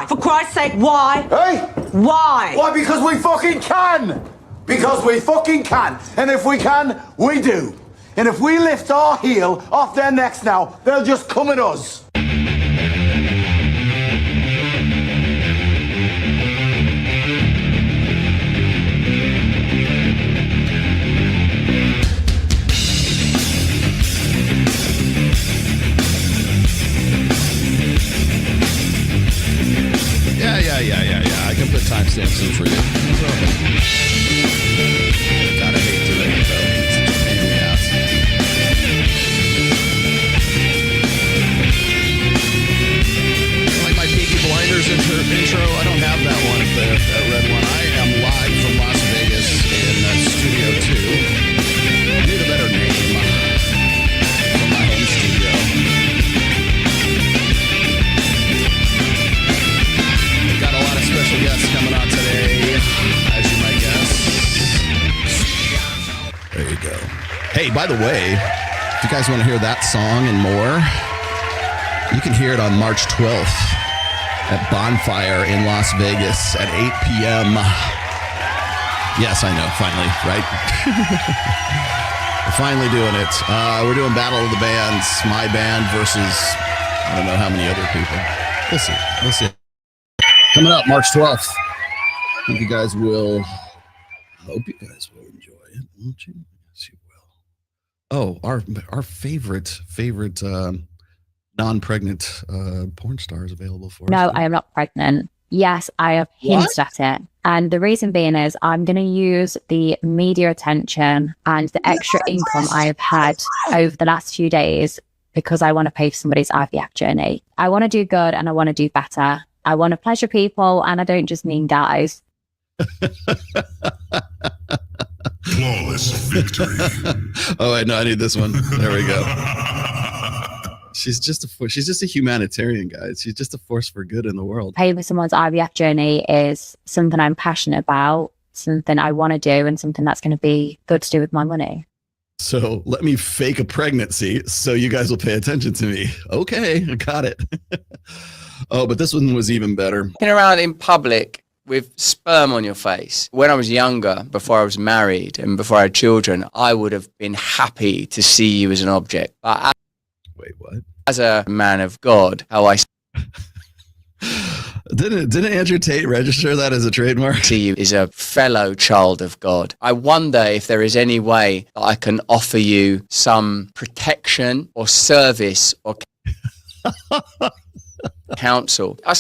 Why? For Christ's sake, why? Hey? Why? Why? Because we fucking can! Because we fucking can! And if we can, we do. And if we lift our heel off their necks now, they'll just come at us. Yeah. I can put timestamps in for you. Gotta hate doing it, though. It's such a pain in the ass. Like my Peaky Blinders intro, I don't have that one, that red one. I am live from Las Vegas in Studio 2. I need a better name for my home studio. Got a lot of special guests coming on today, as you might guess. There you go. Hey, by the way, if you guys want to hear that song and more, you can hear it on March 12th at Bonfire in Las Vegas at 8 p.m. Yes, I know, finally, right? We're finally doing it. We're doing Battle of the Bands, my band versus I don't know how many other people. We'll see. We'll see. Coming up March 12th. I think you guys will. I hope you guys will enjoy it, won't you? Yes, you will. Oh, our favorite non-pregnant porn star is available for us. No, I am not pregnant. Yes, I have hinted at it. And the reason being is I'm going to use the media attention and the extra income I have had over the last few days because I want to pay for somebody's IVF journey. I want to do good and I want to do better. I want to pleasure people, and I don't just mean guys. Flawless victory. Oh, wait, no, I need this one. There we go. She's just a humanitarian, guys. She's just a force for good in the world. Paying for someone's IVF journey is something I'm passionate about, something I want to do, and something that's going to be good to do with my money. So let me fake a pregnancy so you guys will pay attention to me. Okay, I got it. Oh, but this one was even better. Walking around in public with sperm on your face. When I was younger, before I was married and before I had children, I would have been happy to see you as an object. But wait, what? As a man of God, how I didn't Andrew Tate register that as a trademark? See you as a fellow child of God. I wonder if there is any way that I can offer you some protection or service or counsel. I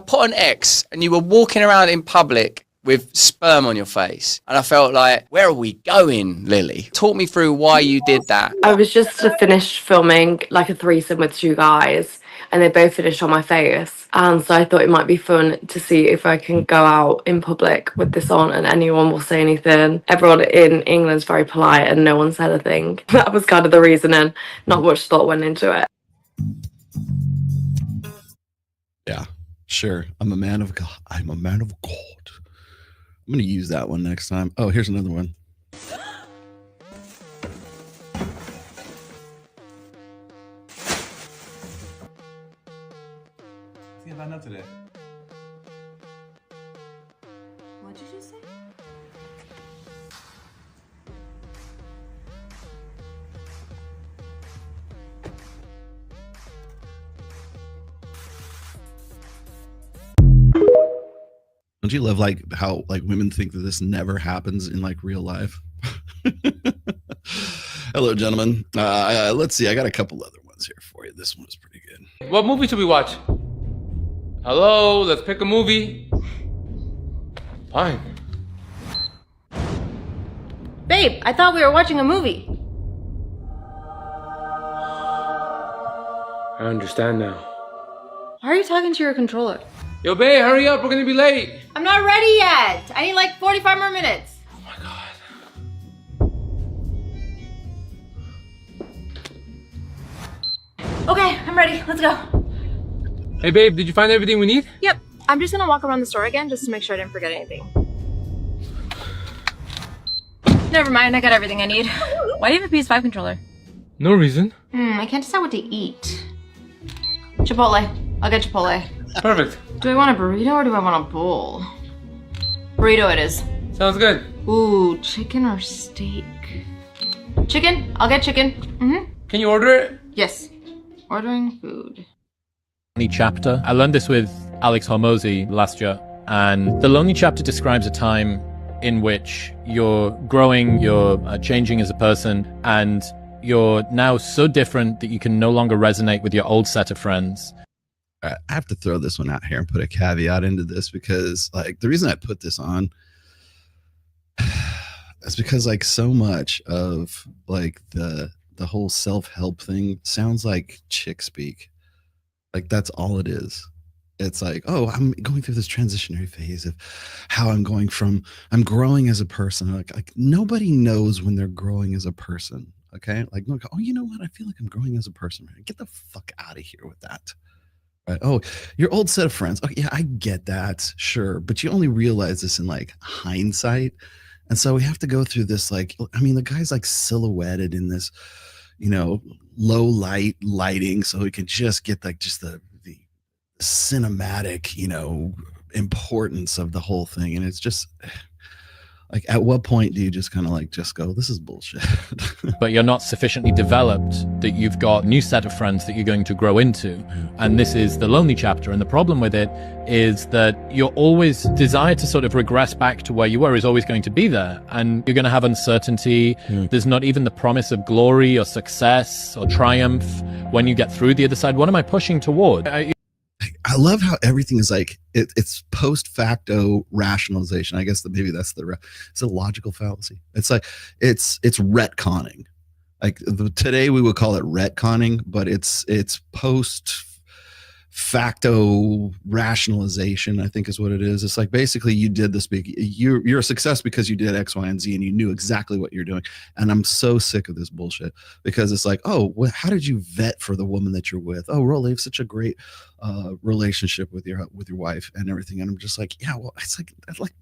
put an X and you were walking around in public with sperm on your face. And I felt like, where are we going, Lily? Talk me through why you did that. I was just finished filming like a threesome with two guys and they both finished on my face. And so I thought it might be fun to see if I can go out in public with this on and anyone will say anything. Everyone in England's very polite and no one said a thing. That was kind of the reasoning. Not much thought went into it. Yeah, sure. I'm a man of God. I'm a man of God. I'm going to use that one next time. Oh, here's another one. See if I know today. What did you say? Don't you love how women think that this never happens in real life? Hello, gentlemen. Let's see. I got a couple other ones here for you. This one is pretty good. What movie should we watch? Hello, let's pick a movie. Fine. Babe, I thought we were watching a movie. I understand now. Why are you talking to your controller? Yo, babe, hurry up. We're gonna be late. I'm not ready yet. I need like 45 more minutes. Oh my God. Okay, I'm ready. Let's go. Hey, babe, did you find everything we need? Yep. I'm just gonna walk around the store again just to make sure I didn't forget anything. Never mind, I got everything I need. Why do you have a PS5 controller? No reason. I can't decide what to eat. Chipotle. I'll get Chipotle. Perfect. Do I want a burrito or do I want a bowl? Burrito it is. Sounds good. Ooh, chicken or steak? Chicken? I'll get chicken. Mm-hmm. Can you order it? Yes. Ordering food. Lonely Chapter. I learned this with Alex Hormozy last year, and the Lonely Chapter describes a time in which you're growing, you're changing as a person, and you're now so different that you can no longer resonate with your old set of friends. I have to throw this one out here and put a caveat into this because, like, the reason I put this on is because, like, so much of like the whole self-help thing sounds like chick speak. Like, that's all it is. It's like, oh, I'm going through this transitionary phase of how I'm growing as a person. Like nobody knows when they're growing as a person. Okay. Like, look, oh, you know what? I feel like I'm growing as a person. Right? Get the fuck out of here with that. Right. Oh, your old set of friends. Okay. Yeah, I get that. Sure. But you only realize this in like hindsight. And so we have to go through this. Like, I mean, the guy's like silhouetted in this, low lighting. So he can just get like just the cinematic, importance of the whole thing. And it's just like, at what point do you just kind of like just go, this is bullshit? But you're not sufficiently developed that you've got a new set of friends that you're going to grow into. And this is the Lonely Chapter. And the problem with it is that you're always desire to sort of regress back to where you were is always going to be there. And you're going to have uncertainty. There's not even the promise of glory or success or triumph when you get through the other side. What am I pushing toward? I love how everything is like it's post facto rationalization. I guess that maybe that's it's a logical fallacy. It's like it's retconning. Like today we would call it retconning, but it's post facto rationalization, I think is what it is. It's like basically you did this big, you're a success because you did X, Y, and Z and you knew exactly what you're doing. And I'm so sick of this bullshit because it's like, oh, well, how did you vet for the woman that you're with? Oh, Rolly, you have such a great relationship with your wife and everything. And I'm just like, yeah, well, it's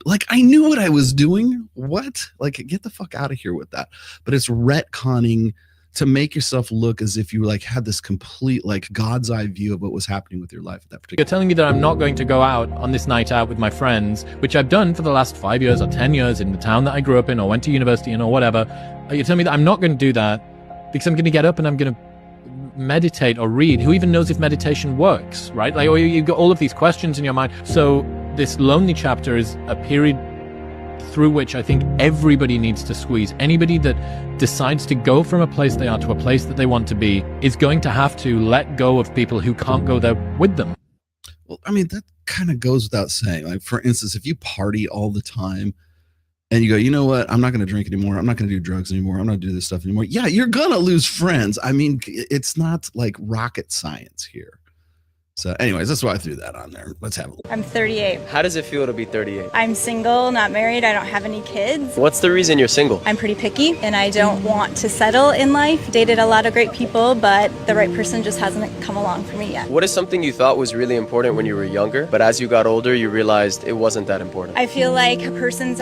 like I knew what I was doing. What? Like, get the fuck out of here with that. But it's retconning to make yourself look as if you like had this complete like God's eye view of what was happening with your life at that particular. You're telling me that I'm not going to go out on this night out with my friends, which I've done for the last 5 years or 10 years in the town that I grew up in or went to university in or whatever. You're telling me that I'm not going to do that because I'm going to get up and I'm going to meditate or read. Who even knows if meditation works, right? Like, or you've got all of these questions in your mind. So this Lonely Chapter is a period through which I think everybody needs to squeeze. Anybody that decides to go from a place they are to a place that they want to be is going to have to let go of people who can't go there with them. Well, I mean, that kind of goes without saying. Like, for instance, if you party all the time and you go, you know what, I'm not going to drink anymore. I'm not going to do drugs anymore. I'm not going to do this stuff anymore. Yeah, you're going to lose friends. I mean, it's not like rocket science here. So anyways, that's why I threw that on there. Let's have a look. I'm 38. How does it feel to be 38? I'm single, not married. I don't have any kids. What's the reason you're single? I'm pretty picky and I don't want to settle in life. Dated a lot of great people, but the right person just hasn't come along for me yet. What is something you thought was really important when you were younger, but as you got older, you realized it wasn't that important? I feel like a person's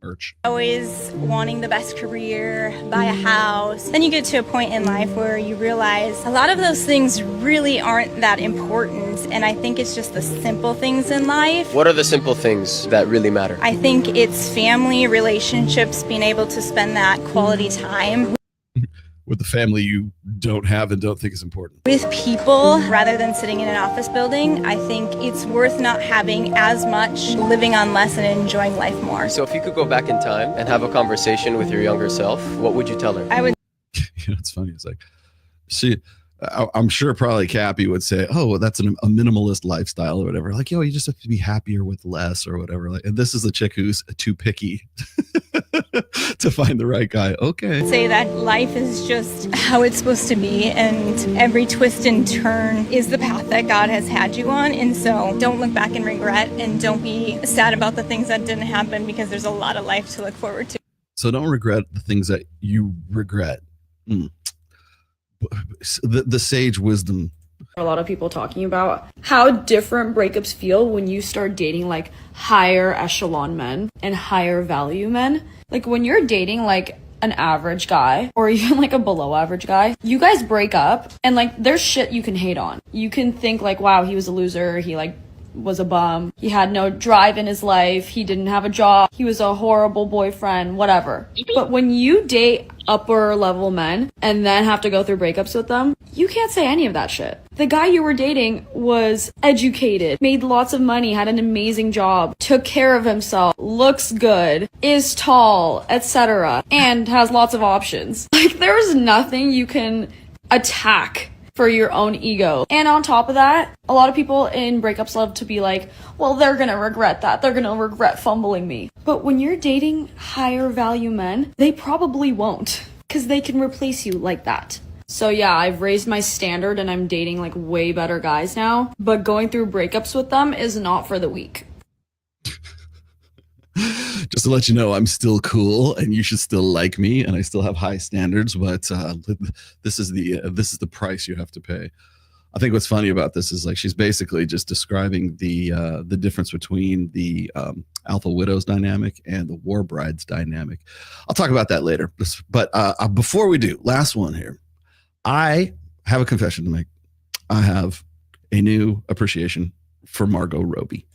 Merch. always wanting the best career, buy a house. Then you get to a point in life where you realize a lot of those things really aren't that important. And I think it's just the simple things in life. What are the simple things that really matter? I think it's family, relationships, being able to spend that quality time With the family you don't have and don't think is important. with people rather than sitting in an office building. I think it's worth not having as much, living on less and enjoying life more. So if you could go back in time and have a conversation with your younger self, what would you tell her? I would It's funny. It's like, I'm sure probably Cappy would say, oh, well, that's a minimalist lifestyle or whatever. Like, yo, you just have to be happier with less or whatever. Like, and this is the chick who's too picky to find the right guy. Okay. say that life is just how it's supposed to be, and every twist and turn is the path that God has had you on. And so don't look back and regret, and don't be sad about the things that didn't happen, because there's a lot of life to look forward to. So don't regret the things that you regret. The sage wisdom. A lot of people talking about how different breakups feel when you start dating like higher echelon men and higher value men. Like when you're dating like an average guy or even like a below average guy, you guys break up and like there's shit you can hate on. You can think like, wow, he was a loser. He like was a bum. He had no drive in his life. He didn't have a job. He was a horrible boyfriend, whatever. But when you date upper level men and then have to go through breakups with them, you can't say any of that shit. The guy you were dating was educated, made lots of money, had an amazing job, took care of himself, looks good, is tall, etc., and has lots of options. Like, there's nothing you can attack for your own ego. And on top of that, a lot of people in breakups love to be like, well, they're gonna regret that. They're gonna regret fumbling me. But when you're dating higher value men, they probably won't, because they can replace you like that. So yeah, I've raised my standard and I'm dating like way better guys now, but going through breakups with them is not for the weak. Just to let you know, I'm still cool and you should still like me and I still have high standards, but this is the price you have to pay. I think what's funny about this is like she's basically just describing the difference between the alpha widows dynamic and the war brides dynamic. I'll talk about that later. But before we do, last one here. I have a confession to make. I have a new appreciation for Margot Robbie.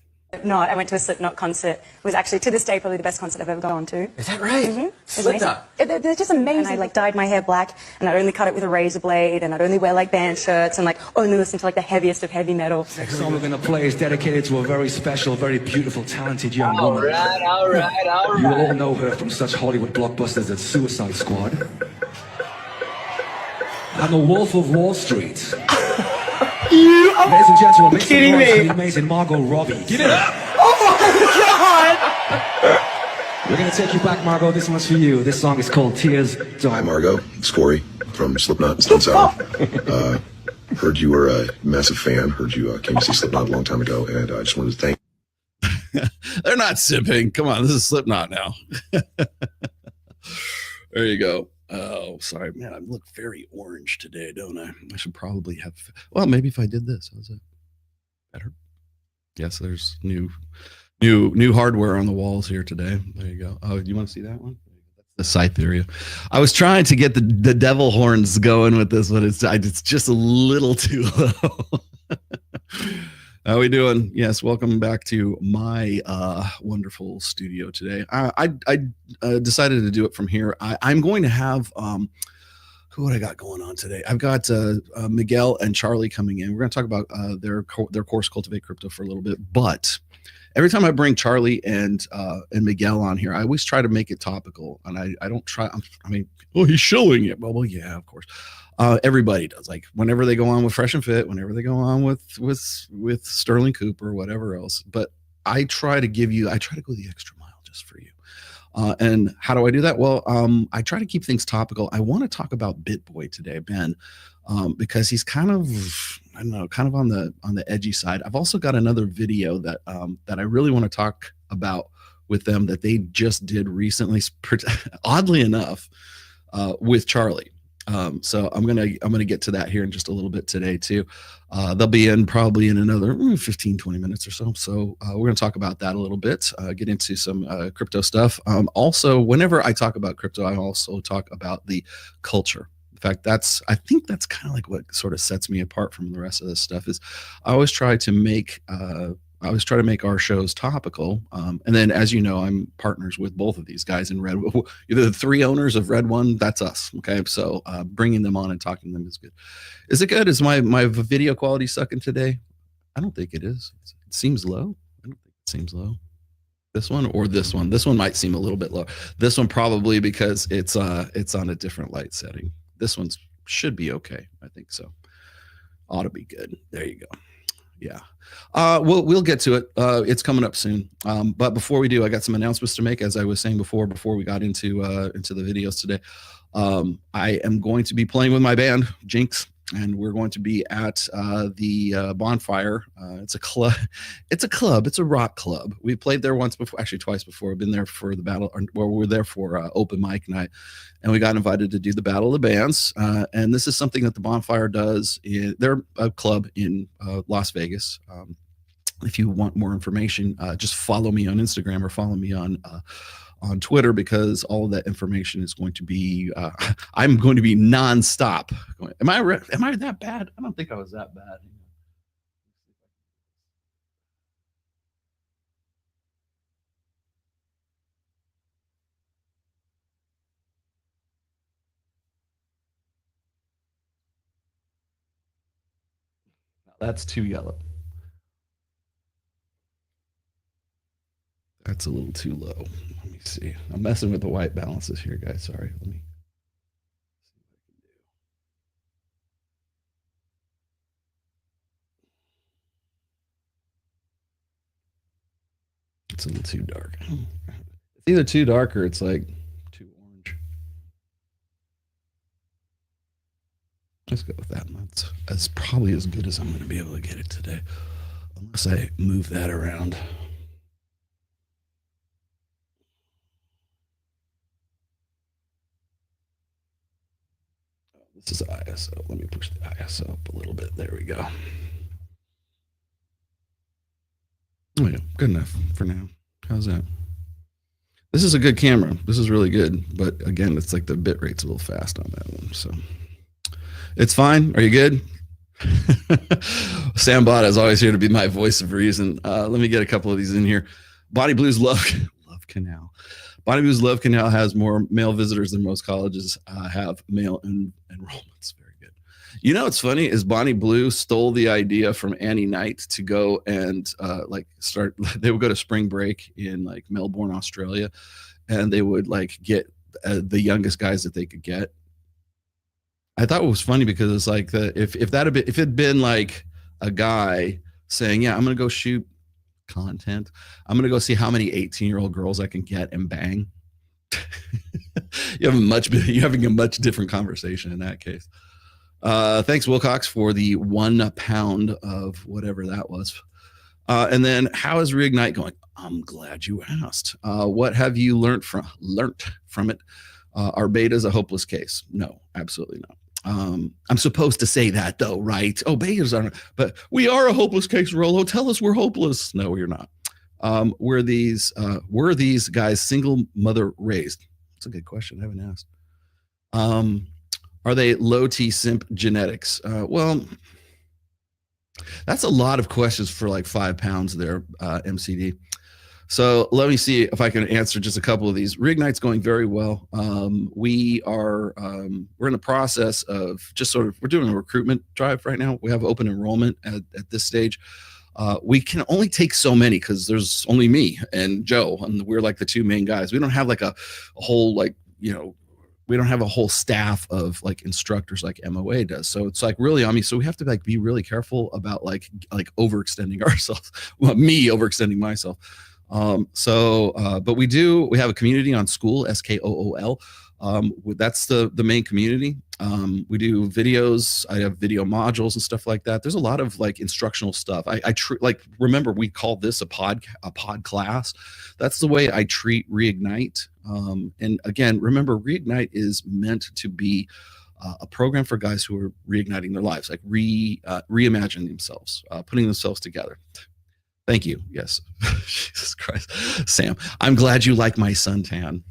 No, I went to a Slipknot concert. It was actually, to this day, probably the best concert I've ever gone to. Is that right? Mm-hmm. Slipknot? They're just amazing. And I like dyed my hair black, and I'd only cut it with a razor blade, and I'd only wear like band shirts, and like only listen to like the heaviest of heavy metal. The next song we're going to play is dedicated to a very special, very beautiful, talented young woman. All right. You will all know her from such Hollywood blockbusters as Suicide Squad and The Wolf of Wall Street. You are Ladies and gentlemen, make kidding some noise for me. the amazing Margot Robbie. Give it up! Oh my God! We're gonna take you back, Margot. This one's for you. This song is called Tears. Hi, Margot. It's Corey from Slipknot. Stone Sour. Heard you were a massive fan. Heard you came to see Slipknot a long time ago, and I just wanted to thank. They're not sipping. Come on, this is Slipknot now. There you go. Oh, sorry, man. I look very orange today, don't I? I should probably have. Well, maybe if I did this, how's that? Better. Yes, there's new hardware on the walls here today. There you go. Oh, you want to see that one? That's the scythe area. I was trying to get the devil horns going with this, but it's just a little too low. How we doing? Yes, welcome back to my wonderful studio today. I decided to do it from here. I'm going to have who would I got going on today? I've got Miguel and Charlie coming in. We're going to talk about their course, Cultivate Crypto, for a little bit. But every time I bring Charlie and Miguel on here, I always try to make it topical, and I don't try. I mean, oh, he's showing it. Well, yeah, of course. Everybody does. Like whenever they go on with Fresh and Fit, whenever they go on with Sterling Cooper or whatever else. But I try to go the extra mile just for you. And how do I do that? Well, I try to keep things topical. I want to talk about BitBoy today, Ben, because he's kind of, I don't know, kind of on the edgy side. I've also got another video that I really want to talk about with them that they just did recently, oddly enough, with Charlie. So I'm gonna get to that here in just a little bit today too. They'll be in probably in another 15, 20 minutes or so. So we're gonna talk about that a little bit, get into some crypto stuff. Also, whenever I talk about crypto, I also talk about the culture. In fact, I think that's kind of like what sort of sets me apart from the rest of this stuff is I always try to make our shows topical. And then, as you know, I'm partners with both of these guys in Red. You're the three owners of Red One. That's us. Okay. So bringing them on and talking to them is good. Is it good? Is my video quality sucking today? I don't think it is. It seems low. I don't think it seems low. This one or this one? This one might seem a little bit low. This one probably because it's on a different light setting. This one should be okay. I think so. Ought to be good. There you go. Yeah. We'll get to it. It's coming up soon. But before we do, I got some announcements to make. As I was saying before we got into the videos today, I am going to be playing with my band Jinx, and we're going to be at the Bonfire. It's a club. It's a rock club. We played there once before, actually twice before. We've been there for the battle, or we're there for open mic night, and we got invited to do the Battle of the Bands. And this is something that the Bonfire does. They're a club in Las Vegas. If you want more information, just follow me on Instagram or follow me on on Twitter, because all of that information is going to be, I'm going to be nonstop. Am I that bad? I don't think I was that bad. That's too yellow. That's a little too low. Let me see. I'm messing with the white balances here, guys. Sorry. Let me see what I can do. It's a little too dark. It's either too dark or it's like too orange. Let's go with that. That's probably as good as I'm going to be able to get it today, unless I move that around. This is ISO. Let me push the ISO up a little bit. There we go. Oh yeah, good enough for now. How's that? This is a good camera. This is really good. But again, it's like the bit rate's a little fast on that one. So it's fine. Are you good? Sam Bott is always here to be my voice of reason. Let me get a couple of these in here. Body Blues Love Canal. Body Blues Love Canal has more male visitors than most colleges have male enrollments. Very good. You know what's funny is Bonnie Blue stole the idea from Annie Knight to go and start. They would go to spring break in like Melbourne, Australia, and they would like get the youngest guys that they could get. I thought it was funny because it's like if it had been like a guy saying, "Yeah, I'm gonna go shoot content. I'm gonna go see how many 18-year-old girls I can get and bang." You're having a much different conversation in that case. Thanks, Wilcox, for the 1 pound of whatever that was. And then, how is Reignite going? I'm glad you asked. What have you learned from it? Are betas a hopeless case? No, absolutely not. I'm supposed to say that though, right? Oh, betas aren't, but we are a hopeless case, Rolo. Tell us we're hopeless. No, you're not. Were these guys single mother raised? That's a good question. I haven't asked. Are they low T simp genetics? Well, that's a lot of questions for like 5 pounds there, MCD. So let me see if I can answer just a couple of these. Reignite's going very well. We're in the process of we're doing a recruitment drive right now. We have open enrollment at this stage. We can only take so many because there's only me and Joe, and we're like the 2 main guys. We don't have like a whole we don't have a whole staff of like instructors like MOA does. So it's like really on me. So we have to like be really careful about like overextending ourselves. Well, me overextending myself. But we have a community on Skool, SKOOL. That's the main community. We do videos. I have video modules and stuff like that. There's a lot of like instructional stuff. Remember we call this a pod class. That's the way I treat Reignite. And again, remember Reignite is meant to be a program for guys who are reigniting their lives, like reimagining themselves, putting themselves together. Thank you. Yes. Jesus Christ. Sam, I'm glad you like my suntan.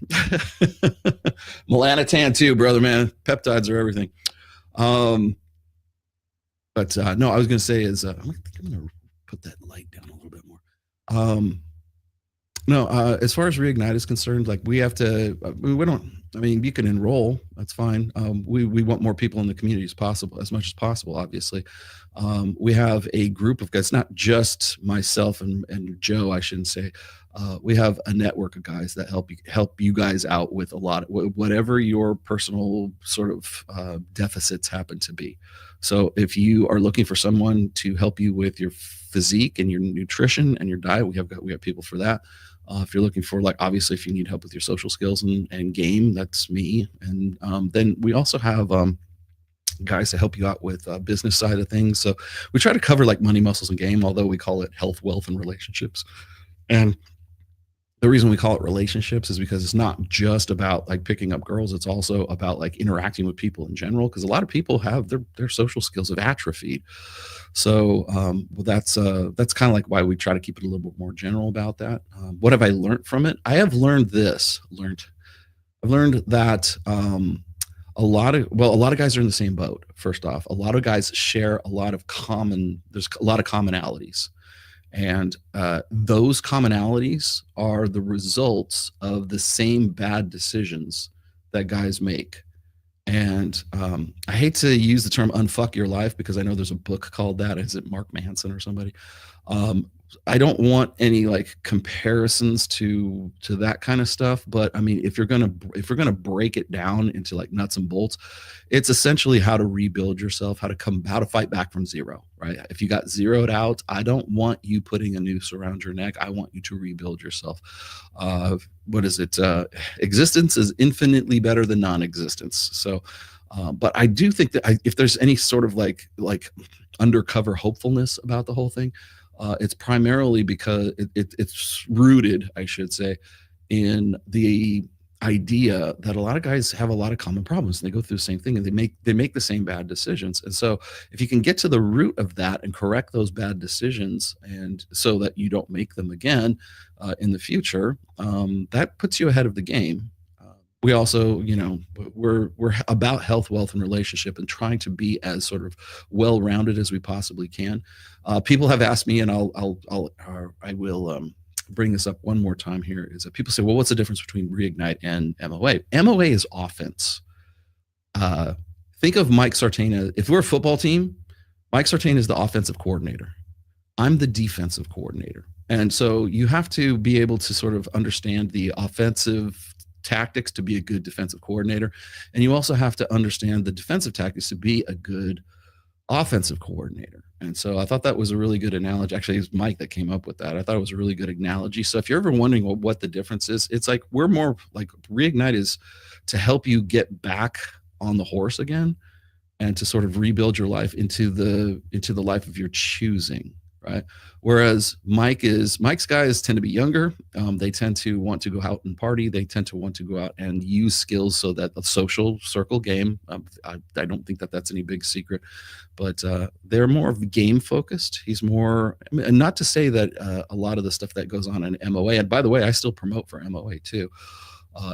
Melanotan too, brother, man. Peptides are everything. No, I was going to say is, I think I'm going to put that light down a little bit more. As far as Reignite is concerned, like we have to, you can enroll, that's fine. We want more people in the community as much as possible, obviously. We have a group of guys, not just myself and Joe, I shouldn't say. We have a network of guys that help you guys out with a lot of whatever your personal sort of deficits happen to be. So if you are looking for someone to help you with your physique and your nutrition and your diet, we have people for that. If you're looking for obviously if you need help with your social skills and game, that's me. And then we also have guys to help you out with business side of things. So we try to cover like money, muscles, and game, although we call it health, wealth, and relationships. And the reason we call it relationships is because it's not just about like picking up girls. It's also about like interacting with people in general. Because a lot of people have their social skills have atrophied. So that's kind of like why we try to keep it a little bit more general about that. What have I learned from it? I have learned this. I've learned that a lot of guys are in the same boat. First off, a lot of guys share a lot of there's a lot of commonalities. And those commonalities are the results of the same bad decisions that guys make. And I hate to use the term unfuck your life because I know there's a book called that. Is it Mark Manson or somebody? I don't want any like comparisons to that kind of stuff. But I mean, if you're gonna break it down into like nuts and bolts, it's essentially how to rebuild yourself, how to fight back from zero, right? If you got zeroed out, I don't want you putting a noose around your neck. I want you to rebuild yourself. What is it? Existence is infinitely better than non-existence. So, but I do think that if there's any sort of like undercover hopefulness about the whole thing, it's primarily because it's rooted, I should say, in the idea that a lot of guys have a lot of common problems and they go through the same thing and they make the same bad decisions. And so if you can get to the root of that and correct those bad decisions and so that you don't make them again in the future, that puts you ahead of the game. We also, we're about health, wealth, and relationship and trying to be as sort of well-rounded as we possibly can. People have asked me, and I will bring this up one more time here, is that people say, well, what's the difference between Reignite and MOA? MOA is offense. Think of Mike Sartain. If we're a football team, Mike Sartain is the offensive coordinator. I'm the defensive coordinator. And so you have to be able to sort of understand the offensive tactics to be a good defensive coordinator. And you also have to understand the defensive tactics to be a good offensive coordinator. And so I thought that was a really good analogy. Actually, it was Mike that came up with that. I thought it was a really good analogy. So if you're ever wondering what the difference is, it's like we're more like Reignite is to help you get back on the horse again and to sort of rebuild your life into the life of your choosing. Right. Whereas Mike's guys tend to be younger. They tend to want to go out and party. They tend to want to go out and use skills so that the social circle game. I don't think that that's any big secret, but they're more of game focused. He's more, and not to say that a lot of the stuff that goes on in MOA. And by the way, I still promote for MOA too.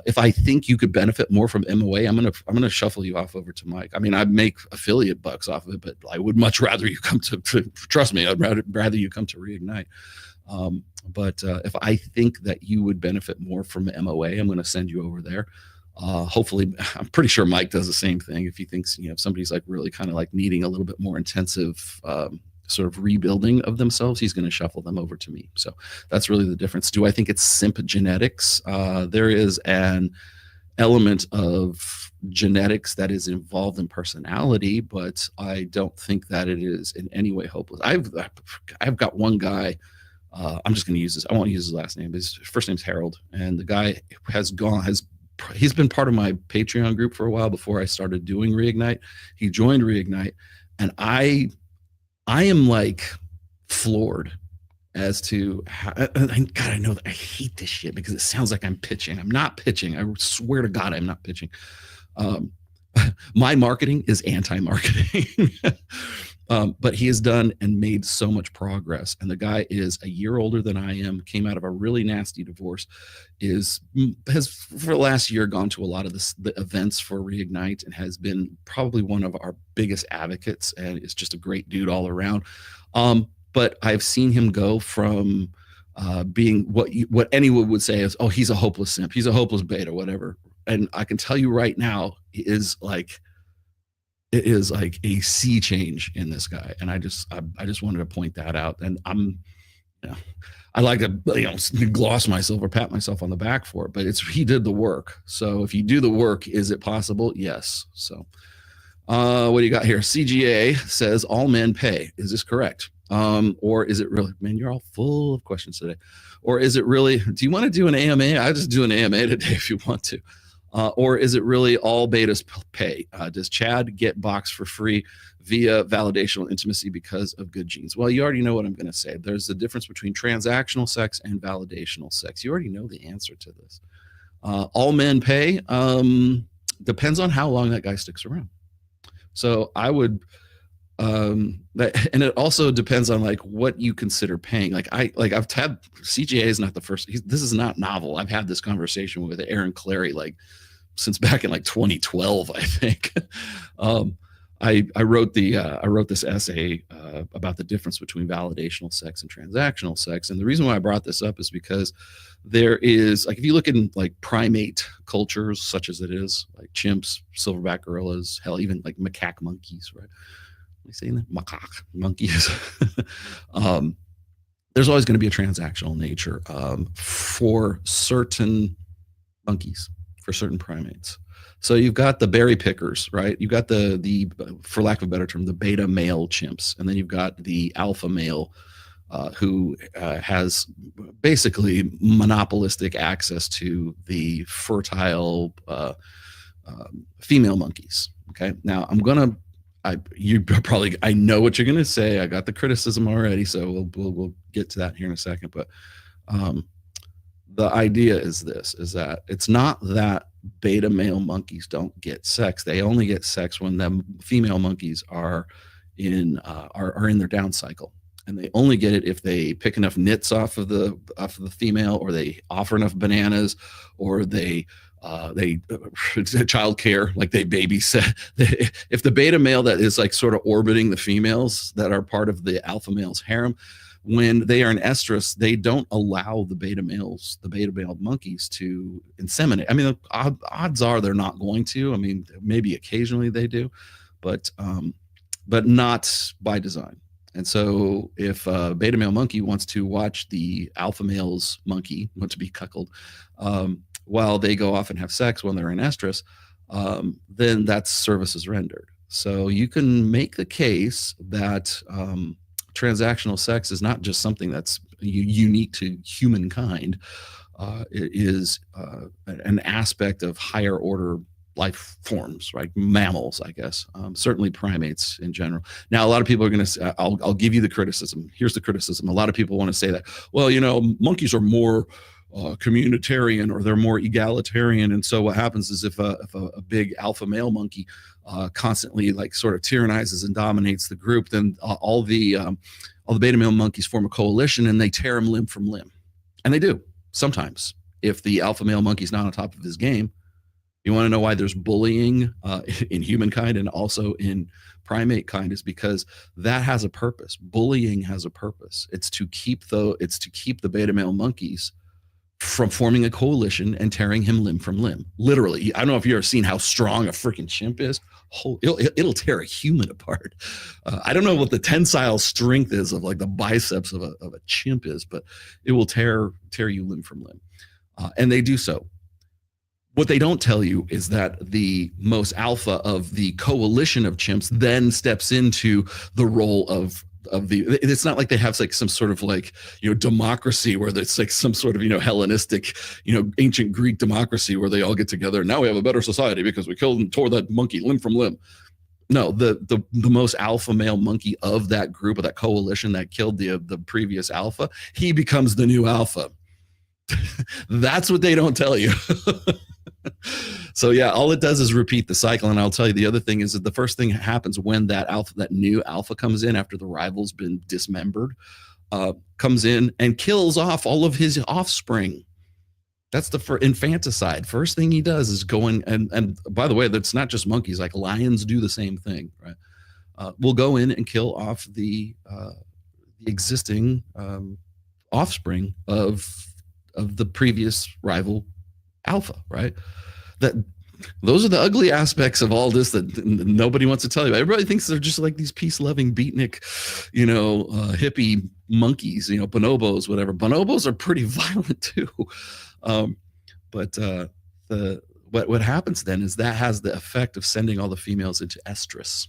If I think you could benefit more from MOA, I'm gonna shuffle you off over to Mike. I mean, I make affiliate bucks off of it, but I would much rather you come to trust me. I'd rather you come to Reignite. But if I think that you would benefit more from MOA, I'm going to send you over there. Hopefully, I'm pretty sure Mike does the same thing. If he thinks if somebody's like really kind of like needing a little bit more intensive sort of rebuilding of themselves, he's going to shuffle them over to me. So that's really the difference. Do I think it's simp genetics? There is an element of genetics that is involved in personality, but I don't think that it is in any way hopeless. I've got one guy. I'm just going to use this. I won't use his last name. His first name's Harold, and the guy he's been part of my Patreon group for a while before I started doing Reignite. He joined Reignite, and I am like floored as to how, God, I know that I hate this shit because it sounds like I'm pitching. I'm not pitching. I swear to God, I'm not pitching. My marketing is anti-marketing. But he has done and made so much progress. And the guy is a year older than I am, came out of a really nasty divorce, has for the last year gone to a lot of the events for Reignite and has been probably one of our biggest advocates and is just a great dude all around. But I've seen him go from being what anyone would say is, oh, he's a hopeless simp. He's a hopeless beta, whatever. And I can tell you right now, it is like a sea change in this guy. And I just wanted to point that out. And I like to gloss myself or pat myself on the back for it, but he did the work. So if you do the work, is it possible? Yes. So what do you got here? CGA says all men pay. Is this correct? Or is it really, man, you're all full of questions today. Or is it really, do you want to do an AMA? I'll just do an AMA today if you want to. Or is it really all betas pay? Does Chad get boxed for free via validational intimacy because of good genes? Well, you already know what I'm going to say. There's a difference between transactional sex and validational sex. You already know the answer to this. All men pay depends on how long that guy sticks around. So I would, and it also depends on like what you consider paying. I've had CGA is not the first. This is not novel. I've had this conversation with Aaron Clary like since back in like 2012, I think. I wrote this essay about the difference between validational sex and transactional sex, and the reason why I brought this up is because there is, like, if you look in like primate cultures, such as it is, like chimps, silverback gorillas, hell, even like macaque monkeys, right? Am I saying that? Macaque monkeys. There's always going to be a transactional nature for certain monkeys, for certain primates. So you've got the berry pickers, right? You've got the for lack of a better term, the beta male chimps, and then you've got the alpha male who has basically monopolistic access to the fertile female monkeys. Okay, now I know what you're gonna say. I got the criticism already, so we'll get to that here in a second. But the idea is that it's not that beta male monkeys don't get sex. They only get sex when the female monkeys are in their down cycle, and they only get it if they pick enough nits off of the female, or they offer enough bananas, or they child care, like they babysit. If the beta male that is like sort of orbiting the females that are part of the alpha male's harem, when they are in estrus, they don't allow the beta male monkeys to inseminate. I mean, odds are they're not going to. I mean, maybe occasionally they do, but not by design. And so if a beta male monkey wants to watch the alpha male's monkey want to be cuckolded while they go off and have sex when they're in estrus, then that's services rendered. So you can make the case that transactional sex is not just something that's unique to humankind. It is an aspect of higher order life forms, right? Mammals, I guess, certainly primates in general. Now, a lot of people are going to say, I'll give you the criticism. Here's the criticism. A lot of people want to say that, well, monkeys are more communitarian, or they're more egalitarian. And so what happens is if a big alpha male monkey constantly like sort of tyrannizes and dominates the group, then all the beta male monkeys form a coalition and they tear him limb from limb. And they do sometimes if the alpha male monkey's not on top of his game. You want to know why there's bullying in humankind and also in primate kind, is because that has a purpose. Bullying has a purpose. It's to keep the beta male monkeys from forming a coalition and tearing him limb from limb. Literally, I don't know if you've ever seen how strong a freaking chimp is. It'll tear a human apart. I don't know what the tensile strength is of like the biceps of a chimp is, but it will tear you limb from limb. And they do so. What they don't tell you is that the most alpha of the coalition of chimps then steps into the role of it's not like they have like some sort of like, democracy where it's like some sort of, Hellenistic, ancient Greek democracy where they all get together. And now we have a better society because we killed and tore that monkey limb from limb. No, the most alpha male monkey of that group, of that coalition that killed the previous alpha, he becomes the new alpha. That's what they don't tell you. So yeah, all it does is repeat the cycle. And I'll tell you, the other thing is that the first thing that happens when that new alpha comes in after the rival's been dismembered, comes in and kills off all of his offspring. That's the infanticide. First thing he does is go in, and by the way, that's not just monkeys, like lions do the same thing, right? We'll go in and kill off the existing offspring of the previous rival alpha, right? Those are the ugly aspects of all this that nobody wants to tell you. Everybody thinks they're just like these peace-loving beatnik, hippie monkeys, bonobos, whatever. Bonobos are pretty violent too. But what happens then is that has the effect of sending all the females into estrus.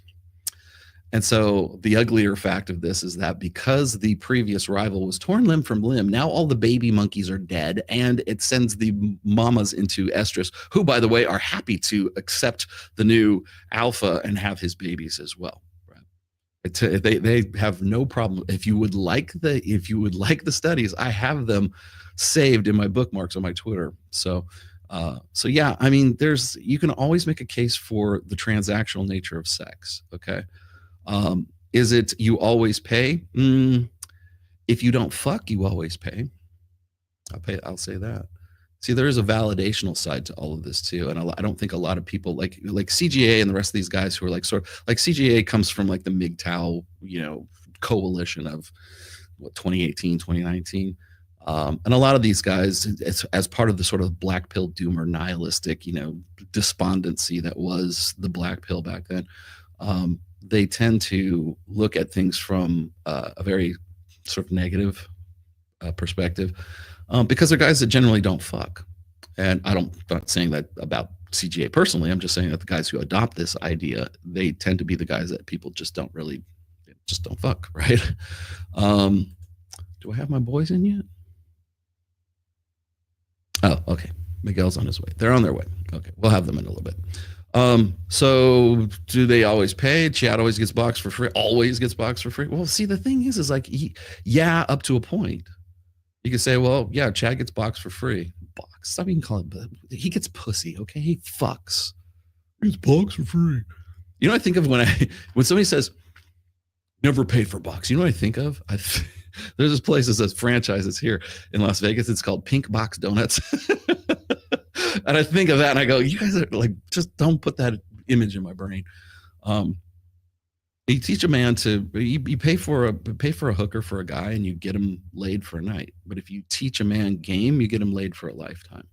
And so the uglier fact of this is that because the previous rival was torn limb from limb, now all the baby monkeys are dead, and it sends the mamas into estrus, who, by the way, are happy to accept the new alpha and have his babies as well. They have no problem. If you would like the studies, I have them saved in my bookmarks on my Twitter. So yeah, I mean, you can always make a case for the transactional nature of sex. Okay. Is it you always pay? If you don't fuck, you always pay. I'll say that. See, there is a validational side to all of this too, and I don't think a lot of people like CGA and the rest of these guys who are like sort of like CGA comes from like the MGTOW, coalition of 2018, 2019. And a lot of these guys, as part of the sort of black pill doomer nihilistic, despondency that was the black pill back then, they tend to look at things from a very sort of negative perspective, because they're guys that generally don't fuck. And I'm not saying that about CGA personally. I'm just saying that the guys who adopt this idea, they tend to be the guys that people just don't fuck, right? Do I have my boys in yet? Oh, okay. Miguel's on his way. They're on their way. Okay, we'll have them in a little bit. So do they always pay? Chad always gets boxed for free. Always gets boxed for free. Well, see, the thing is like, yeah, up to a point. You can say, well, yeah, Chad gets boxed for free. Box. Stop even calling it. He gets pussy. Okay, he fucks. He gets boxed for free. You know what I think of when somebody says never paid for box? You know what I think of? There's this place that says franchise that's here in Las Vegas. It's called Pink Box Donuts. And I think of that and I go, you guys are like, just don't put that image in my brain. You teach a man you pay for a hooker for a guy and you get him laid for a night. But if you teach a man game, you get him laid for a lifetime,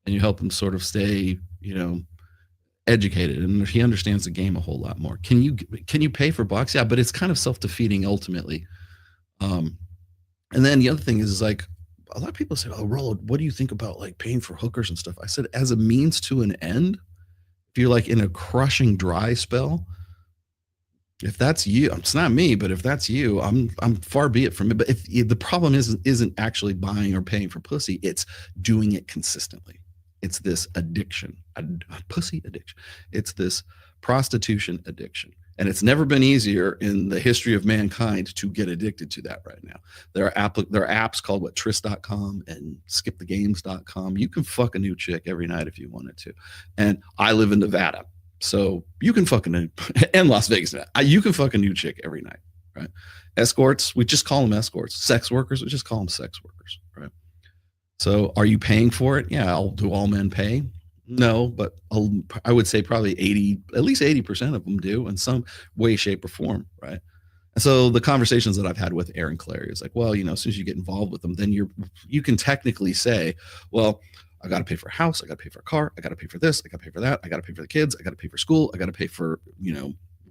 and you help him sort of stay, educated, and he understands the game a whole lot more. Can you pay for box? Yeah, but it's kind of self-defeating ultimately. And then the other thing is like, a lot of people say, oh, Rollo, what do you think about like paying for hookers and stuff? I said, as a means to an end, if you're like in a crushing dry spell, if that's you, it's not me, but if that's you, I'm far be it from it. But if the problem isn't actually buying or paying for pussy, it's doing it consistently. It's this addiction, a pussy addiction. It's this prostitution addiction. And it's never been easier in the history of mankind to get addicted to that right now. There are apps called Tryst.com and skipthegames.com. You can fuck a new chick every night if you wanted to. And I live in Nevada, so you can fuck and Las Vegas, Nevada. You can fuck a new chick every night, right? Escorts, we just call them escorts. Sex workers, we just call them sex workers, right? So are you paying for it? Yeah, do all men pay? No, but I would say probably at least 80% of them do in some way, shape, or form, right? And so the conversations that I've had with Aaron Clary is like, well, as soon as you get involved with them, then you can technically say, well, I got to pay for a house, I got to pay for a car, I got to pay for this, I got to pay for that, I got to pay for the kids, I got to pay for school, I got to pay for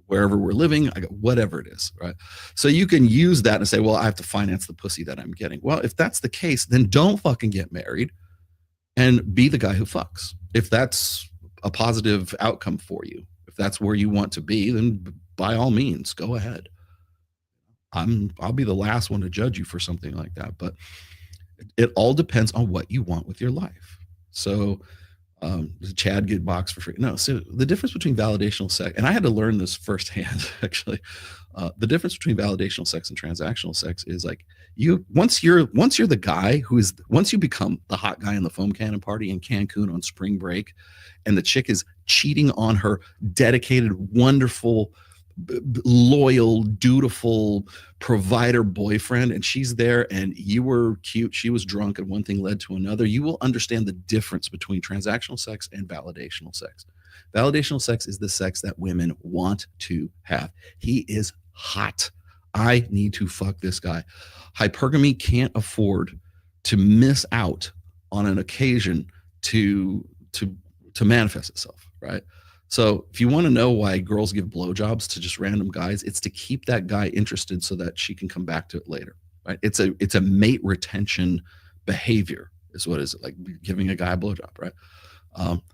wherever we're living, I got whatever it is, right? So you can use that and say, well, I have to finance the pussy that I'm getting. Well, if that's the case, then don't fucking get married and be the guy who fucks. If that's a positive outcome for you, if that's where you want to be, then by all means, go ahead. I'll be the last one to judge you for something like that, but it all depends on what you want with your life. So does Chad get boxed for free? No. So the difference between validational sex, and I had to learn this firsthand actually, the difference between validational sex and transactional sex is like once you're the guy once you become the hot guy in the foam cannon party in Cancun on spring break, and the chick is cheating on her dedicated, wonderful, loyal, dutiful provider boyfriend, and she's there and you were cute, she was drunk, and one thing led to another, you will understand the difference between transactional sex and validational sex. Validational sex is the sex that women want to have. He is hot. I need to fuck this guy. Hypergamy can't afford to miss out on an occasion to manifest itself, right? So if you want to know why girls give blowjobs to just random guys, it's to keep that guy interested so that she can come back to it later, right? It's a mate retention behavior is what is it, like giving a guy a blowjob, right?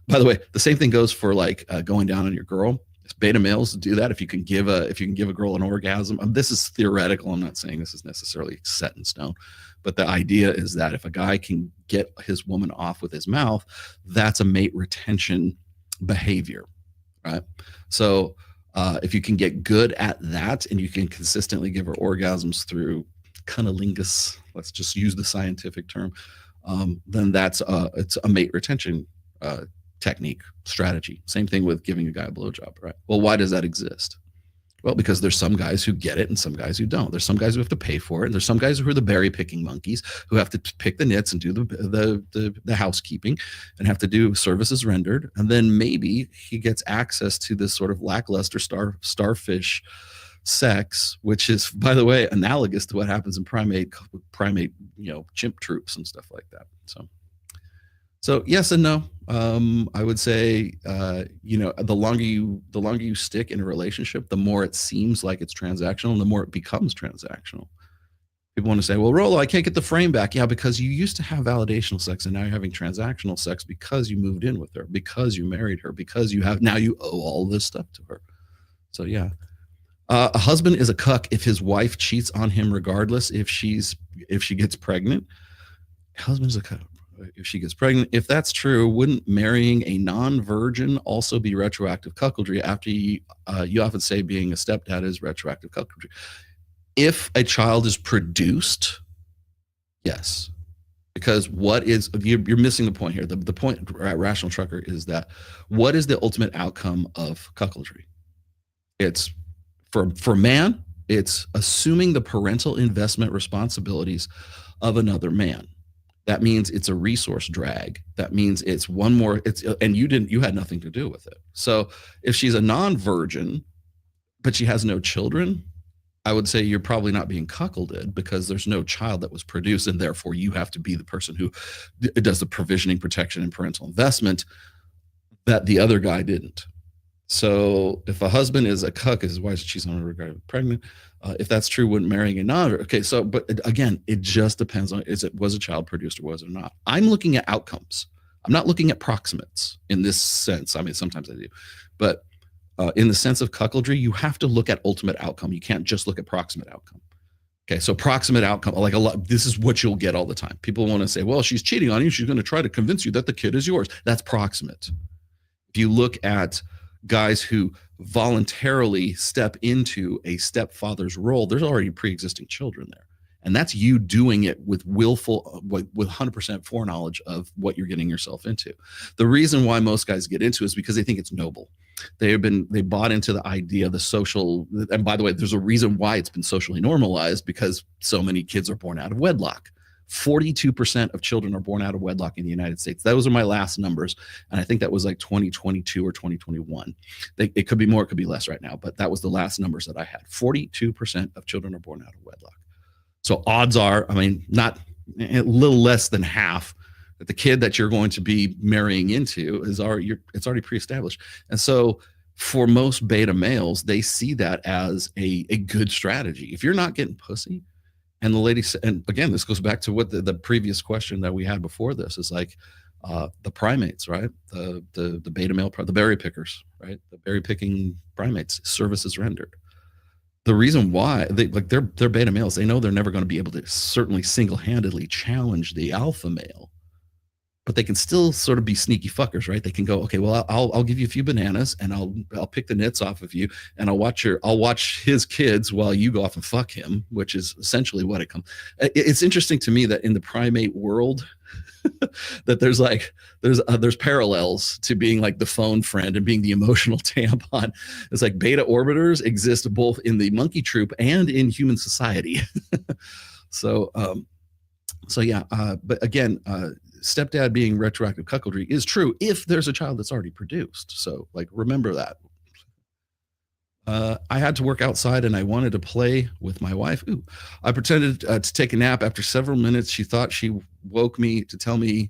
By the way, the same thing goes for like going down on your girl. Beta males do that. If you can give a girl an orgasm, this is theoretical. I'm not saying this is necessarily set in stone, but the idea is that if a guy can get his woman off with his mouth, that's a mate retention behavior, right? So if you can get good at that and you can consistently give her orgasms through cunnilingus, let's just use the scientific term, then it's a mate retention technique, strategy. Same thing with giving a guy a blowjob, right? Well, why does that exist? Well, because there's some guys who get it and some guys who don't. There's some guys who have to pay for it, and there's some guys who are the berry picking monkeys who have to pick the nits and do the housekeeping and have to do services rendered. And then maybe he gets access to this sort of lackluster starfish sex, which is, by the way, analogous to what happens in primate, chimp troops and stuff like that. So yes and no. I would say, the longer you stick in a relationship, the more it seems like it's transactional, and the more it becomes transactional. People want to say, well, Rollo, I can't get the frame back. Yeah, because you used to have validational sex and now you're having transactional sex because you moved in with her, because you married her, because you owe all this stuff to her. So yeah. A husband is a cuck if his wife cheats on him regardless if she gets pregnant. Husband's a cuck if she gets pregnant. If that's true, wouldn't marrying a non-virgin also be retroactive cuckoldry? After you often say being a stepdad is retroactive cuckoldry. If a child is produced, yes. Because you're missing the point here. The point at Rational Trucker is that what is the ultimate outcome of cuckoldry? It's for man, it's assuming the parental investment responsibilities of another man. That means it's a resource drag. That means it's one more, and you had nothing to do with it. So if she's a non-virgin, but she has no children, I would say you're probably not being cuckolded because there's no child that was produced, and therefore you have to be the person who does the provisioning, protection, and parental investment that the other guy didn't. So if a husband is a cuck, his wife cheats on her regarding pregnant. If that's true, wouldn't marrying a non. Okay, so but again, it just depends on was a child produced or was it not. I'm looking at outcomes. I'm not looking at proximates in this sense. I mean, sometimes I do, but in the sense of cuckoldry, you have to look at ultimate outcome. You can't just look at proximate outcome. Okay, so proximate outcome, like this is what you'll get all the time. People want to say, well, she's cheating on you. She's going to try to convince you that the kid is yours. That's proximate. If you look at guys who voluntarily step into a stepfather's role, there's already pre-existing children there. And that's you doing it with with 100% foreknowledge of what you're getting yourself into. The reason why most guys get into it is because they think it's noble. They bought into the idea, the social, and by the way, there's a reason why it's been socially normalized, because so many kids are born out of wedlock. 42% of children are born out of wedlock in the United States. Those are my last numbers. And I think that was like 2022 or 2021. It could be more, it could be less right now, but that was the last numbers that I had. 42% of children are born out of wedlock. So odds are, I mean, not a little less than half, that the kid that you're going to be marrying into it's already pre-established. And so for most beta males, they see that as a good strategy. If you're not getting pussy, and the lady said, and again, this goes back to what the previous question that we had before this is like the primates, right? The beta male, the berry pickers, right? The berry picking primates, services rendered. The reason why they're beta males, they know they're never going to be able to certainly single-handedly challenge the alpha male, but they can still sort of be sneaky fuckers, right? They can go, okay, well, I'll give you a few bananas and I'll pick the nits off of you, and I'll watch his kids while you go off and fuck him, which is essentially what it comes. It's interesting to me that in the primate world, that there's parallels to being like the phone friend and being the emotional tampon. It's like beta orbiters exist both in the monkey troop and in human society. So yeah, but again, stepdad being retroactive cuckoldry is true if there's a child that's already produced. So like, remember that. I had to work outside and I wanted to play with my wife. Ooh. I pretended to take a nap. After several minutes, she thought she woke me to tell me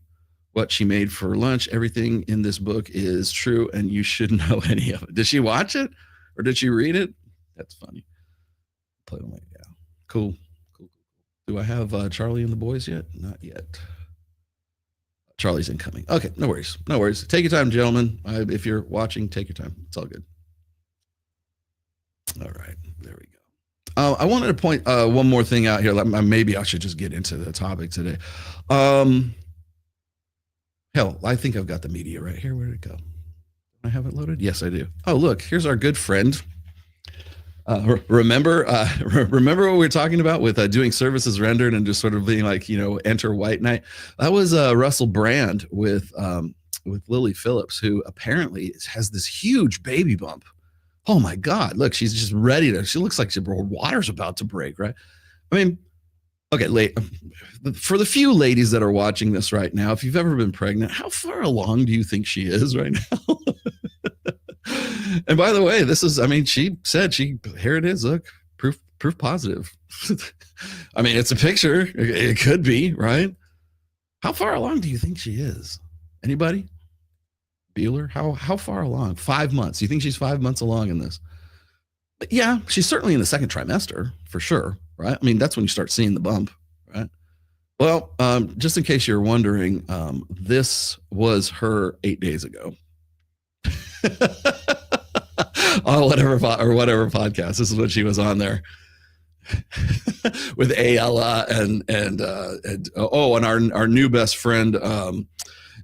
what she made for lunch. Everything in this book is true and you shouldn't know any of it. Did she watch it or did she read it? That's funny. Play with my, yeah. Cool. Do I have Charlie and the boys yet? Not yet. Charlie's incoming. Okay, no worries. Take your time, gentlemen. If you're watching, take your time. It's all good. All right, there we go. I wanted to point one more thing out here. Maybe I should just get into the topic today. Hell, I think I've got the media right here. Where did it go? I have it loaded? Yes, I do. Oh, look, here's our good friend. Remember what we were talking about with doing services rendered and just sort of being like, enter White Knight? That was Russell Brand with Lily Phillips, who apparently has this huge baby bump. Oh my God, look, she's just ready to, she looks like her water's about to break, right? I mean, okay, for the few ladies that are watching this right now, if you've ever been pregnant, how far along do you think she is right now? And by the way, she said here it is, look, proof positive. I mean, it's a picture. It could be, right? How far along do you think she is? Anybody? Bueller? How far along? 5 months. You think she's 5 months along in this? But yeah, she's certainly in the second trimester for sure, right? I mean, that's when you start seeing the bump, right? Well, just in case you're wondering, this was her 8 days ago. On whatever podcast. This is what she was on there with Ayala and our new best friend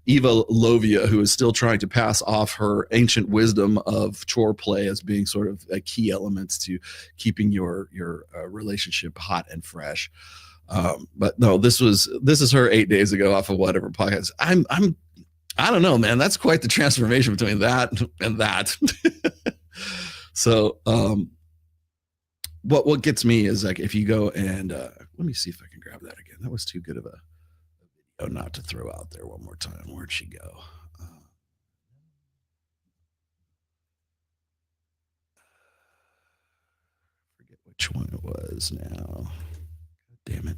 Eva Lovia, who is still trying to pass off her ancient wisdom of chore play as being sort of a key element to keeping your relationship hot and fresh. But no, this is her 8 days ago off of whatever podcast. I don't know, man. That's quite the transformation between that and that. So, what gets me is like if you go and let me see if I can grab that again. That was too good of a video not to throw out there one more time. Where'd she go? Forget which one it was now. Damn it.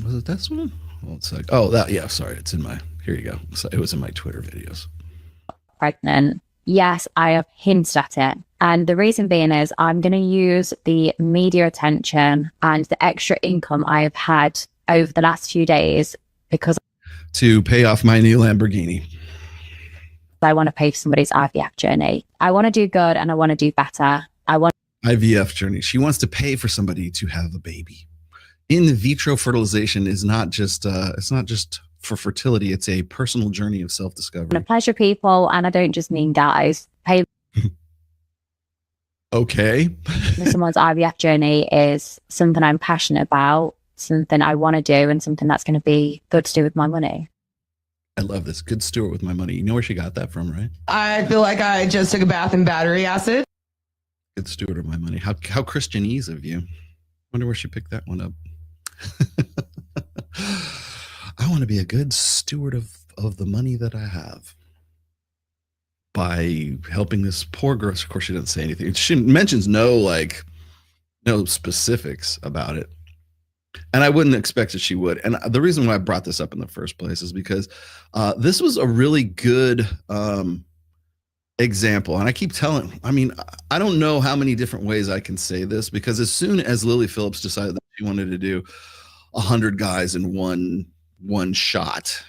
Was it this one? Well, it's like, sorry, it's in my, here you go. So it was in my Twitter videos. Pregnant. Yes, I have hinted at it. And the reason being is I'm going to use the media attention and the extra income I have had over the last few days because to pay off my new Lamborghini. I want to pay for somebody's IVF journey. I want to do good and I want to do better. IVF journey. She wants to pay for somebody to have a baby. In vitro fertilization is not just it's not just for fertility. It's a personal journey of self-discovery. I want to pleasure people, and I don't just mean guys. Pay okay. Someone's IVF journey is something I'm passionate about, something I want to do, and something that's going to be good to do with my money. I love this. Good steward with my money. You know where she got that from, right? I feel like I just took a bath in battery acid. Good steward of my money. How Christianese of you. Wonder where she picked that one up. I want to be a good steward of the money that I have by helping this poor girl. Of course, she doesn't say anything. She mentions no specifics about it. And I wouldn't expect that she would. And the reason why I brought this up in the first place is because this was a really good example. And I keep I don't know how many different ways I can say this, because as soon as Lily Phillips decided that she wanted to do 100 guys in one shot,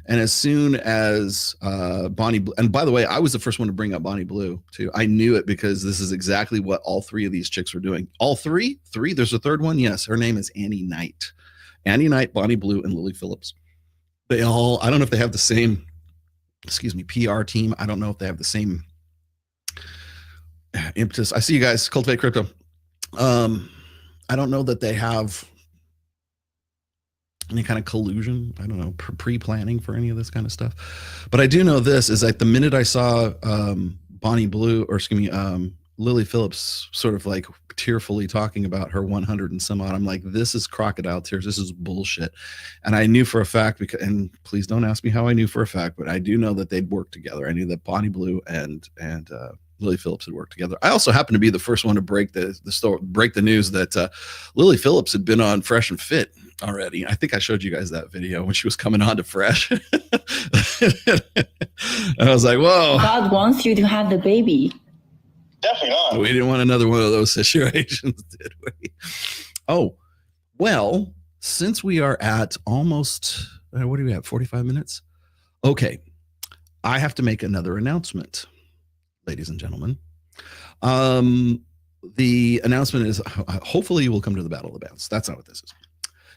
and as soon as Bonnie, and by the way, I was the first one to bring up Bonnie Blue too. I knew it because this is exactly what all three of these chicks were doing. All three? There's a third one. Yes, her name is Annie Knight. Annie Knight, Bonnie Blue, and Lily Phillips. They all, I don't know if they have the same, PR team. I don't know if they have the same impetus. I see you guys, Cultivate Crypto. I don't know that they have any kind of collusion. I don't know, pre-planning for any of this kind of stuff. But I do know this is like the minute I saw Bonnie Blue, or Lily Phillips sort of like tearfully talking about her 100 and some odd, I'm like, this is crocodile tears. This is bullshit. And I knew for a fact, and please don't ask me how I knew for a fact, but I do know that they'd worked together. I knew that Bonnie Blue and Lily Phillips had worked together. I also happened to be the first one to break the news that Lily Phillips had been on Fresh and Fit already. I think I showed you guys that video when she was coming on to Fresh. And I was like, whoa. God wants you to have the baby. Definitely not. We didn't want another one of those situations, did we? Oh, well, since we are at almost, what do we have, 45 minutes? Okay, I have to make another announcement, ladies and gentlemen. The announcement is hopefully you will come to the Battle of the Bands. That's not what this is.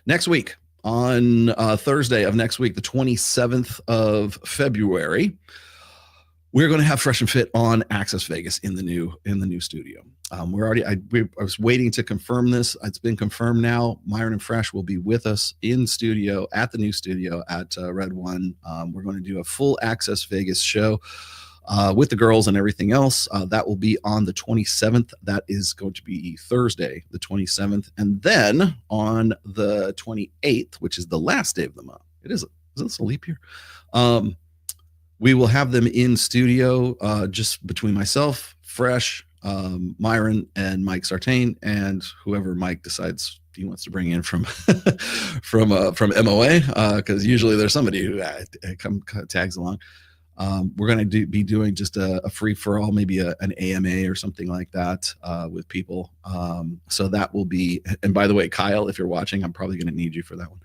Next week, on Thursday of next week, the 27th of February, we're going to have Fresh and Fit on Access Vegas in the new studio. We're already. I was waiting to confirm this. It's been confirmed now. Myron and Fresh will be with us in studio at the new studio at Red One. We're going to do a full Access Vegas show with the girls and everything else. That will be on the 27th. That is going to be Thursday, the 27th, and then on the 28th, which is the last day of the month. Is this a leap year? We will have them in studio, just between myself, Fresh, Myron, and Mike Sartain, and whoever Mike decides he wants to bring in from MOA, because usually there's somebody who tags along. We're going to be doing just a free for all, maybe an AMA or something like that with people. So that will be. And by the way, Kyle, if you're watching, I'm probably going to need you for that one.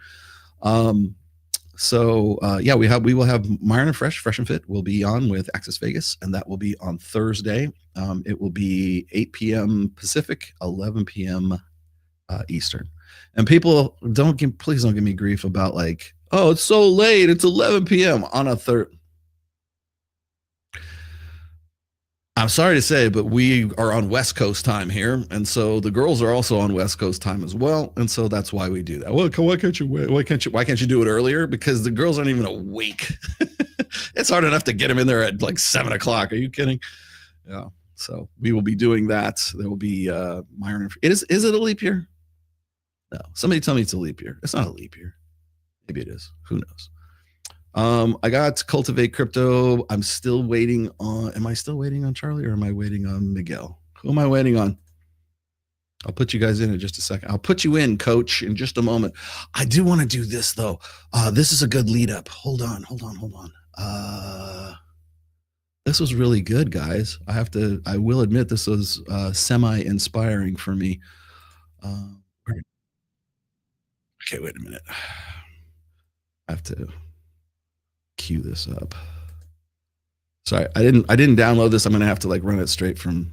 Yeah, we will have Myron and Fresh and Fit will be on with Access Vegas, and that will be on Thursday. It will be 8 p.m. Pacific, 11 p.m. Eastern. And people please don't give me grief about like, oh, it's so late. It's 11 p.m. on a third. I'm sorry to say, but we are on West Coast time here, and so the girls are also on West Coast time as well, and so that's why we do that. Well, why can't you do it earlier? Because the girls aren't even awake. It's hard enough to get them in there at like 7 o'clock. Are you kidding? Yeah. So we will be doing that. There will be Myron. Is it a leap year? No. Somebody tell me it's a leap year. It's not a leap year. Maybe it is. Who knows? I got Cultivate Crypto. I'm still waiting on. Am I still waiting on Charlie, or am I waiting on Miguel? Who am I waiting on? I'll put you guys in just a second. I'll put you in, Coach, in just a moment. I do want to do this though. This is a good lead up. Hold on. This was really good, guys. I will admit this was semi-inspiring for me. Okay, wait a minute. I have to cue this up. Sorry, I didn't download this. I'm gonna have to like run it straight from.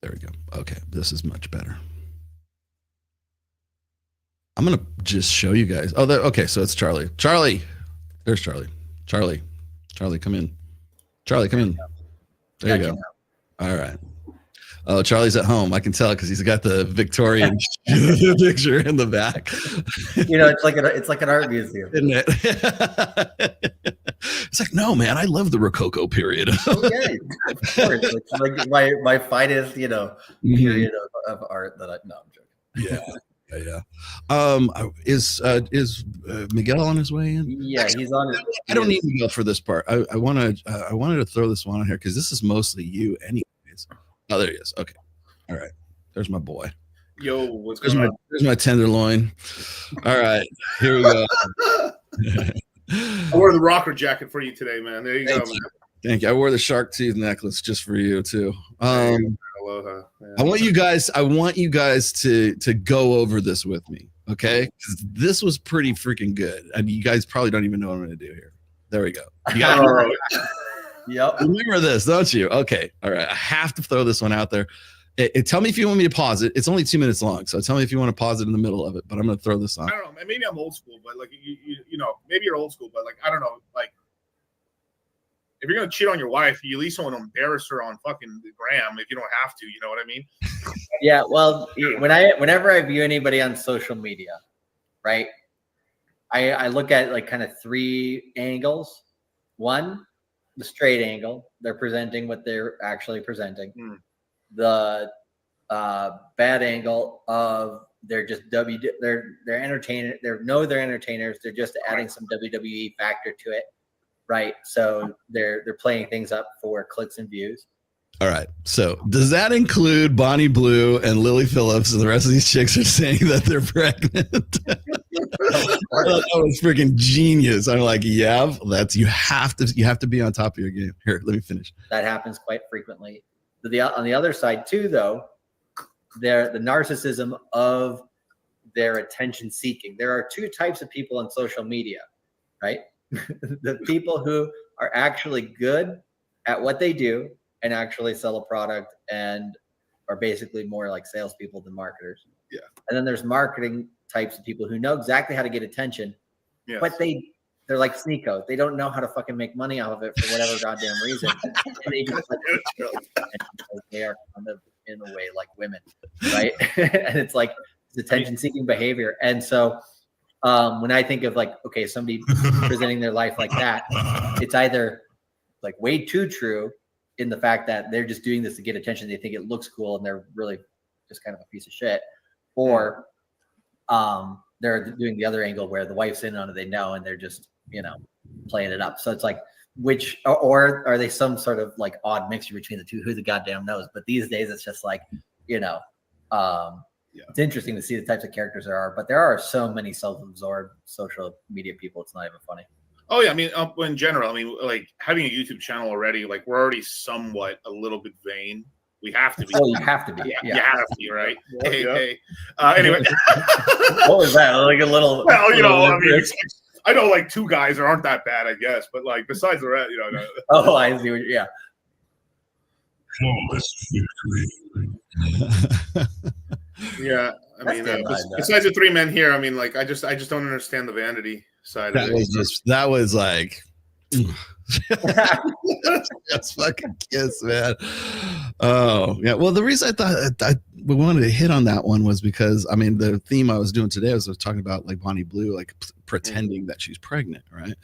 There we go. Okay, this is much better. I'm gonna just show you guys. Oh, okay. So it's Charlie. Charlie, there's Charlie. Charlie, come in. Charlie, come in. There you go. All right. Oh, Charlie's at home. I can tell because he's got the Victorian picture in the back. You know, it's like an art museum, isn't it? It's like, no, man, I love the Rococo period. Yeah, of course. It's like my finest, period of art that I'm joking. Yeah. Is Miguel on his way in? Yeah, he's on. I don't need Miguel for this part. I wanted to throw this one on here because this is mostly you, anyways. Oh, there he is. Okay. All right. There's my boy. Yo, what's going on? There's my tenderloin. All right. Here we go. I wore the rocker jacket for you today, man. There you go, man. Thank you. I wore the shark tooth necklace just for you too. Aloha. Yeah. I want you guys to go over this with me, okay? 'Cause this was pretty freaking good, and you guys probably don't even know what I'm going to do here. There we go. You got Yep. Remember this, don't you? Okay. All right. I have to throw this one out there. Tell me if you want me to pause it. It's only 2 minutes long, so tell me if you want to pause it in the middle of it. But I'm going to throw this on. I don't know. Maybe I'm old school, but like you know, maybe you're old school, but like I don't know. Like if you're gonna cheat on your wife, you at least want to embarrass her on fucking the gram if you don't have to. You know what I mean? Yeah. Well, whenever I view anybody on social media, right, I look at like kind of 3 angles. One, the straight angle, they're presenting what they're actually presenting. The bad angle of they're just they're entertainers. They're entertainers. They're just adding some WWE factor to it, right? So they're playing things up for clicks and views. All right. So does that include Bonnie Blue and Lily Phillips and the rest of these chicks are saying that they're pregnant? That was freaking genius. I'm like, yeah, you have to be on top of your game. Here, let me finish. That happens quite frequently. On the other side too, though, the narcissism of their attention seeking. There are two types of people on social media, right? The people who are actually good at what they do and actually sell a product and are basically more like salespeople than marketers. Yeah. And then there's marketing types of people who know exactly how to get attention, Yes. but they're like Sneeko. They don't know how to fucking make money off of it for whatever goddamn reason. And they just they are kind of in a way like women, right? And it's like attention-seeking behavior. And so when I think of like, okay, somebody presenting their life like that, it's either like way too true in the fact that they're just doing this to get attention. They think it looks cool and they're really just kind of a piece of shit, or they're doing the other angle where the wife's in on it, they know, and they're just, playing it up. So it's like, or are they some sort of like odd mixture between the two? Who the goddamn knows? But these days it's just like, it's interesting to see the types of characters there are, but there are so many self-absorbed social media people. It's not even funny. Oh yeah, I mean, in general, I mean, like having a YouTube channel already, like we're already somewhat a little bit vain. We have to be. Oh, you have to be. Yeah, Yeah. you have to be, right? Yeah. Hey. Anyway, what was that? Like a little. Well, I mean, I know like two guys that aren't that bad, I guess, but like besides the rest, no. Oh, I see. Yeah. Yeah, I mean, besides the three men here, I mean, like I just don't understand the vanity side of it. That was like that's fucking Kiss, man. Oh yeah. Well, the reason I thought we wanted to hit on that one was because I mean the theme I was doing today was talking about like Bonnie Blue like pretending that she's pregnant, right?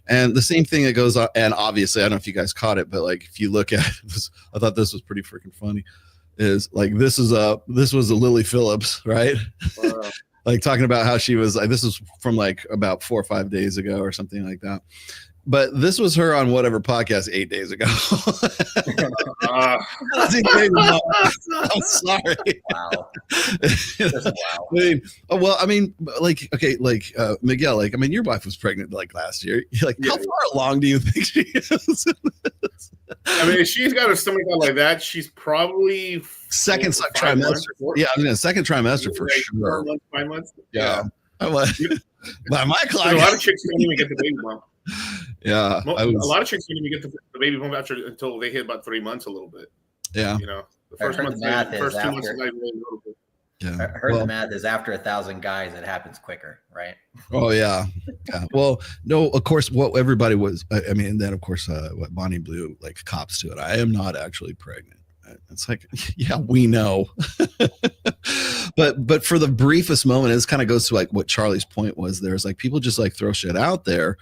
And the same thing that goes on, and obviously I don't know if you guys caught it, but like if you look at this, I thought this was pretty freaking funny. Is like this was a Lily Phillips, right? Wow. Like talking about how she was like, this was from like about 4 or 5 days ago or something like that. But this was her on whatever podcast 8 days ago. I'm sorry. Wow. I mean, like, okay, like Miguel, like, I mean, your wife was pregnant like last year. Like, how far along do you think she is? I mean, if she's got a stomach out like that, she's probably second trimester. Yeah, I mean, second trimester for sure. 4 months, 5 months. Yeah. I'm like, by my clock. A lot of chicks don't even get the baby bump. Yeah, a lot of chicks don't even get the baby bump until they hit about 3 months, a little bit. Yeah, the first month, first 2 months, like really little bit. Yeah, I heard the math is after 1,000 guys, it happens quicker, right? Oh yeah. Well, no, of course, what everybody was. I mean, and then of course, what Bonnie Blue like cops to it. I am not actually pregnant. It's like, yeah, we know. but for the briefest moment, it kind of goes to like what Charlie's point was. There's like people just like throw shit out there.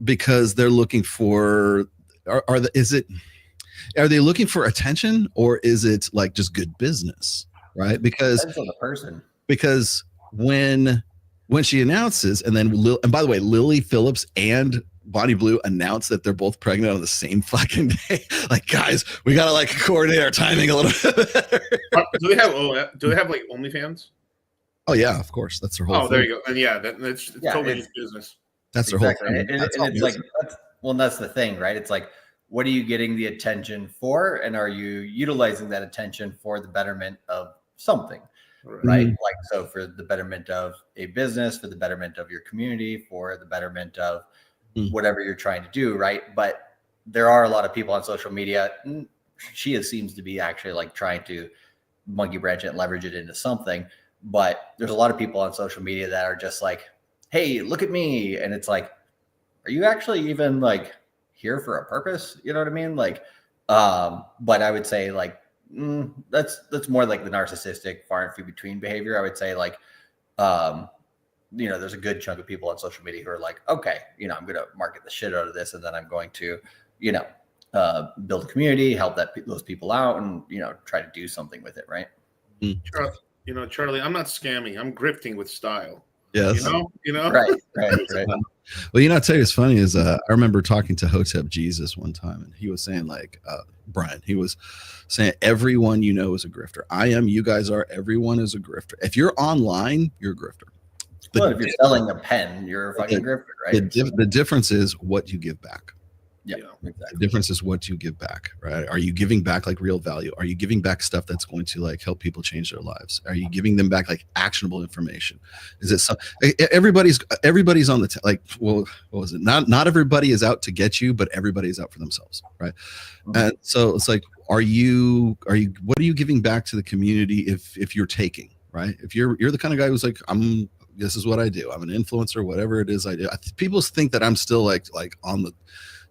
Because they're looking for are they looking for attention, or is it like just good business, right? Because depends on the person. Because when she announces, and then and by the way, Lily Phillips and Bonnie Blue announced that they're both pregnant on the same fucking day. Like, guys, we gotta like coordinate our timing a little bit better. Do they have like OnlyFans? Oh yeah, of course. That's their whole thing. There you go. And yeah, that's totally just business. That's their whole thing. And it's like, that's the thing, right? It's like, what are you getting the attention for? And are you utilizing that attention for the betterment of something, right? Like, so for the betterment of a business, for the betterment of your community, for the betterment of whatever you're trying to do, right? But there are a lot of people on social media. She seems to be actually like trying to monkey branch it and leverage it into something. But there's a lot of people on social media that are just like, hey, look at me. And it's like, are you actually even like here for a purpose? You know what I mean? Like, but I would say like, that's more like the narcissistic, far and few between behavior. I would say like, there's a good chunk of people on social media who are like, okay, I'm going to market the shit out of this. And then I'm going to, build a community, help those people out and, try to do something with it. Right. Charlie, I'm not scamming. I'm grifting with style. Yes. Right. Well, I'll tell you what's funny is I remember talking to Hotep Jesus one time, and he was saying like, Brian, he was saying everyone is a grifter. I am, you guys are, everyone is a grifter. If you're online, you're a grifter. Well, if you're selling a pen, you're a fucking grifter, right? The difference is what you give back. Yeah, exactly. The difference is what you give back, right? Are you giving back like real value? Are you giving back stuff that's going to like help people change their lives? Are you giving them back like actionable information? Is it some everybody's on the like, well, what was it? Not everybody is out to get you, but everybody is out for themselves, right? And so it's like, what are you giving back to the community if you're taking, right? If you're the kind of guy who's like, this is what I do. I'm an influencer, whatever it is I do. People think that I'm still like on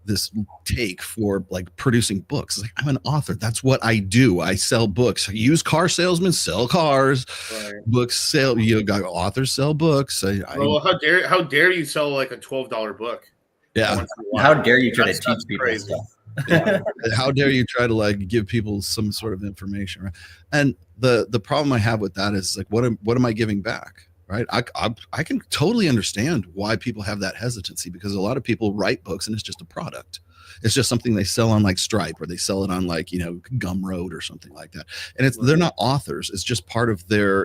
this take for like producing books. It's like, I'm an author. That's what I do. I sell books. Used car salesmen sell cars. Right. Books sell. You got authors sell books. Well, how dare you sell like a $12 book? Yeah. How dare you try to teach people stuff? Yeah. How dare you try to like give people some sort of information, right? And the problem I have with that is like, what am I giving back? Right. I can totally understand why people have that hesitancy, because a lot of people write books and it's just a product. It's just something they sell on like Stripe, or they sell it on like, Gumroad or something like that. And they're not authors. It's just part of their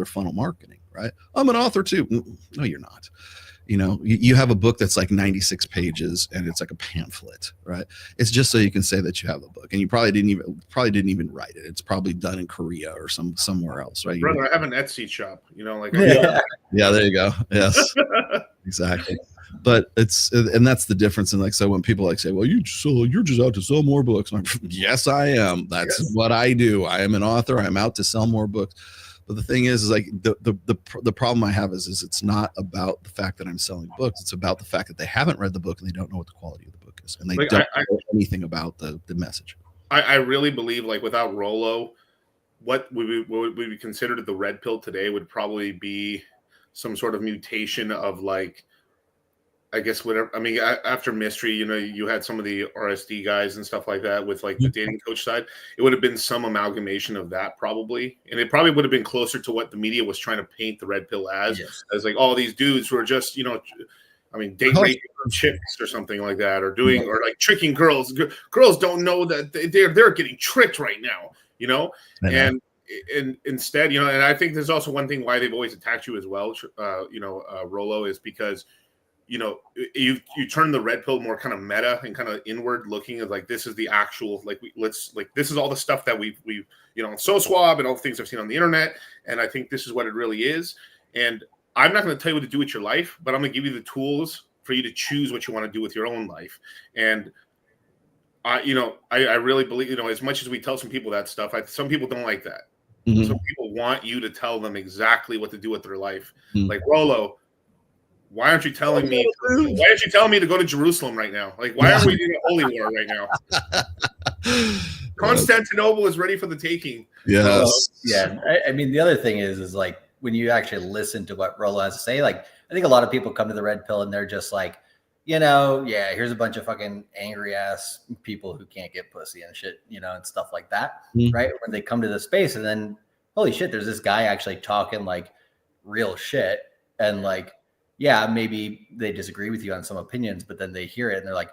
funnel marketing. Right. I'm an author too. No, you're not. You have a book that's like 96 pages and it's like a pamphlet, right? It's just so you can say that you have a book, and you probably didn't even write it. It's probably done in Korea or somewhere else, right? Brother, I have an Etsy shop, Yeah, there you go. Yes, exactly. But and that's the difference. And like, so when people like say, well, you're just out to sell more books. I'm like, yes, I am. That's what I do. I am an author. I'm out to sell more books. But the thing is like the problem I have is it's not about the fact that I'm selling books. It's about the fact that they haven't read the book and they don't know what the quality of the book is, and they don't know anything about the message. I really believe like without Rollo, what would be considered the red pill today would probably be some sort of mutation of like, I guess whatever. I mean, after Mystery, you had some of the RSD guys and stuff like that with like the dating coach side. It would have been some amalgamation of that probably, and it probably would have been closer to what the media was trying to paint the red pill as like all these dudes who are just date raping chicks or something like that, or like tricking girls. Girls don't know that they're getting tricked right now, and instead, and I think there's also one thing why they've always attacked you as well, Rollo, is because you turn the red pill more kind of meta and kind of inward looking, of like, this is the actual, like, this is all the stuff that we've on SoSwab and all the things I've seen on the internet. And I think this is what it really is. And I'm not going to tell you what to do with your life, but I'm going to give you the tools for you to choose what you want to do with your own life. And I really believe, as much as we tell some people that stuff, some people don't like that. Mm-hmm. Some people want you to tell them exactly what to do with their life. Mm-hmm. Like, Rollo, why aren't you telling me? Why aren't you telling me to go to Jerusalem right now? Like, why aren't we doing a holy war right now? Constantinople is ready for the taking. Yes. I mean, the other thing is like, when you actually listen to what Rollo has to say, like, I think a lot of people come to the red pill and they're just like, here's a bunch of fucking angry ass people who can't get pussy and shit, and stuff like that, right? When they come to the space, and then holy shit, there's this guy actually talking like real shit, and like, yeah, maybe they disagree with you on some opinions, but then they hear it and they're like,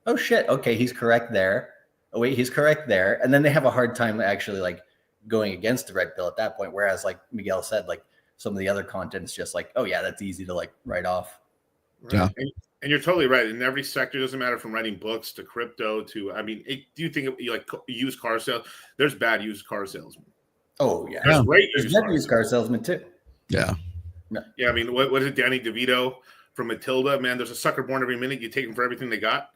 oh shit, okay, he's correct there. Oh wait, he's correct there. And then they have a hard time actually like going against the red pill at that point. Whereas like Miguel said, like some of the other content's just like, oh yeah, that's easy to like write off. Right. Yeah. And you're totally right. In every sector, it doesn't matter from writing books to crypto to, do you think like used car sales? There's bad used car salesmen. Oh yeah. There's great used car salesmen too. Yeah. Yeah, I mean, what is it, Danny DeVito from Matilda? Man, there's a sucker born every minute. You take them for everything they got,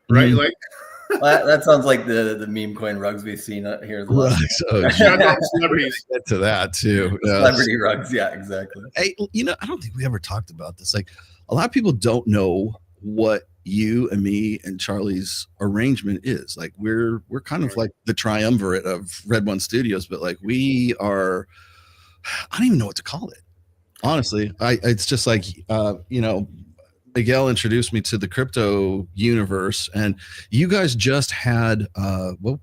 right? Mm-hmm. Like that sounds like the meme coin rugs we've seen here. Celebrities. Get to that too. Celebrity rugs, yeah, exactly. Hey, I don't think we ever talked about this. Like, a lot of people don't know what you and me and Charlie's arrangement is. Like, we're kind of like the triumvirate of Red One Studios, but like we are. I don't even know what to call it. Honestly, it's just like, Miguel introduced me to the crypto universe, and you guys just had, do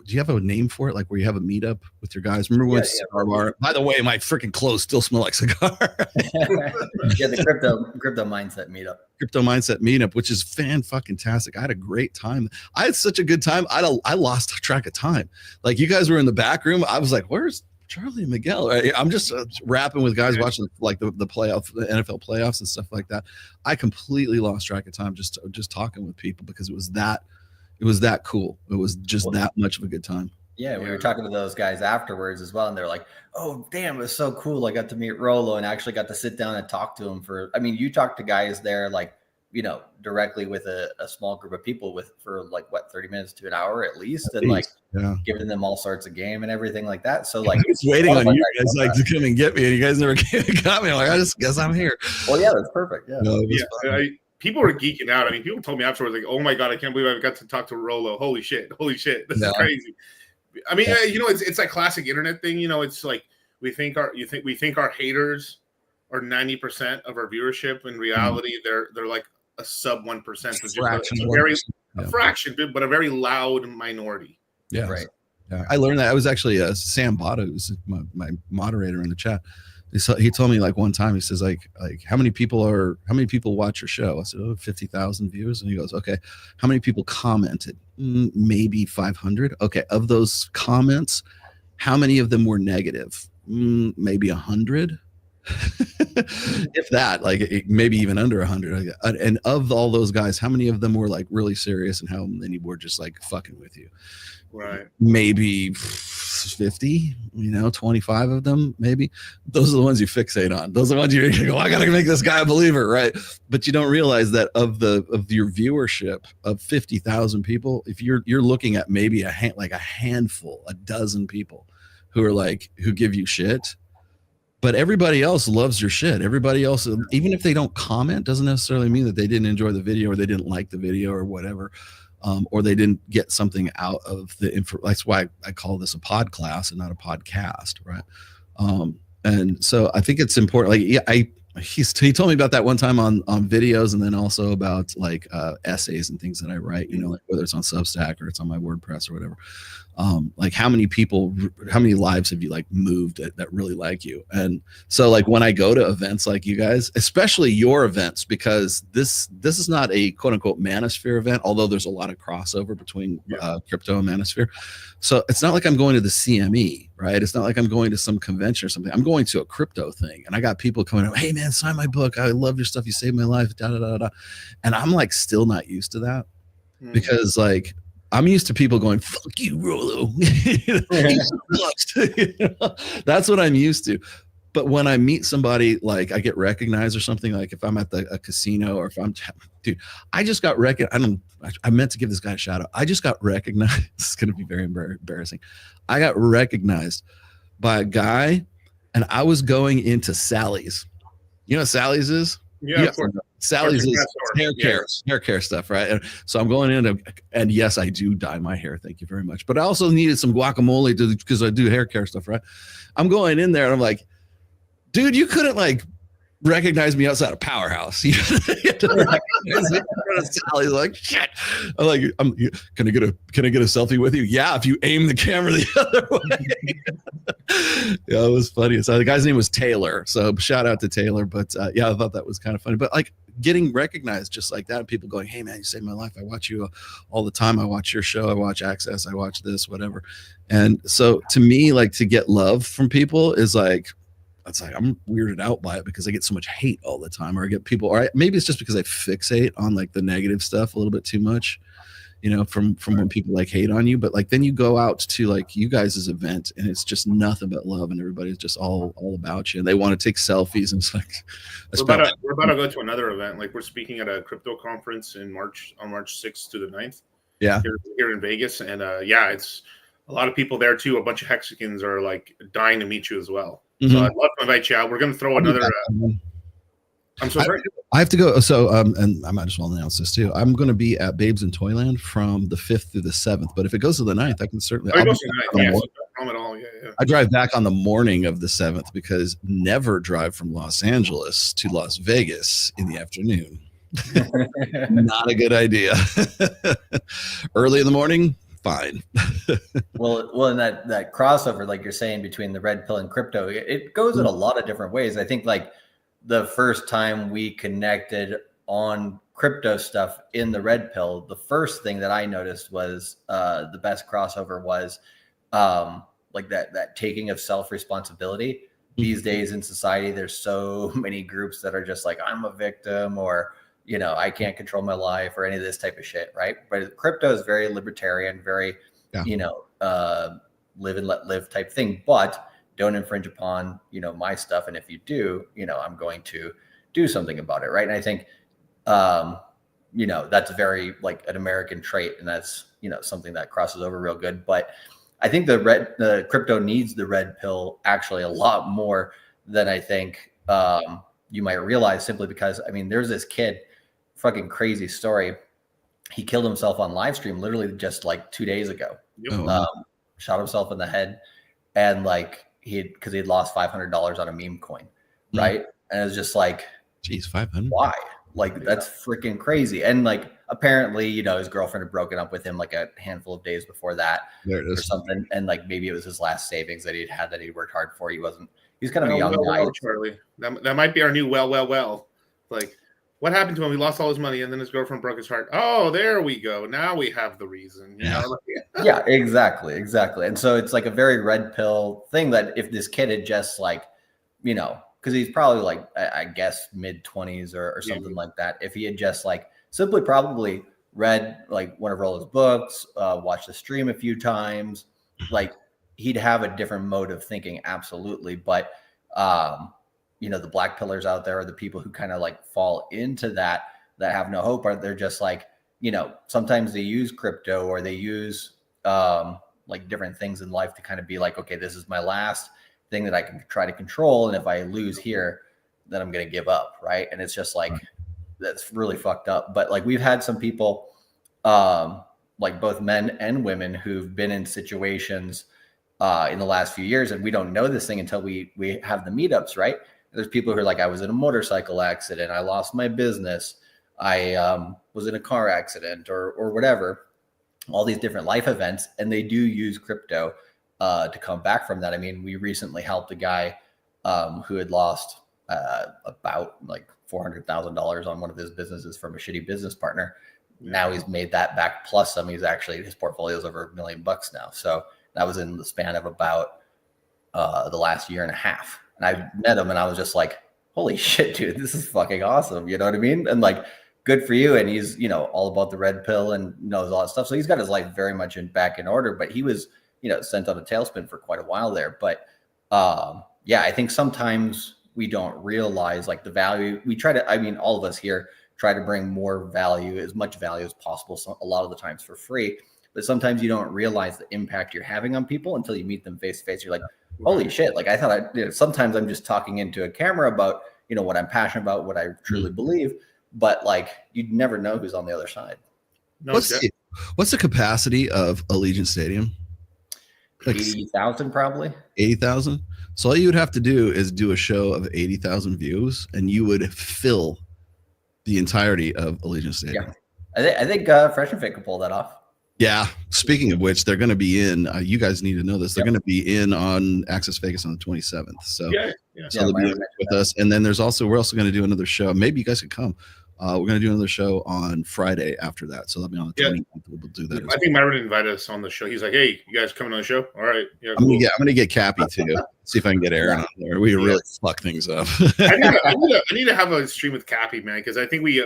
you have a name for it? Like where you have a meetup with your guys? Remember when Cigar Bar? By the way, my freaking clothes still smell like cigar. The crypto mindset meetup. Crypto mindset meetup, which is fan-fucking-tastic. I had a great time. I had such a good time. I lost track of time. Like, you guys were in the back room. I was like, where's Charlie and Miguel. Right? I'm just rapping with guys watching like the playoff, the NFL playoffs and stuff like that. I completely lost track of time just talking with people because it was that cool. It was just that much of a good time. Yeah, we were talking to those guys afterwards as well, and they're like, "Oh, damn, it was so cool! I got to meet Rolo and actually got to sit down and talk to him for." I mean, you talked to guys there like, you know, directly with a small group of people for like what 30 minutes to an hour at least, and like giving them all sorts of game and everything like that. So like, I was waiting on you guys like to come and get me, and you guys never came and got me. I'm like, I just guess I'm here. Well, yeah, that's perfect. Yeah, no, people were geeking out. I mean, people told me afterwards like, "Oh my god, I can't believe I got to talk to Rolo. Holy shit, this is crazy." I mean, you know, it's that classic internet thing. You know, it's like we think our haters are 90% of our viewership. In reality, they're like a sub 1%, which is a fraction, but a very loud minority. Yeah, right. Yeah, I learned that. I was actually Sam Bada, who's my moderator in the chat. He told me like one time, he says like how many people watch your show? I said, 50,000 views. And he goes, okay, how many people commented? Maybe 500. Okay, of those comments, how many of them were negative? Maybe 100. If that, like maybe even under 100. And of all those guys, how many of them were like really serious, and how many were just like fucking with you? Right. Maybe 50, 25 of them, maybe. Those are the ones you fixate on. Those are the ones you go, I gotta make this guy a believer, right? But you don't realize that of your viewership of 50,000 people, if you're looking at maybe a handful, a dozen people who give you shit. But everybody else loves your shit. Everybody else, even if they don't comment, doesn't necessarily mean that they didn't enjoy the video or they didn't like the video or whatever, or they didn't get something out of the info. That's why I call this a pod class and not a podcast, right? And so I think it's important. Like, he told me about that one time on videos, and then also about like essays and things that I write. Like whether it's on Substack or it's on my WordPress or whatever. Like how many lives have you like moved that really like you? And so like when I go to events like you guys, especially your events, because this is not a quote unquote manosphere event, although there's a lot of crossover between crypto and manosphere. So it's not like I'm going to the CME, right? It's not like I'm going to some convention or something. I'm going to a crypto thing, and I got people coming up, hey man, sign my book. I love your stuff. You saved my life. Da, da, da, da. And I'm like still not used to that because like I'm used to people going, fuck you, Rolo. That's what I'm used to. But when I meet somebody, like I get recognized or something, like if I'm at a casino or if I just got recognized. I meant to give this guy a shout out. I just got recognized. This is going to be very embarrassing. I got recognized by a guy, and I was going into Sally's. You know what Sally's is? Yeah, of course. Sally's is hair care stuff, right? And so I'm going in, and yes, I do dye my hair. Thank you very much. But I also needed some guacamole because I do hair care stuff, right? I'm going in there, and I'm like, dude, you couldn't like recognize me outside of Powerhouse. Sally's like, shit. I'm like, can I get a selfie with you? Yeah, if you aim the camera the other way. Yeah, it was funny. So the guy's name was Taylor. So shout out to Taylor. But yeah, I thought that was kind of funny. But like getting recognized just like that, people going, hey man, you saved my life. I watch you all the time. I watch your show. I watch Access. I watch this, whatever. And so to me, like to get love from people is like, it's like I'm weirded out by it because I get so much hate all the time, or I get people, or maybe it's just because I fixate on like the negative stuff a little bit too much, from when people like hate on you. But like then you go out to like you guys' event, and it's just nothing but love, and everybody's just all about you, and they want to take selfies, and it's like we're about to go to another event. Like we're speaking at a crypto conference on March 6th to the 9th. Yeah, here in Vegas, and it's a lot of people there too. A bunch of Hexicans are like dying to meet you as well. So I'd love to invite you out. We're going to throw another. I'm so sorry. I have to go. So, and I might as well announce this too. I'm going to be at Babes in Toyland from the 5th through the 7th. But if it goes to the 9th, I can certainly. It goes to the 9th. Yeah. I drive back on the morning of the 7th because never drive from Los Angeles to Las Vegas in the afternoon. Not a good idea. Early in the morning. Fine. well, and that crossover, like you're saying, between the red pill and crypto, it goes in a lot of different ways. I think like the first time we connected on crypto stuff in the red pill, the first thing that I noticed was the best crossover was like that taking of self-responsibility. These days in society, there's so many groups that are just like, I'm a victim, or, you know, I can't control my life, or any of this type of shit, right? But crypto is very libertarian, very, you know, live and let live type thing, but don't infringe upon, you know, my stuff. And if you do, you know, I'm going to do something about it, right? And I think, you know, that's very like an American trait, and that's, you know, something that crosses over real good. But I think the crypto needs the red pill actually a lot more than I think you might realize, simply because, I mean, there's this kid, fucking crazy story. He killed himself on live stream literally just like 2 days ago. Shot himself in the head, and like because he'd lost $500 on a meme coin, right? And it was just like, geez, 500. Why? Like, that's freaking crazy. And like, apparently, you know, his girlfriend had broken up with him like a handful of days before that, or something. And like, maybe it was his last savings that he'd had that he worked hard for. He's kind of a young guy. Charlie. That might be our new well. Like, what happened to him? He lost all his money, and then his girlfriend broke his heart. Oh, there we go. Now we have the reason. You know? Yeah, exactly. And so it's like a very red pill thing that if this kid had just like, you know, because he's probably like, I guess, mid-20s or something like that. If he had just like simply probably read like one of Rollo's books, watched the stream a few times, like he'd have a different mode of thinking, absolutely. But, you know, the black pillars out there are the people who kind of like fall into that have no hope, or they're just like, you know, sometimes they use crypto, or they use like different things in life to kind of be like, okay, this is my last thing that I can try to control, and if I lose here, then I'm going to give up, right? And it's just like, that's really fucked up. But like, we've had some people, like both men and women, who've been in situations in the last few years, and we don't know this thing until we have the meetups, right? There's people who are like, I was in a motorcycle accident, I lost my business, I was in a car accident, or whatever, all these different life events, and they do use crypto to come back from that. I mean, we recently helped a guy who had lost about like $400,000 on one of his businesses from a shitty business partner. Now he's made that back plus some. He's actually, his portfolio is over $1 million now. So that was in the span of about the last year and a half. And I met him, and I was just like, holy shit, dude, this is fucking awesome. You know what I mean? And like, good for you. And he's, you know, all about the red pill and knows all that stuff. So he's got his life very much back in order, but he was, you know, sent on a tailspin for quite a while there. But yeah, I think sometimes we don't realize like the value. We try to, I mean, all of us here try to bring more value, as much value as possible, so a lot of the times for free. But sometimes you don't realize the impact you're having on people until you meet them face to face. You're like, holy shit. Like, I thought you know, sometimes I'm just talking into a camera about, you know, what I'm passionate about, what I truly believe. But like, you'd never know who's on the other side. No, what's the capacity of Allegiant Stadium? Like 80,000 probably. 80,000. So all you would have to do is do a show of 80,000 views, and you would fill the entirety of Allegiant Stadium. Yeah, I think Fresh and Fit could pull that off. Yeah. Speaking of which, they're going to be in. You guys need to know this. They're going to be in on Access Vegas on the 27th. So, so they'll be with us. And then we're also going to do another show. Maybe you guys could come. We're going to do another show on Friday after that. So that'll be on the 29th. We'll do that. I think Myron invited us on the show. He's like, "Hey, you guys coming on the show? All right." Yeah, I'm gonna get Cappy too. See if I can get Aaron on there. We really fuck things up. I need to have a stream with Cappy, man, because I think we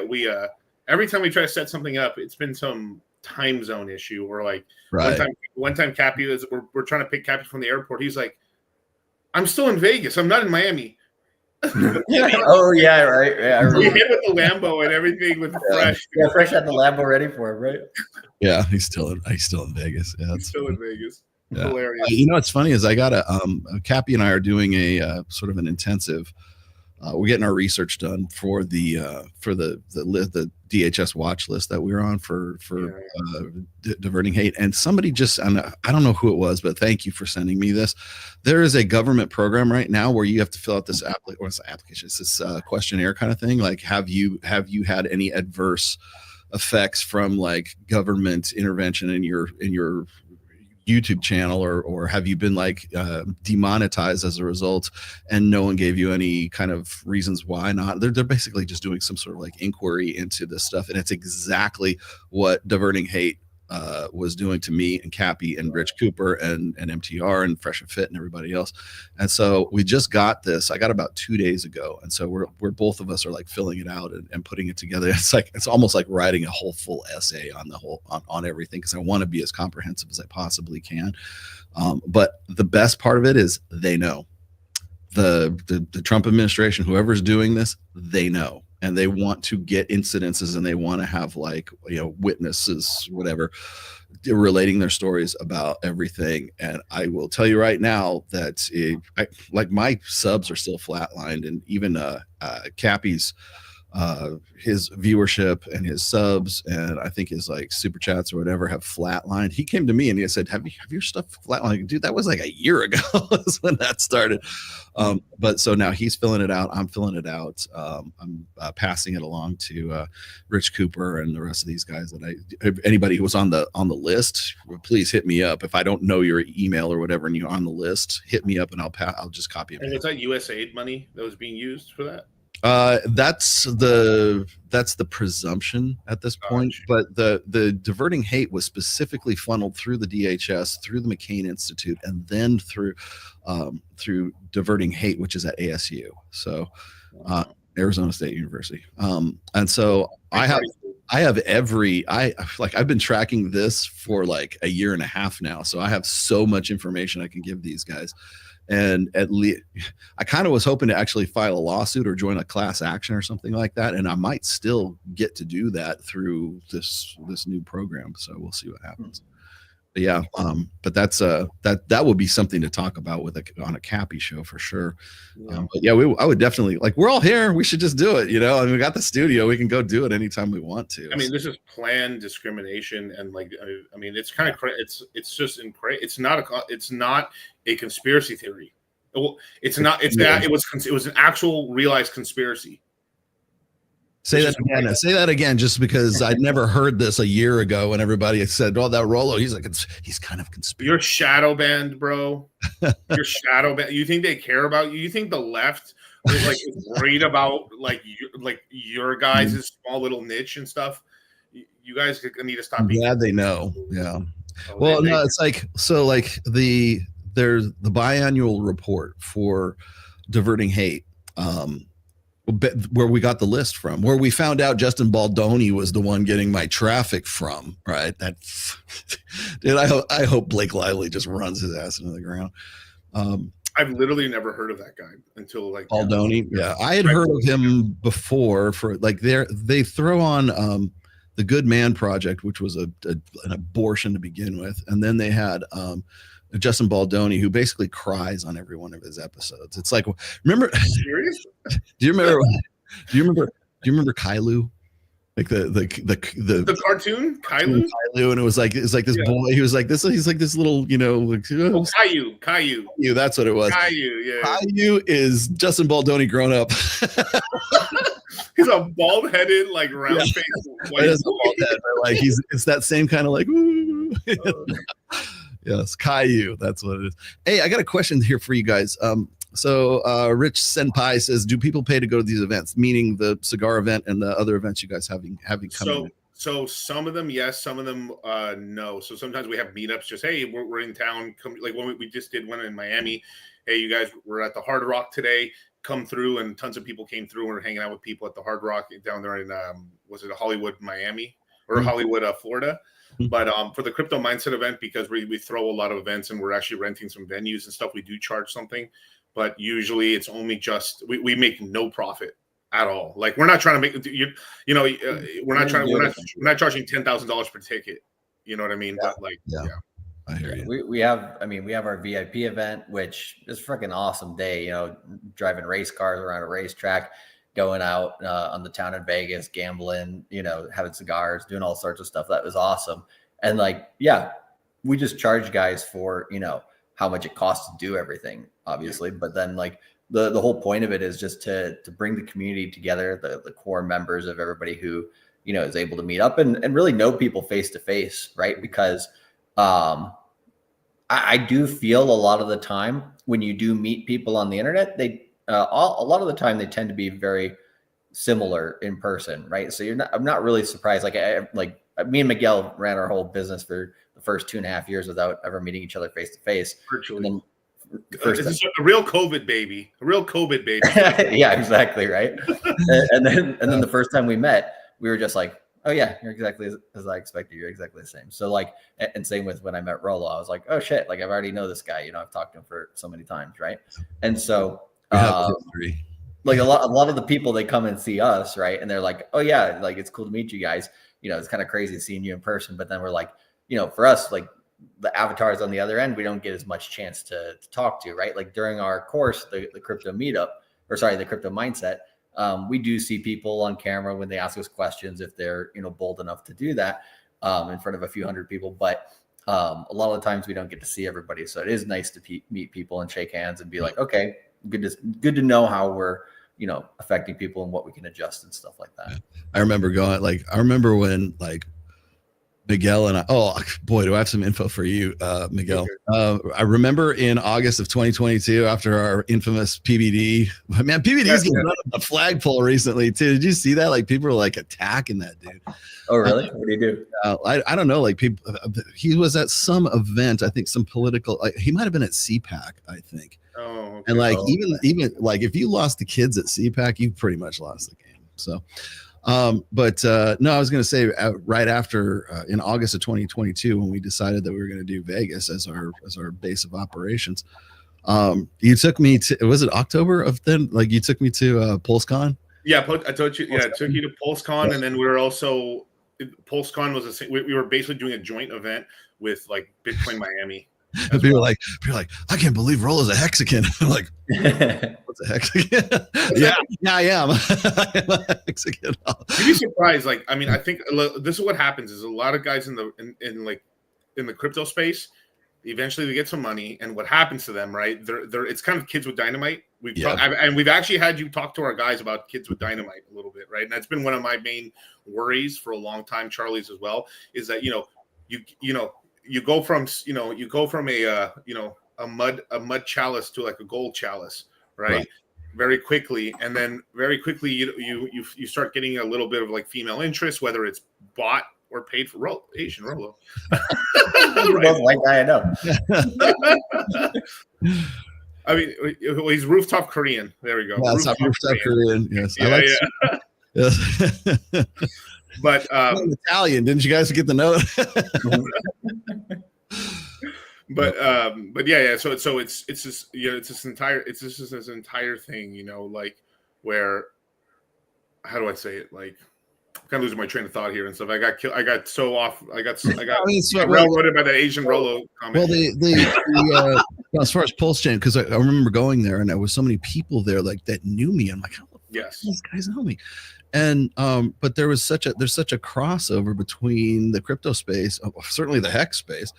every time we try to set something up, it's been some time zone issue. Or like one time Cappy we're trying to pick Cappy from the airport. He's like, "I'm still in Vegas. I'm not in Miami." Oh yeah, right. Yeah, we hit with the Lambo and everything with Fresh. Yeah, Fresh had the Lambo ready for him, right? Yeah, he's still in Vegas. Yeah, he's still in Vegas. Yeah. Hilarious. You know what's funny is I got Cappy and I are doing a sort of an intensive. We're getting our research done for the DHS watch list that we were on for Diverting Hate, and somebody just, and I don't know who it was, but thank you for sending me this. There is a government program right now where you have to fill out this application. It's this questionnaire kind of thing. Like, have you had any adverse effects from like government intervention in your YouTube channel, or have you been like demonetized as a result, and no one gave you any kind of reasons why not? They're basically just doing some sort of like inquiry into this stuff, and it's exactly what Diverting Hate was doing to me and Cappy and Rich Cooper and MTR and Fresh and Fit and everybody else. And so we just got this. I got about 2 days ago, and so we're both of us are like filling it out and putting it together. It's almost like writing a whole full essay on the whole on everything, because I want to be as comprehensive as I possibly can. But the best part of it is they know. The Trump administration, whoever's doing this, they know, and they want to get incidences, and they want to have like, you know, witnesses, whatever, relating their stories about everything. And I will tell you right now that like my subs are still flatlined, and even Cappy's his viewership and his subs, and I think his like super chats or whatever have flatlined. He came to me and he said, have your stuff flatlined? Dude, that was like a year ago is when that started. But so now he's filling it out. I'm filling it out. I'm passing it along to Rich Cooper and the rest of these guys if anybody who was on the list, please hit me up. If I don't know your email or whatever and you're on the list, hit me up and I'll just copy it. And was that USAID money that was being used for that? That's the presumption at this point, but the Diverting Hate was specifically funneled through the DHS, through the McCain Institute, and then through Diverting Hate, which is at ASU, so Arizona State University. And so I've been tracking this for like a year and a half now, so I have so much information I can give these guys. And at least I kind of was hoping to actually file a lawsuit or join a class action or something like that, and I might still get to do that through this new program. So we'll see what happens. But yeah, but that's that would be something to talk about on a Cappy show for sure. But yeah, I would definitely, like, we're all here. We should just do it. You know, I mean, we got the studio. We can go do it anytime we want to. I mean, this is planned discrimination, and like, I mean, it's kind of it's just it's not a conspiracy theory. Well, it's not. It's that it was an actual realized conspiracy. Say that again, just because I'd never heard this a year ago when everybody said, "Oh, that Rollo, he's kind of conspiracy." You're shadow banned, bro. You're shadow banned. You think they care about you? You think the left is like worried about your guys' small little niche and stuff? You guys need to stop. I'm glad they know. Yeah. Well, no, it's like, so like there's the biannual report for Diverting Hate. Where we got the list from, where we found out Justin Baldoni was the one getting my traffic from, right? Dude, I hope Blake Lively just runs his ass into the ground. I've literally never heard of that guy until like Baldoni. Yeah, I had heard of him before for like they throw on the Good Man Project, which was an abortion to begin with, and then they had Justin Baldoni, who basically cries on every one of his episodes. It's like, remember? Serious? Do you remember Kailu? Like the cartoon Kailu? Kailu, and it was like this boy. He was like this. He's like this little, you know, like, Caillou. That's what it was. Caillou, yeah. Caillou is Justin Baldoni grown up. He's a bald-headed, like round face. It is a bald head, but like it's that same kind of like. Ooh. Yes, Caillou. That's what it is. Hey, I got a question here for you guys. So Rich Senpai says, do people pay to go to these events? Meaning the cigar event and the other events you guys having coming. So some of them, yes, some of them, no. So sometimes we have meetups. Just, hey, we're in town. Come, like when we just did one in Miami. Hey, you guys, we're at the Hard Rock today. Come through, and tons of people came through. And we're hanging out with people at the Hard Rock down there in was it Hollywood, Miami, or Hollywood, Florida. But for the Crypto Mindset event, because we throw a lot of events and we're actually renting some venues and stuff, we do charge something. But usually it's only just we make no profit at all. Like, we're not trying to make we're not charging $10,000 per ticket. You know what I mean? Yeah. But like, yeah. I hear you. We have our VIP event, which is a freaking awesome day. You know, driving race cars around a racetrack, going out on the town in Vegas, gambling, you know, having cigars, doing all sorts of stuff. That was awesome. And like, yeah, we just charge guys for, you know, how much it costs to do everything, obviously. But then like the whole point of it is just to bring the community together, the core members of everybody who, you know, is able to meet up and really know people face to face, right? Because I do feel a lot of the time when you do meet people on the internet, a lot of the time they tend to be very similar in person, right? So I'm not really surprised. Like me and Miguel ran our whole business for the first 2.5 years without ever meeting each other face to face. Virtually. And then This is a real COVID baby. A real COVID baby. yeah, exactly, right. and then the first time we met, we were just like, oh yeah, you're exactly as I expected. You're exactly the same. So like, and same with when I met Rolo, I was like, oh shit, like I've already know this guy. I've talked to him for so many times, right? And so like a lot of the people, they come and see us, right? And they're like, oh yeah, like it's cool to meet you guys. It's kind of crazy seeing you in person. But then we're like, for us, like the avatars on the other end, we don't get as much chance to talk to, right? Like during our course, the crypto meetup, the crypto mindset, we do see people on camera when they ask us questions, if they're, bold enough to do that in front of a few hundred people. But a lot of the times we don't get to see everybody. So it is nice to meet people and shake hands and be like, okay, good to know how we're, affecting people and what we can adjust and stuff like that. I remember when like Miguel and oh boy, do I have some info for you, Miguel. I remember in August of 2022, after our infamous PBD, man, PBD's getting on a flagpole recently too. Did you see that? Like people were like attacking that dude. Oh really? What did he do? I don't know. Like people, he was at some event. I think some political. He might have been at CPAC. I think. Oh. Okay. And like even like if you lost the kids at CPAC, you pretty much lost the game. So. But no, I was going to say right after in August of 2022, when we decided that we were going to do Vegas as our base of operations, you took me to, was it October of then? Like you took me to PulseCon? Yeah, I told you. Yeah, I took you to PulseCon, and then we were also PulseCon was we were basically doing a joint event with like Bitcoin Miami. People are like, I can't believe Rolo's a Hexagon. I'm like, what's a Hexagon? yeah, I am. I am a Hexagon. You'd be surprised. Like, I mean, I think this is what happens: is a lot of guys in the crypto space, eventually they get some money, and what happens to them, right? They're it's kind of kids with dynamite. We've actually had you talk to our guys about kids with dynamite a little bit, right? And that's been one of my main worries for a long time. Charlie's as well is that you go from a mud chalice to like a gold chalice, right? Very quickly, and then very quickly you start getting a little bit of like female interest, whether it's bought or paid for. Asian Rolo, right? White guy I know. I mean, he's rooftop Korean. There we go. That's rooftop Korean. Yes, yeah. But Italian, didn't you guys get the note? but yeah. So it's this entire thing, like where, how do I say it? Like, I'm kind of losing my train of thought here and stuff. I got killed. I got so off. I got railroaded by the Asian Rolo comment. Well, as far as Pulse Chain, because I remember going there and there was so many people there like that knew me. I'm like, how the fuck these guys know me? And but there's such a crossover between the crypto space, certainly the Hex space,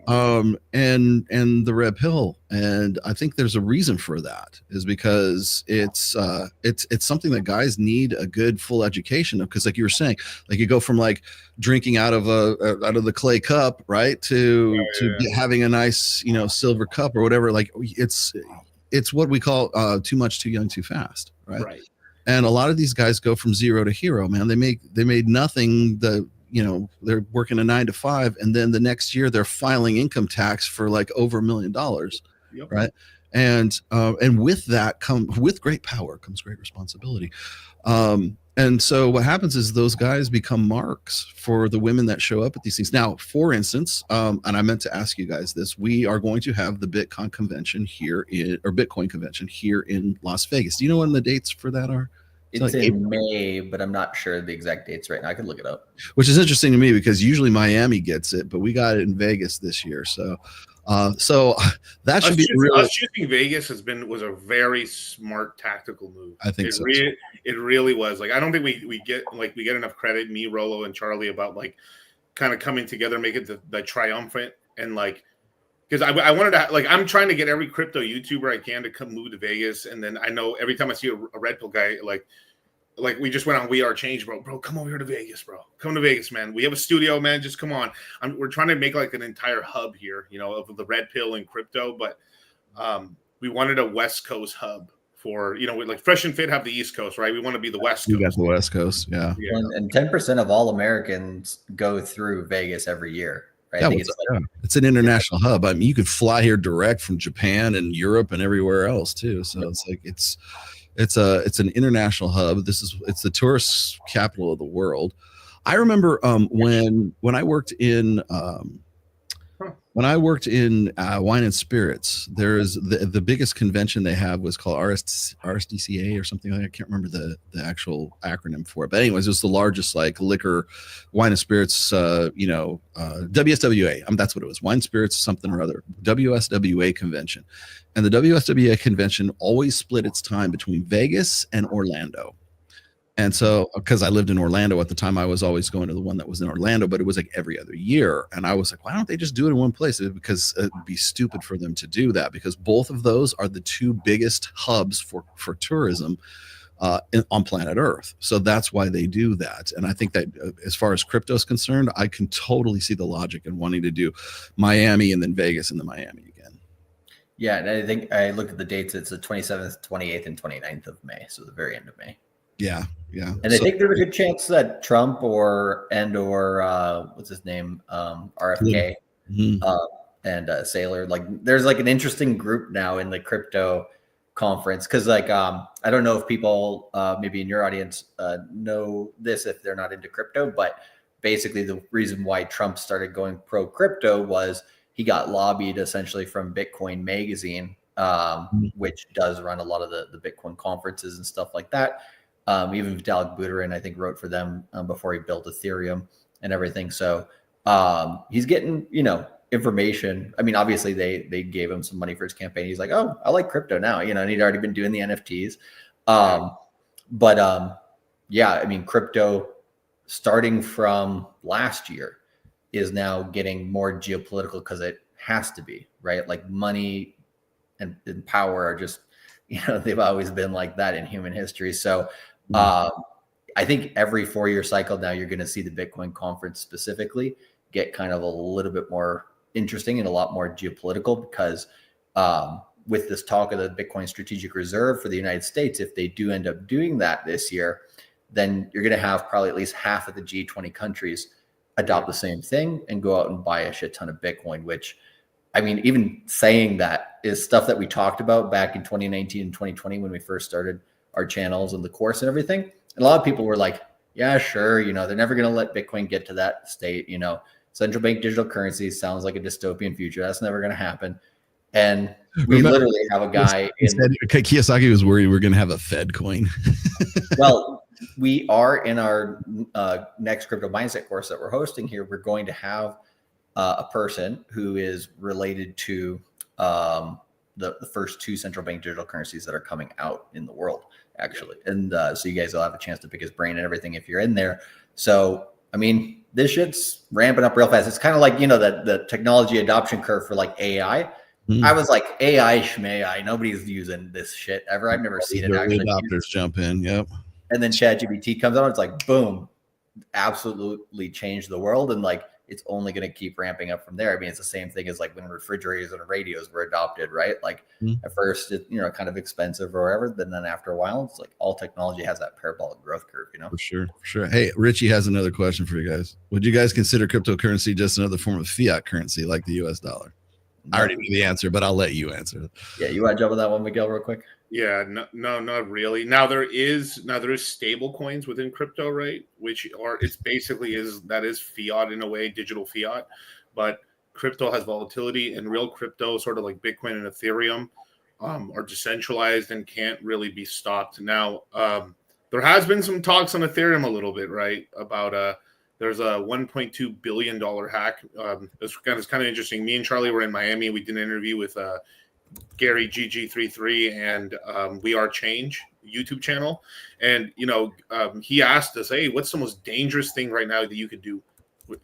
and the Red Pill, and I think there's a reason for that, is because it's something that guys need a good full education of, because like you were saying, like you go from like drinking out of the clay cup, right, to having a nice silver cup or whatever. Like it's what we call too much, too young, too fast, right? And a lot of these guys go from zero to hero, man. They made nothing. They're working a 9 to 5, and then the next year they're filing income tax for like over $1 million, right? And with that with great power comes great responsibility. And so what happens is those guys become marks for the women that show up at these things. Now, for instance, and I meant to ask you guys this, we are going to have the Bitcoin convention here in Las Vegas. Do you know when the dates for that are? It's like in May, but I'm not sure the exact dates right now. I could look it up. Which is interesting to me because usually Miami gets it, but we got it in Vegas this year. So that should be real. Us choosing Vegas was a very smart tactical move. I think so. It really was. Like, I don't think we get enough credit, me, Rolo, and Charlie, about like kind of coming together, make it the triumphant, and like, because I wanted to, like, I'm trying to get every crypto YouTuber I can to come move to Vegas, and then I know every time I see a Red Pill guy, like we just went on We Are Change, bro, come over here to Vegas, bro. Come to Vegas, man. We have a studio, man. Just come on. We're trying to make like an entire hub here, of the Red Pill and crypto, but we wanted a West Coast hub for like Fresh and Fit have the East Coast, right? We want to be the West You Coast. got the West Coast, yeah. And 10% of all Americans go through Vegas every year, right? Yeah, I think it's an international hub. I mean, you could fly here direct from Japan and Europe and everywhere else too. So it's like it's an international hub. It's the tourist capital of the world. I remember when I worked in wine and spirits, there's the biggest convention they have was called RSDCA or something like that. I can't remember the actual acronym for it, but anyways, it was the largest like liquor, wine and spirits, WSWA. That's what it was, wine, spirits, something or other, WSWA convention. And the WSWA convention always split its time between Vegas and Orlando. And so, because I lived in Orlando at the time, I was always going to the one that was in Orlando, but it was like every other year. And I was like, why don't they just do it in one place? Because it'd be stupid for them to do that, because both of those are the two biggest hubs for tourism on planet Earth. So that's why they do that. And I think that as far as crypto is concerned, I can totally see the logic in wanting to do Miami and then Vegas and then Miami again. Yeah, and I think I looked at the dates. It's the 27th, 28th, and 29th of May. So the very end of May. Yeah. And I think there's a good chance that Trump or what's his name, RFK, and Saylor, like there's like an interesting group now in the crypto conference, because like I don't know if people maybe in your audience know this if they're not into crypto, but basically the reason why Trump started going pro crypto was he got lobbied essentially from Bitcoin Magazine, which does run a lot of the Bitcoin conferences and stuff like that. Even Vitalik Buterin, I think, wrote for them before he built Ethereum and everything. So he's getting, information. I mean, obviously they gave him some money for his campaign. He's like, oh, I like crypto now, and he'd already been doing the NFTs. Yeah, I mean, crypto starting from last year is now getting more geopolitical because it has to be, right? Like money and power are just, they've always been like that in human history. So I think every 4-year cycle now, you're going to see the Bitcoin conference specifically get kind of a little bit more interesting and a lot more geopolitical, because with this talk of the Bitcoin strategic reserve for the United States, if they do end up doing that this year, then you're going to have probably at least half of the G20 countries adopt the same thing and go out and buy a shit ton of Bitcoin, which, I mean, even saying that is stuff that we talked about back in 2019 and 2020 when we first started our channels and the course and everything. And a lot of people were like, yeah, sure. They're never going to let Bitcoin get to that state. Central bank digital currency sounds like a dystopian future. That's never going to happen. And we literally have a guy. Kiyosaki was worried we're going to have a Fed coin. Well, we are in our next crypto mindset course that we're hosting here. We're going to have a person who is related to the first two central bank digital currencies that are coming out in the world, actually. And so you guys will have a chance to pick his brain and everything if you're in there. So, I mean, this shit's ramping up real fast. It's kind of like, the technology adoption curve for like AI. I was like, AI, shmai, nobody's using this shit ever. I've never seen it actually. Adopters jump in, yep. And then ChatGPT comes out, it's like, boom, absolutely changed the world. And like, it's only going to keep ramping up from there. I mean, it's the same thing as like when refrigerators and radios were adopted, right? Like at first, it, kind of expensive or whatever. But then after a while, it's like all technology has that parabolic growth curve, For sure. Hey, Richie has another question for you guys. Would you guys consider cryptocurrency just another form of fiat currency like the US dollar? I already knew the answer, but I'll let you answer it. Yeah, you want to jump on that one, Miguel, real quick? Yeah, no, not really. Now there is stable coins within crypto, right? Which it's basically is fiat in a way, digital fiat, but crypto has volatility, and real crypto, sort of like Bitcoin and Ethereum, are decentralized and can't really be stopped. Now, there has been some talks on Ethereum a little bit, right? About there's a $1.2 billion hack. It's kind of interesting. Me and Charlie were in Miami. We did an interview with Gary GG33 and We Are Change YouTube channel. And, he asked us, hey, what's the most dangerous thing right now that you could do?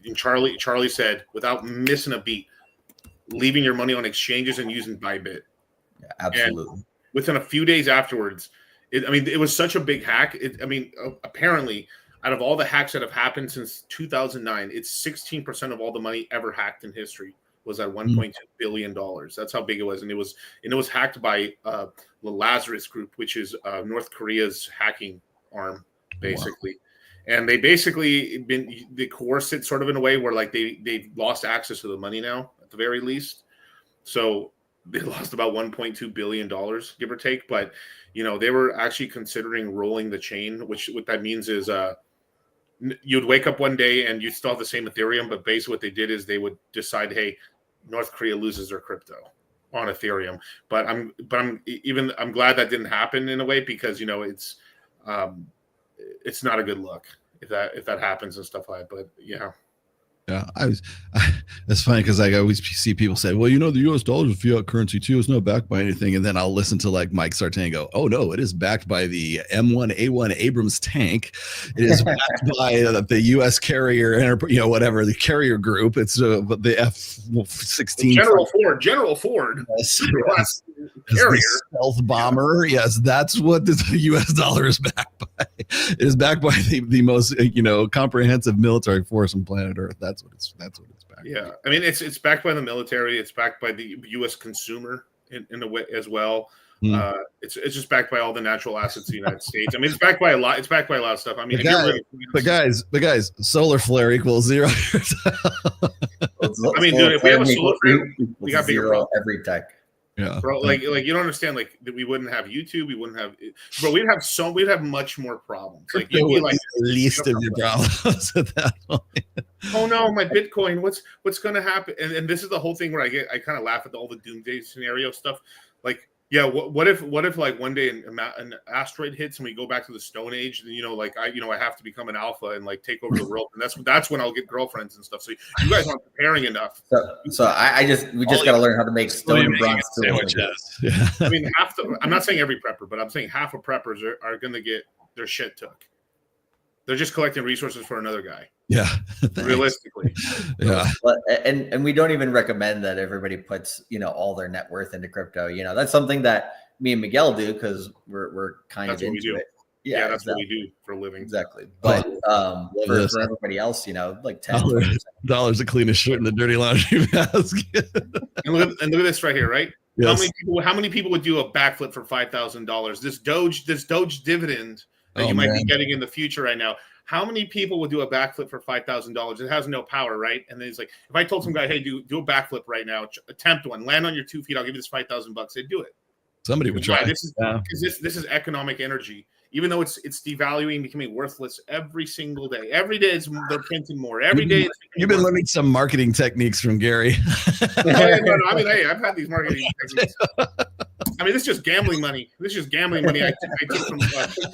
And Charlie said, without missing a beat, leaving your money on exchanges and using Bybit. Yeah, absolutely. And within a few days afterwards, it was such a big hack. Apparently, out of all the hacks that have happened since 2009, it's 16% of all the money ever hacked in history was at $1.2 billion. That's how big it was, and it was hacked by the Lazarus Group, which is North Korea's hacking arm, basically. Wow. And they basically they coerced it sort of in a way where like they lost access to the money now at the very least. So they lost about $1.2 billion, give or take. But they were actually considering rolling the chain, which what that means is you'd wake up one day and you still have the same Ethereum, but basically what they did is they would decide, hey, North Korea loses their crypto on Ethereum. But I'm glad that didn't happen in a way, because it's not a good look if that happens and stuff like that. But yeah. Yeah, it's funny because I always see people say, well, the US dollar is fiat currency too. It's not backed by anything. And then I'll listen to like Mike Sartain go, oh no, it is backed by the M1A1 Abrams tank. It is backed by the US carrier, whatever, the carrier group. It's the F-16. General Ford. Yes. Carrier. Stealth bomber. Yes, that's what the US dollar is backed by. It is backed by the most, comprehensive military force on planet Earth. That's what it's backed Yeah, by. I mean, it's backed by the military. It's backed by the U.S. consumer in a way as well. It's just backed by all the natural assets of the United States. I mean, it's backed by a lot. It's backed by a lot of stuff. I mean, but guys, solar flare equals zero. I mean, dude, if we have a solar flare, we got bigger zero every tech. Yeah, bro. Like you don't understand. Like that we wouldn't have YouTube. We wouldn't have. Bro, we'd have much more problems. Like you'd be like the least of your problems at that point. Oh no, my Bitcoin. What's going to happen? And this is the whole thing where I kind of laugh at all the doomsday scenario stuff. Like, yeah, what if like one day an asteroid hits and we go back to the Stone Age? And I have to become an alpha and like take over the world, and that's when I'll get girlfriends and stuff. So you guys aren't preparing enough. So we just got to learn how to make stone and bronze sandwiches. Yeah. I mean, I'm not saying every prepper, but I'm saying half of preppers are going to get their shit took. They're just collecting resources for another guy. Yeah. Realistically. Yeah. And we don't even recommend that everybody puts, all their net worth into crypto. That's something that me and Miguel do because we're kind of into it. Yeah, that's what we do for a living. Exactly. But for everybody else, like $10 the cleanest shirt in the dirty laundry basket. and look at this right here, right? Yes. How many people would do a backflip for $5,000? This Doge dividend that you might be getting in the future right now. How many people would do a backflip for $5,000? It has no power, right? And then it's like, if I told some guy, hey, do a backflip right now, attempt one, land on your 2 feet, I'll give you this $5,000. They'd do it. Somebody would try. This is economic energy. Even though it's devaluing, becoming worthless every single day. Every day they're printing more. Every day you've been learning some marketing techniques from Gary. I mean, hey, I've had these marketing techniques. I mean, this is just gambling money. I took from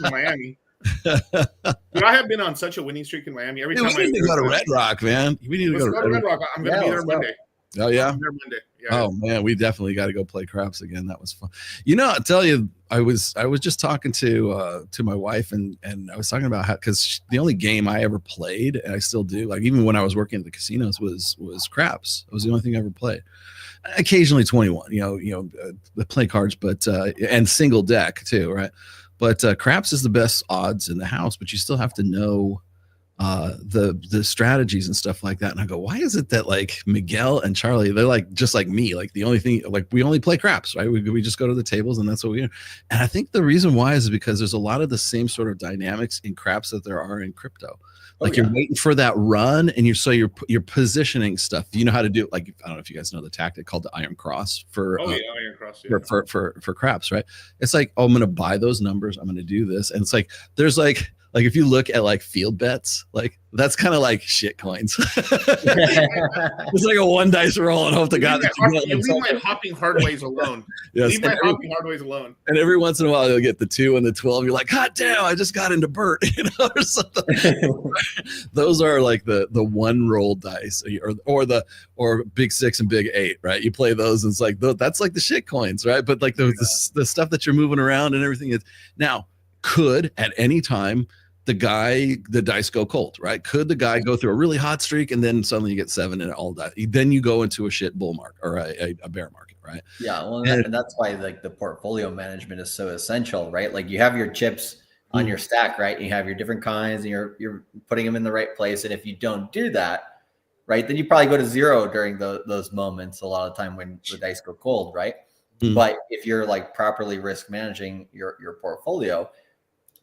Miami. Dude, I have been on such a winning streak in Miami. Every time we need to go to Red Rock, man. We need to go to Red Rock. I'm going to be there Monday. Oh yeah. Monday. Yeah. Oh man, we definitely got to go play craps again. That was fun. I'll tell you, I was just talking to my wife and I was talking about how, because the only game I ever played, and I still do, like even when I was working at the casinos, was craps. It was the only thing I ever played. Occasionally 21, the play cards, but and single deck too, right? But craps is the best odds in the house, but you still have to know the strategies and stuff like that. And I go, why is it that like Miguel and Charlie, they're like just like me, like the only thing, like we only play craps, right? We just go to the tables and that's what we do. And I think the reason why is because there's a lot of the same sort of dynamics in craps that there are in crypto. Like you're waiting for that run, and you're positioning stuff. You know how to do it. Like I don't know if you guys know the tactic called the Iron Cross for Iron Cross, yeah. for craps, right? It's like, oh, I'm going to buy those numbers. I'm going to do this, and it's like there's like if you look at like field bets, like that's kind of like shit coins. It's like a one dice roll and hope to God leave my hopping hard ways alone. Yes. Leave my hopping hard ways alone. And every once in a while you'll get the 2 and the 12. You're like, God damn, I just got into Bert, or something. Those are like the one roll dice, or big 6 and big 8, right? You play those, and it's like that's like the shit coins, right? But like the stuff that you're moving around and everything is now could at any time the dice go cold, right? Could the guy go through a really hot streak and then suddenly you get 7 and all that? Then you go into a shit bull market or a bear market, right? Yeah, well, and that's why like the portfolio management is so essential, right? Like you have your chips on your stack, right? You have your different kinds, and you're putting them in the right place. And if you don't do that, right? Then you probably go to 0 during those moments a lot of time when the dice go cold, right? Mm. But if you're like properly risk managing your portfolio,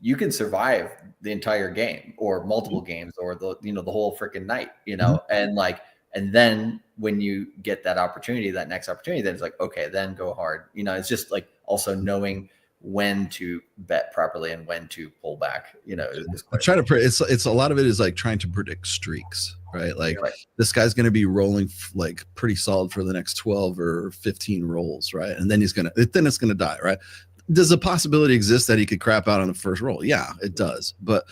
you can survive the entire game or multiple games or the whole freaking night, and then when you get that opportunity, that next opportunity, then it's like, okay, then go hard. It's just like also knowing when to bet properly and when to pull back. I'm trying to it's a lot of it is like trying to predict streaks, right? Like this guy's going to be rolling like pretty solid for the next 12 or 15 rolls, right? And then it's going to die, right? Does a possibility exist that he could crap out on the first roll? Yeah, it does. But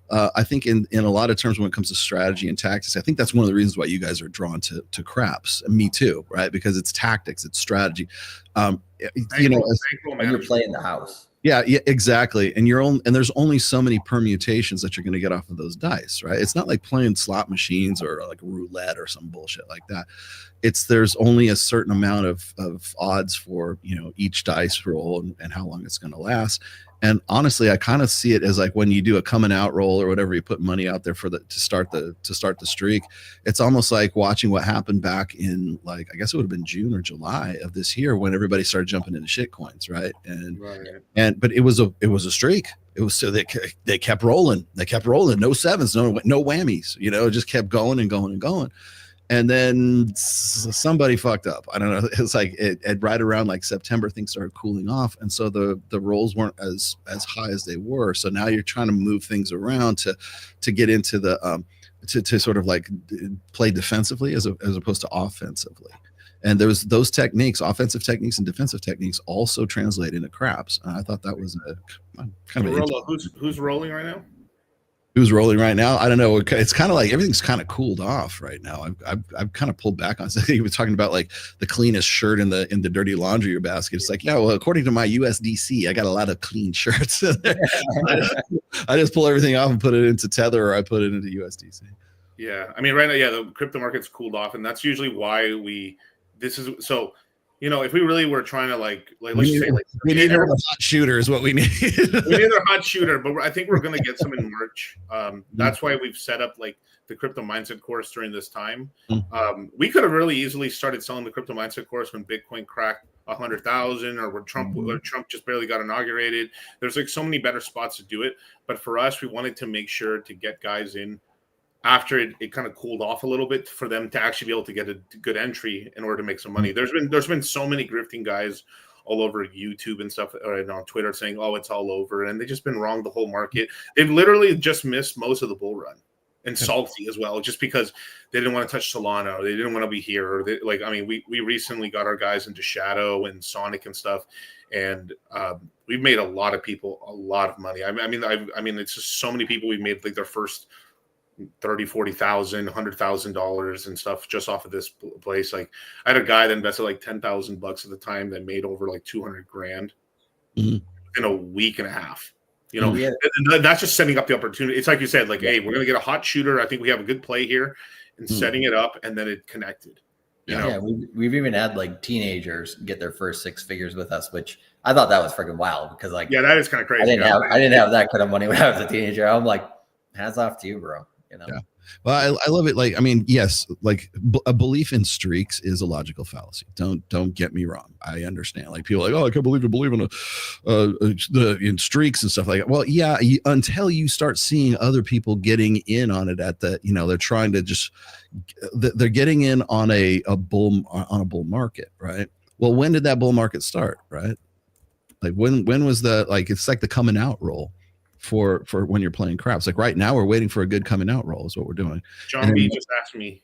I think in a lot of terms when it comes to strategy and tactics, I think that's one of the reasons why you guys are drawn to craps. And me too, right? Because it's tactics, it's strategy. And you're playing the house. Yeah, exactly. And there's only so many permutations that you're going to get off of those dice, right? It's not like playing slot machines or like roulette or some bullshit like that. There's only a certain amount of odds for each dice roll and how long it's going to last. And honestly, I kind of see it as like when you do a coming out roll or whatever, you put money out there to start the streak. It's almost like watching what happened back in like, I guess it would have been June or July of this year when everybody started jumping into shit coins, right? But it was a streak. It was so they kept rolling. They kept rolling. No sevens, no whammies. It just kept going and going and going. And then somebody fucked up. I don't know. It's like it right around like September, things started cooling off, and so the rolls weren't as high as they were. So now you're trying to move things around to get into the to sort of like play defensively as opposed to offensively. And there was those techniques, offensive techniques and defensive techniques, also translate into craps. And I thought that was a kind of who's rolling right now. Who's rolling right now? I don't know. It's kind of like everything's kind of cooled off right now. I've kind of pulled back on something. He was talking about like the cleanest shirt in the dirty laundry basket. It's like, yeah, well, according to my USDC, I got a lot of clean shirts. I just pull everything off and put it into Tether, or I put it into USDC. Yeah, I mean, right now, yeah, the crypto market's cooled off, and that's usually why if we really were trying to we need a hot shooter is what we need. We need a hot shooter, but I think we're going to get some in March. That's why we've set up like the crypto mindset course during this time. We could have really easily started selling the crypto mindset course when Bitcoin cracked 100,000 or when Trump just barely got inaugurated. There's like so many better spots to do it. But for us, we wanted to make sure to get guys in after it kind of cooled off a little bit for them to actually be able to get a good entry in order to make some money. There's been so many grifting guys all over YouTube and stuff and on Twitter saying, oh, it's all over. And they've just been wrong the whole market. They've literally just missed most of the bull run and salty as well, just because they didn't want to touch Solana or they didn't want to be here. Or we recently got our guys into Shadow and Sonic and stuff. And we've made a lot of people a lot of money. I mean, it's just so many people we've made like their first $30,000, $40,000, $100,000 and stuff just off of this place. Like I had a guy that invested like $10,000 at the time that made over like 200 grand in a week and a half. And that's just setting up the opportunity. It's like you said, like, hey, we're gonna get a hot shooter. I think we have a good play here, and setting it up, and then it connected. We've even had like teenagers get their first 6 figures with us, which I thought that was freaking wild because like that is kind of crazy. I didn't have that kind of money when I was a teenager. I'm like, hats off to you, bro. Yeah. Well, I love it. Like, I mean, yes, like a belief in streaks is a logical fallacy. Don't get me wrong. I understand. Like people are like, oh, I can't believe you believe in streaks and stuff like that. Well, yeah, until you start seeing other people getting in on it at the, they're trying to they're getting in on a bull market, right? Well, when did that bull market start, right? Like when was it's like the coming out roll. For when you're playing craps. Like right now we're waiting for a good coming out roll is what we're doing. John B just asked me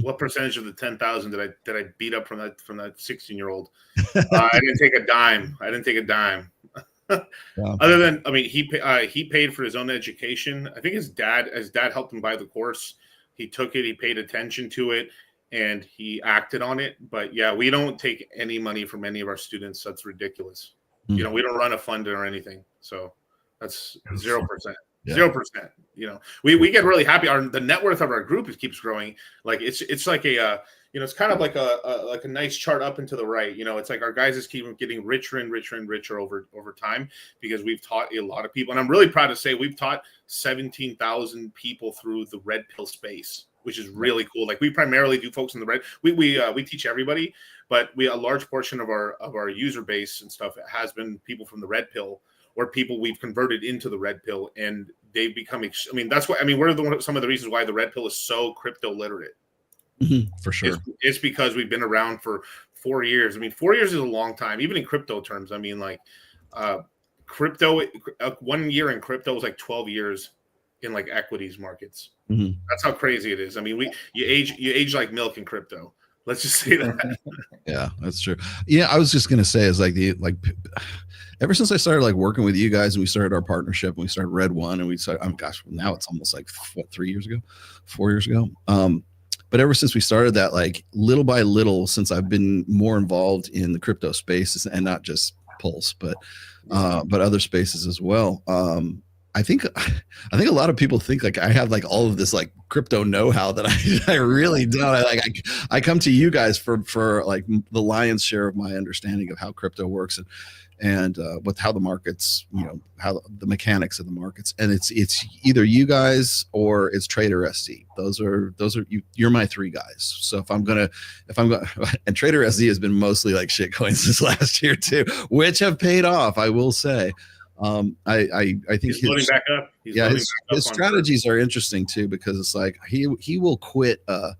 what percentage of the 10,000 did I beat up from that 16-year-old. I didn't take a dime. Other than, I mean, he paid for his own education. I think his dad helped him buy the course. He took it, he paid attention to it, and he acted on it. But yeah, we don't take any money from any of our students. That's ridiculous. We don't run a fund or anything. So that's 0%. 0%. We get really happy. The net worth of our group keeps growing. Like it's like it's kind of like a nice chart up and to the right. It's like our guys just keep getting richer and richer and richer over time because we've taught a lot of people. And I'm really proud to say we've taught 17,000 people through the red pill space. which is really cool. Like we primarily do folks in the red. We teach everybody, but a large portion of our user base and stuff has been people from the red pill or people we've converted into the red pill, and they've become. I mean, that's why. I mean, some of the reasons why the red pill is so crypto literate. For sure, it's because we've been around for 4 years. I mean, 4 years is a long time, even in crypto terms. I mean, like crypto, 1 year in crypto is like 12 years in like equities markets. That's how crazy it is. I mean, you age like milk in crypto. Let's just say that. Yeah, that's true. Yeah, I was just gonna say is like ever since I started like working with you guys and we started our partnership and we started Red One and we started, now it's almost like 4 years ago. But ever since we started that, like little by little, since I've been more involved in the crypto space and not just Pulse, but other spaces as well. I think a lot of people think like I have like all of this like crypto know-how that I really don't. I come to you guys for like the lion's share of my understanding of how crypto works and with how the markets, how the mechanics of the markets, and it's either you guys or it's Trader SC. Those are you're my three guys. So if I'm going and Trader SC has been mostly like shit coins this last year too, which have paid off, I will say. I think he's loading back up. His strategies are interesting too, because it's like he will quit a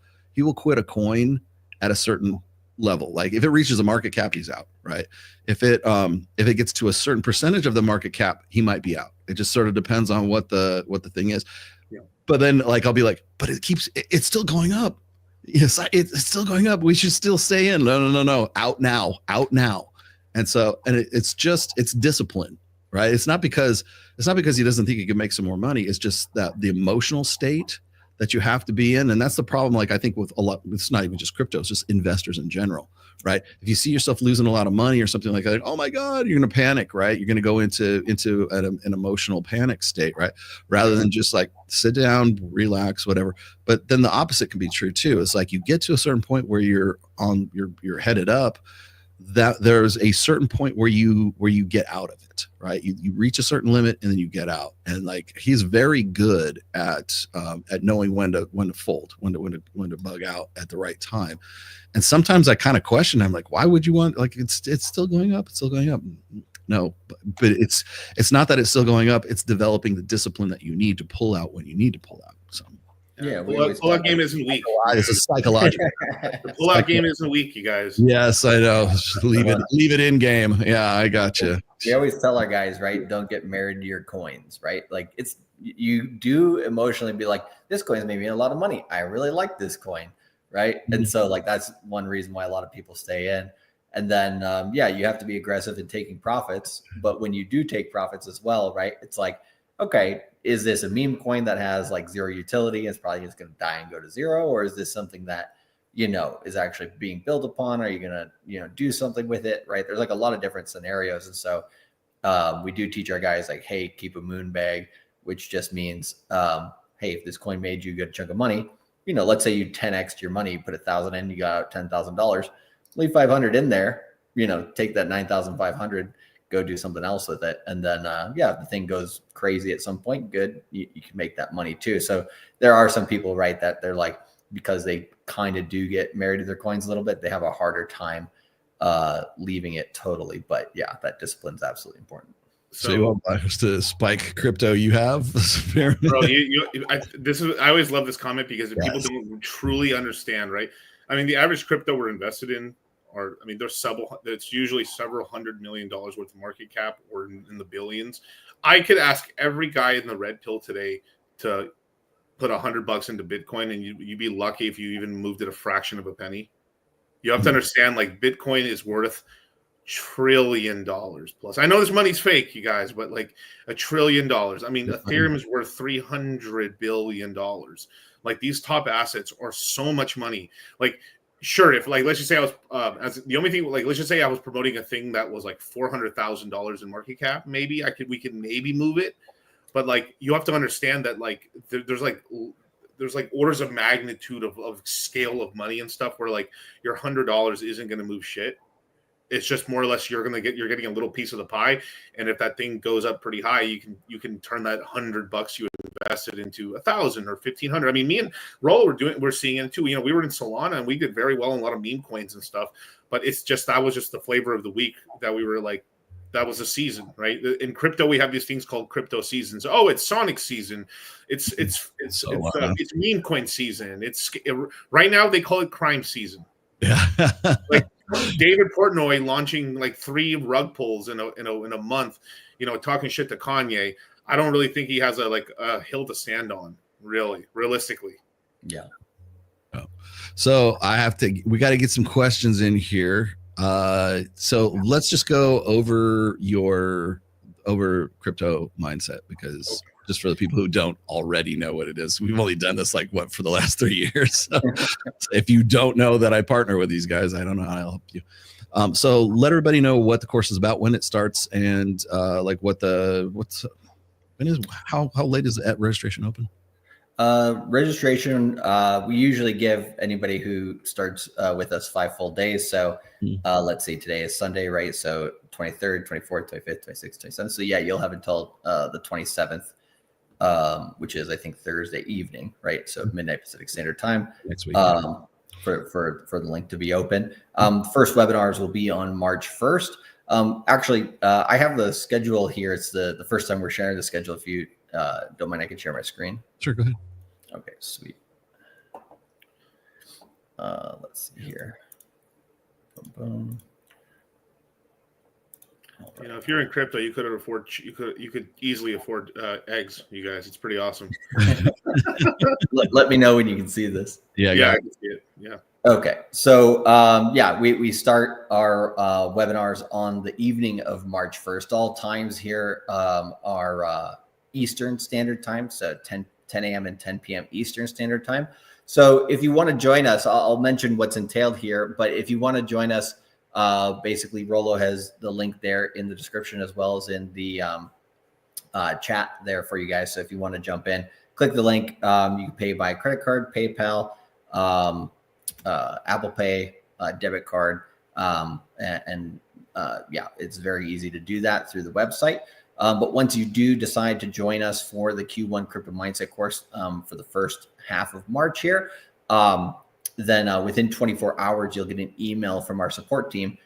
coin at a certain level. Like if it reaches a market cap, he's out, right? If it gets to a certain percentage of the market cap, he might be out. It just sort of depends on what the thing is. Yeah. But then like I'll be like, but it's still going up. Yes, it's still going up. We should still stay in. No. Out now. And so it's discipline. Right. It's not because he doesn't think he can make some more money. It's just that the emotional state that you have to be in. And that's the problem. Like I think with a lot, it's not even just crypto, it's just investors in general. Right. If you see yourself losing a lot of money or something like that, oh my God, you're going to panic. Right. You're going to go into an emotional panic state. Right. Rather than just like sit down, relax, whatever. But then the opposite can be true too. It's like you get to a certain point where you're headed up, that there's a certain point where you get out of it, right? You reach a certain limit and then you get out. And like he's very good at knowing when to fold, when to bug out at the right time. And sometimes I kind of question, I'm like, why would you want, like it's still going up, No, but it's not that it's still going up, it's developing the discipline that you need to pull out when you need to pull out. So yeah, pull-out game isn't weak. It's a psychological. The pull-out game isn't weak, you guys. Yes, I know. Leave it in game. Yeah, I got you. We always tell our guys, right? Don't get married to your coins, right? Like you do emotionally be like, this coin's made me a lot of money. I really like this coin, right? And so like that's one reason why a lot of people stay in. And then you have to be aggressive in taking profits. But when you do take profits as well, right? It's like, okay, is this a meme coin that has like zero utility? It's probably just going to die and go to zero. Or is this something that, is actually being built upon? Are you going to, do something with it? Right. There's like a lot of different scenarios. And so we do teach our guys like, hey, keep a moon bag, which just means, hey, if this coin made you a good chunk of money, let's say you 10x your money, you put 1,000 in, you got out $10,000, leave 500 in there, take that 9,500, go do something else with it. And then, if the thing goes crazy at some point, good, you can make that money too. So there are some people, right, that they're like, because they kind of do get married to their coins a little bit, they have a harder time leaving it totally. But yeah, that discipline is absolutely important. So you want to spike crypto you have? Bro, I always love this comment because people don't truly understand, right? I mean, the average crypto we're invested in, it's usually several $100 million worth of market cap or in the billions. I could ask every guy in the red pill today to put $100 into Bitcoin, and you'd be lucky if you even moved it a fraction of a penny. You have to understand, like, Bitcoin is worth $1 trillion plus. I know this money's fake, you guys, but like $1 trillion. I mean, Ethereum is worth $300 billion. Like, these top assets are so much money. Like, sure, if like let's just say I was let's just say I was promoting a thing that was like $400,000 in market cap, maybe we could maybe move it. But like you have to understand that like there's orders of magnitude of scale of money and stuff where like your $100 isn't going to move shit. It's just more or less you're getting a little piece of the pie, and if that thing goes up pretty high, you can turn that $100 you invested into 1,000 or 1,500. I mean, me and Roll we're seeing it too. You know, we were in Solana and we did very well in a lot of meme coins and stuff, but that was just the flavor of the week that we were like, that was a season, right? In crypto, we have these things called crypto seasons. Oh, it's Sonic season. It's meme coin season. Right now they call it crime season. Yeah. Like David Portnoy launching like 3 rug pulls in a month, you know, talking shit to Kanye. I don't really think he has a hill to stand on, really, realistically. Yeah. So we got to get some questions in here. So let's just go over crypto mindset, because just for the people who don't already know what it is, we've only done this for the last 3 years. So if you don't know that I partner with these guys, I don't know how I'll help you. So let everybody know what the course is about, when it starts, and how late is the registration open? Registration, we usually give anybody who starts with us 5 full days. So let's see, today is Sunday, right? So 23rd, 24th, 25th, 26th, 27th. So yeah, you'll have until the 27th, which is I think Thursday evening, right? So midnight Pacific Standard Time next week. For the link to be open. First webinars will be on March 1st. Actually, I have the schedule here. It's the first time we're sharing the schedule. If you don't mind, I can share my screen. Sure, go ahead. Okay, sweet. Let's see here. Boom, boom. You know, if you're in crypto, you could easily afford eggs, you guys. It's pretty awesome. Let me know when you can see this. Yeah, I can see it. Yeah. Okay, so we start our webinars on the evening of March 1st. All times here are Eastern Standard Time, so 10 a.m. and 10 p.m. Eastern Standard Time. So if you want to join us, I'll mention what's entailed here. But if you want to join us, basically Rollo has the link there in the description as well as in the chat there for you guys. So if you want to jump in, click the link. You can pay by credit card, PayPal, Apple Pay, debit card, it's very easy to do that through the website. But once you do decide to join us for the Q1 Crypto Mindset course for the first half of March here, then within 24 hours, you'll get an email from our support team,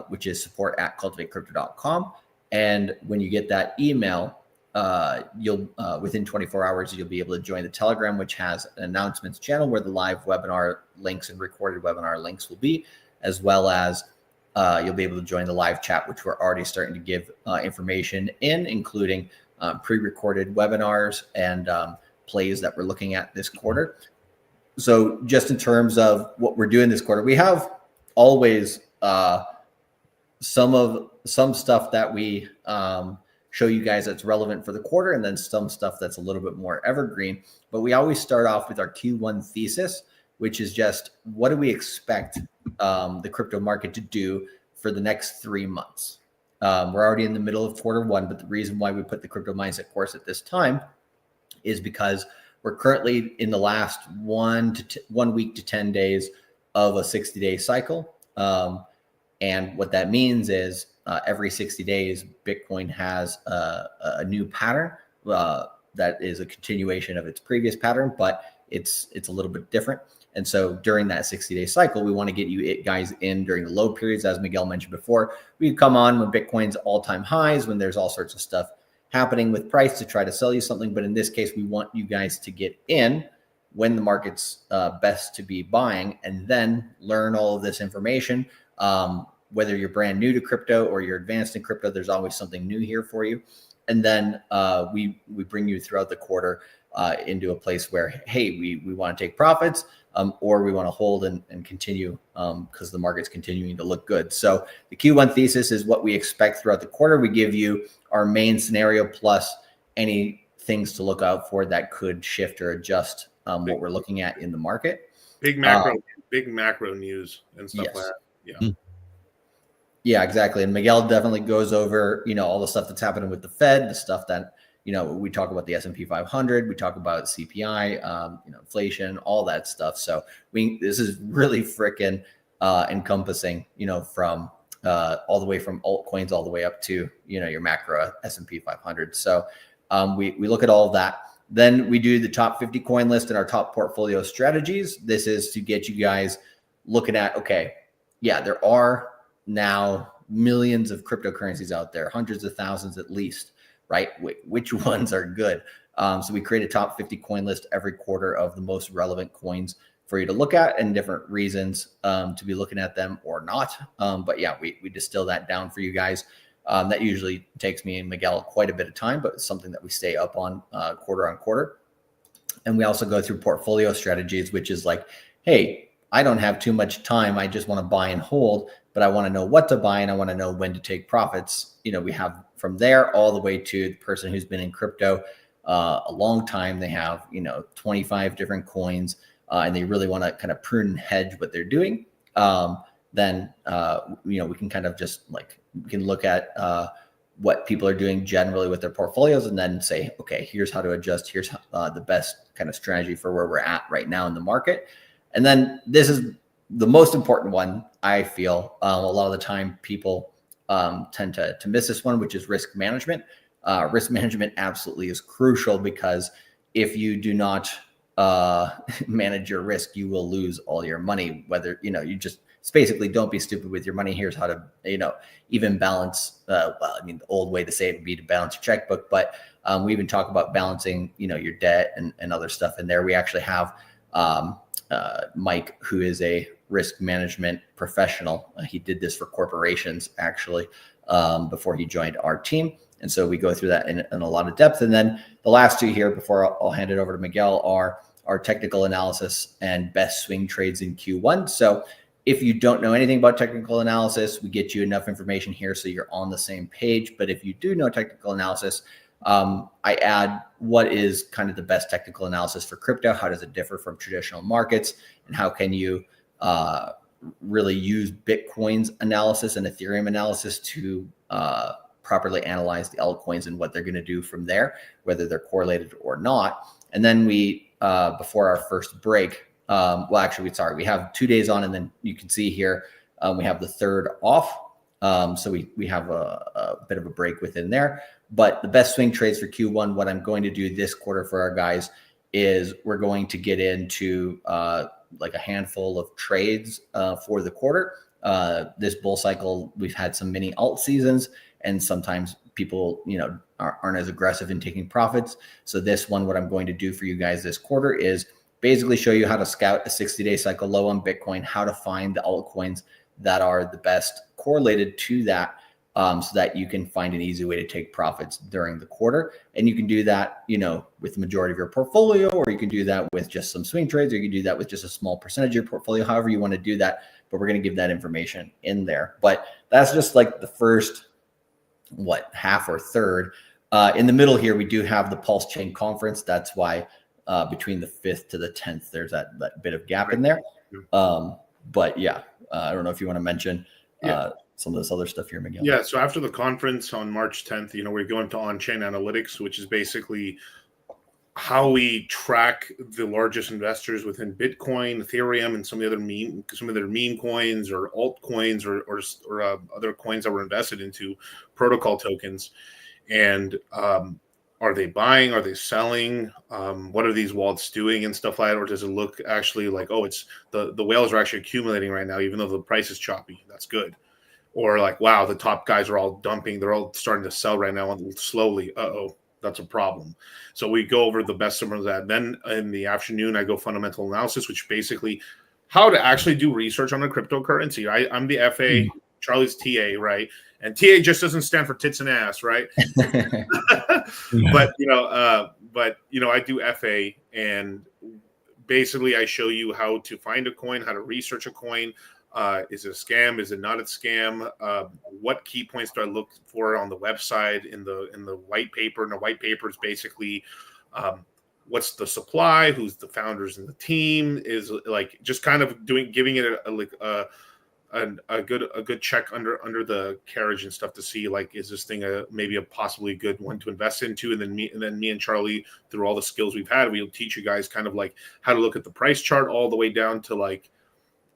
which is support@cultivatecrypto.com. And when you get that email, you'll within 24 hours, you'll be able to join the Telegram, which has an announcements channel where the live webinar links and recorded webinar links will be, as well as you'll be able to join the live chat, which we're already starting to give information in, including pre-recorded webinars and plays that we're looking at this quarter. So just in terms of what we're doing this quarter, we have always some stuff that we show you guys that's relevant for the quarter, and then some stuff that's a little bit more evergreen. But we always start off with our Q1 thesis, which is just what do we expect the crypto market to do for the next 3 months. We're already in the middle of quarter 1, but the reason why we put the Crypto Mindset course at this time is because we're currently in the last 1 week to 10 days of a 60-day cycle. And what that means is every 60 days, Bitcoin has a new pattern that is a continuation of its previous pattern, but it's a little bit different. And so during that 60-day cycle, we want to get you guys in during the low periods. As Miguel mentioned before, we come on when Bitcoin's all-time highs, when there's all sorts of stuff happening with price to try to sell you something. But in this case, we want you guys to get in when the market's best to be buying, and then learn all of this information. Whether you're brand new to crypto or you're advanced in crypto, there's always something new here for you. And then we bring you throughout the quarter into a place where, hey, we want to take profits, or we want to hold and continue because the market's continuing to look good. So the Q1 thesis is what we expect throughout the quarter. We give you our main scenario plus any things to look out for that could shift or adjust what we're looking at in the market. Big macro news and stuff like that. Yeah. Yeah, exactly. And Miguel definitely goes over, all the stuff that's happening with the Fed, the stuff that, we talk about the S&P 500, we talk about CPI, inflation, all that stuff. So this is really freaking encompassing, from all the way from altcoins all the way up to, your macro S&P 500. So we look at all of that. Then we do the top 50 coin list and our top portfolio strategies. This is to get you guys looking at, okay, yeah, there are now millions of cryptocurrencies out there, hundreds of thousands at least, right? Which ones are good? So we create a top 50 coin list every quarter of the most relevant coins for you to look at and different reasons to be looking at them or not. But yeah, we distill that down for you guys. That usually takes me and Miguel quite a bit of time, but it's something that we stay up on quarter on quarter. And we also go through portfolio strategies, which is like, hey, I don't have too much time. I just want to buy and hold, but I want to know what to buy and I want to know when to take profits. We have from there all the way to the person who's been in crypto a long time. They have, 25 different coins and they really want to kind of prune and hedge what they're doing. Then we can kind of just like, we can look at what people are doing generally with their portfolios and then say, okay, here's how to adjust. Here's the best kind of strategy for where we're at right now in the market. And then this is the most important one, I feel. A lot of the time people tend to miss this one, which is risk management. Risk management absolutely is crucial because if you do not manage your risk, you will lose all your money, whether, you just basically don't be stupid with your money. Here's how to, even balance. The old way to say it would be to balance your checkbook, but we even talk about balancing, your debt and other stuff in there. We actually have Mike, who is a risk management professional. He did this for corporations actually before he joined our team. And so we go through that in a lot of depth. And then the last two here before I'll hand it over to Miguel are our technical analysis and best swing trades in Q1. So if you don't know anything about technical analysis, we get you enough information here so you're on the same page. But if you do know technical analysis, I add what is kind of the best technical analysis for crypto. How does it differ from traditional markets? And how can you really use Bitcoin's analysis and Ethereum analysis to properly analyze the altcoins and what they're going to do from there, whether they're correlated or not. And then we, before our first break, we have 2 days on, and then you can see here, we have the third off. So we have a bit of a break within there. But the best swing trades for Q1, what I'm going to do this quarter for our guys is we're going to get into like a handful of trades for the quarter. This bull cycle, we've had some mini alt seasons, and sometimes people, aren't as aggressive in taking profits. So this one, what I'm going to do for you guys this quarter is basically show you how to scout a 60-day cycle low on Bitcoin, how to find the altcoins that are the best correlated to that, so that you can find an easy way to take profits during the quarter. And you can do that, with the majority of your portfolio, or you can do that with just some swing trades, or you can do that with just a small percentage of your portfolio, however you want to do that. But we're going to give that information in there. But that's just like the first, half or third. In the middle here, we do have the Pulse Chain Conference. That's why between the 5th to the 10th, there's that bit of gap in there. But yeah, I don't know if you want to mention some of this other stuff here, Miguel. Yeah, so after the conference on March 10th, we're going to on-chain analytics, which is basically how we track the largest investors within Bitcoin, Ethereum, and some of their meme coins or altcoins or other coins that were invested into, protocol tokens. And are they buying? Are they selling? What are these wallets doing and stuff like that? Or does it look actually like, oh, it's the whales are actually accumulating right now, even though the price is choppy? That's good. Or like, wow, the top guys are all dumping. They're all starting to sell right now slowly. Uh-oh, that's a problem. So we go over the best of that. Then in the afternoon, I go fundamental analysis, which basically how to actually do research on a cryptocurrency. I'm the FA, Charlie's TA, right? And TA just doesn't stand for tits and ass, right? But I do FA, and basically I show you how to find a coin, how to research a coin. Is it a scam? Is it not a scam? What key points do I look for on the website in the white paper? And the white paper is basically what's the supply, who's the founders and the team, is like just kind of giving it a good check under the carriage and stuff to see, like, is this thing maybe a possibly good one to invest into? And then me and Charlie, through all the skills we've had, we'll teach you guys kind of like how to look at the price chart all the way down to like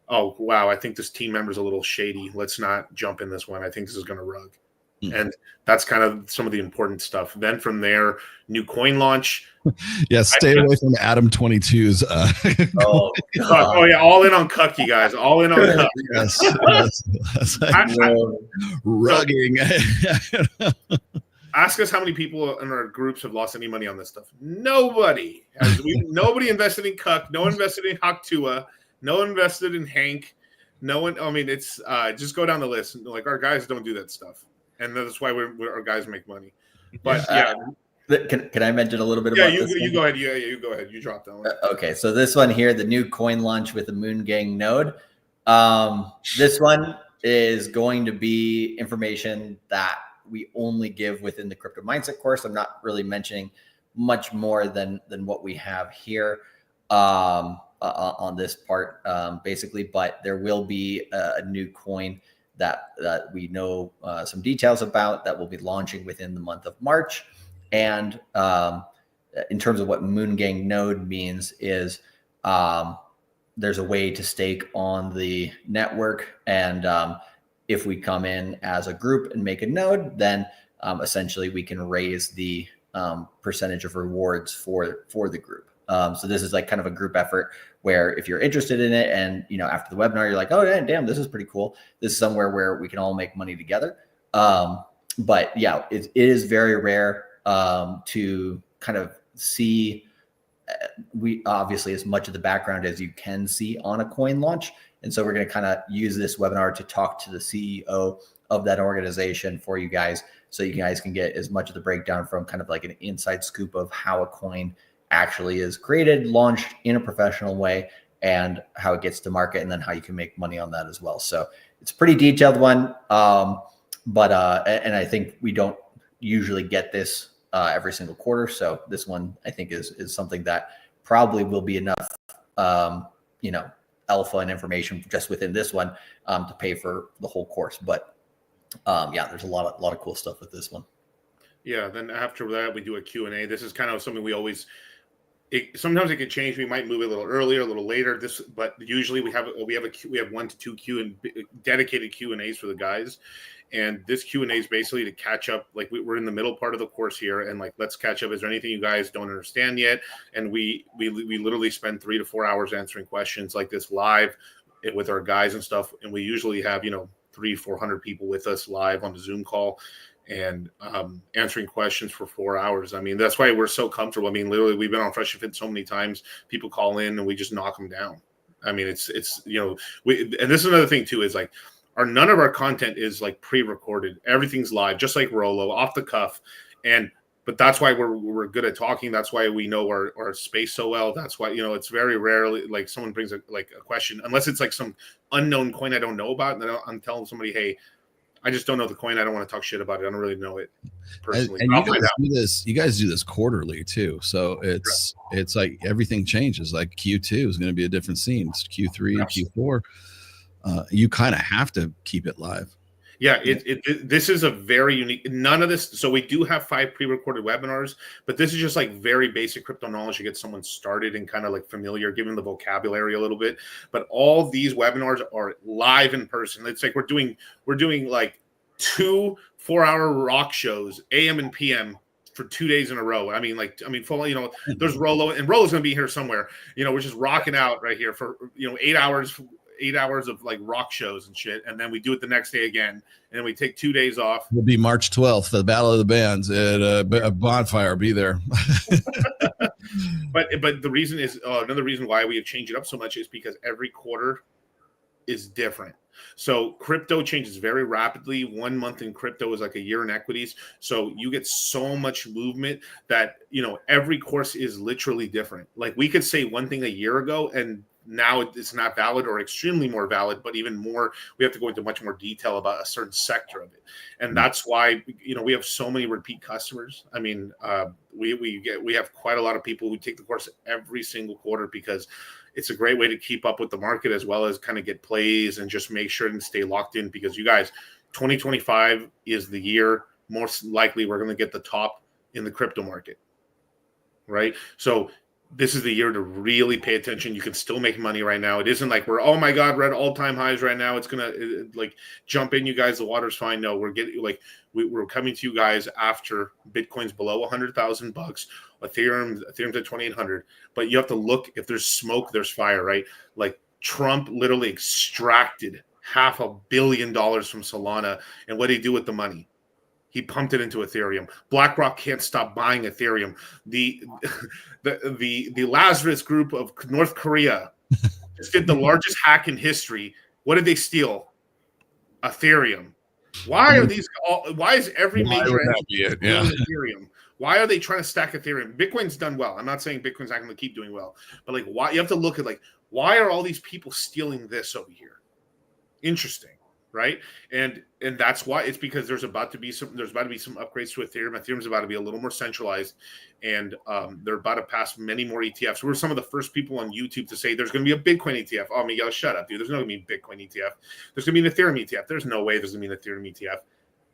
oh wow, I think this team member's a little shady. Let's not jump in this one. I think this is going to rug. And that's kind of some of the important stuff. Then from there, new coin launch. Yeah, stay away from Adam 22's. Oh, oh yeah, all in on Cuck, you guys. All in on Cuck. Yes. Rugging. Ask us how many people in our groups have lost any money on this stuff. Nobody. Nobody invested in Cuck. No one invested in Haktua. No one invested in Hank. No one. I mean, it's just go down the list. Like our guys don't do that stuff. And that's why our guys make money. But yeah. Can I mention a little bit about this? You go ahead. Yeah, you go ahead. You drop that one. Okay, so this one here, the new coin launch with the Moon Gang node. This one is going to be information that we only give within the Crypto Mindset course. I'm not really mentioning much more than what we have here on this part, basically. But there will be a new coin that we know some details about that will be launching within the month of March. And in terms of what Moon Gang node means is there's a way to stake on the network. And if we come in as a group and make a node, then essentially we can raise the percentage of rewards for the group. So this is like kind of a group effort where if you're interested in it and, after the webinar, you're like, oh, yeah, damn, this is pretty cool. This is somewhere where we can all make money together. But yeah, it is very rare to kind of see we obviously as much of the background as you can see on a coin launch. And so we're going to kind of use this webinar to talk to the CEO of that organization for you guys. So you guys can get as much of the breakdown from kind of like an inside scoop of how a coin actually is created, launched in a professional way, and how it gets to market, and then how you can make money on that as well. So it's a pretty detailed one. But and I think we don't usually get this every single quarter. So this one I think is something that probably will be enough, alpha and information just within this one to pay for the whole course. But yeah, there's a lot of cool stuff with this one. Yeah. Then after that, we do a Q&A. This is kind of something we always. Sometimes it can change. We might move it a little earlier, a little later. But usually we have 1 to 2 dedicated Q&As for the guys, and this Q&A is basically to catch up. Like we're in the middle part of the course here, and like let's catch up. Is there anything you guys don't understand yet? And we literally spend 3 to 4 hours answering questions like this live with our guys and stuff. And we usually have 300-400 people with us live on the Zoom call. And answering questions for 4 hours. I mean, that's why we're so comfortable. I mean, literally, we've been on Fresh and Fit so many times. People call in and we just knock them down. I mean, it's and this is another thing too, is like none of our content is like pre-recorded. Everything's live, just like Rolo, off the cuff. But that's why we're good at talking. That's why we know our space so well. That's why it's very rarely like someone brings a question, unless it's like some unknown coin I don't know about, and then I'm telling somebody, hey, I just don't know the coin. I don't want to talk shit about it. I don't really know it personally. And you guys do this quarterly too. So it's like everything changes. Like Q2 is going to be a different scene. It's Q3, Q4. You kind of have to keep it live. Yeah, this is a very unique. None of this. So we do have 5 pre-recorded webinars, but this is just like very basic crypto knowledge to get someone started and kind of like familiar, giving the vocabulary a little bit. But all these webinars are live in person. It's like we're doing like 2 4-hour rock shows, AM and PM, for 2 days in a row. I mean, full. There's Rolo, and Rolo's gonna be here somewhere. We're just rocking out right here for 8 hours. 8 hours of like rock shows and shit, and then we do it the next day again, and we take 2 days off. It'll be March 12th, the Battle of the Bands at a bonfire. Be there. But the reason is another reason why we have changed it up so much is because every quarter is different. So crypto changes very rapidly. 1 month in crypto is like a year in equities. So you get so much movement that every course is literally different. Like we could say one thing a year ago, and now it's not valid or extremely more valid, but even more, we have to go into much more detail about a certain sector of it. And that's why, we have so many repeat customers. I mean, we have quite a lot of people who take the course every single quarter because it's a great way to keep up with the market as well as kind of get plays and just make sure and stay locked in, because you guys, 2025 is the year most likely we're going to get the top in the crypto market. Right. So this is the year to really pay attention. You can still make money right now. It isn't like we're, oh my God, we're at all-time highs right now. It's gonna like jump in, you guys. The water's fine. No, we're getting like we're coming to you guys after Bitcoin's below $100,000. Ethereum's at 2,800. But you have to look. If there's smoke, there's fire, right? Like Trump literally extracted $500 million from Solana, and what did he do with the money? He pumped it into Ethereum. BlackRock can't stop buying Ethereum. The Lazarus Group of North Korea just did the largest hack in history. What did they steal? Ethereum. Why are these? Why is every major Ethereum? Why are they trying to stack Ethereum? Bitcoin's done well. I'm not saying Bitcoin's not going to keep doing well, but like, why? You have to look at like, why are all these people stealing this over here? Interesting. Right, and that's why. It's because there's about to be some upgrades to Ethereum. Ethereum's about to be a little more centralized, and they're about to pass many more ETFs. We're some of the first people on YouTube to say there's going to be a Bitcoin ETF. Oh, Miguel, shut up, dude. There's not going to be a Bitcoin ETF. There's going to be an Ethereum ETF. There's no way there's going to be an Ethereum ETF.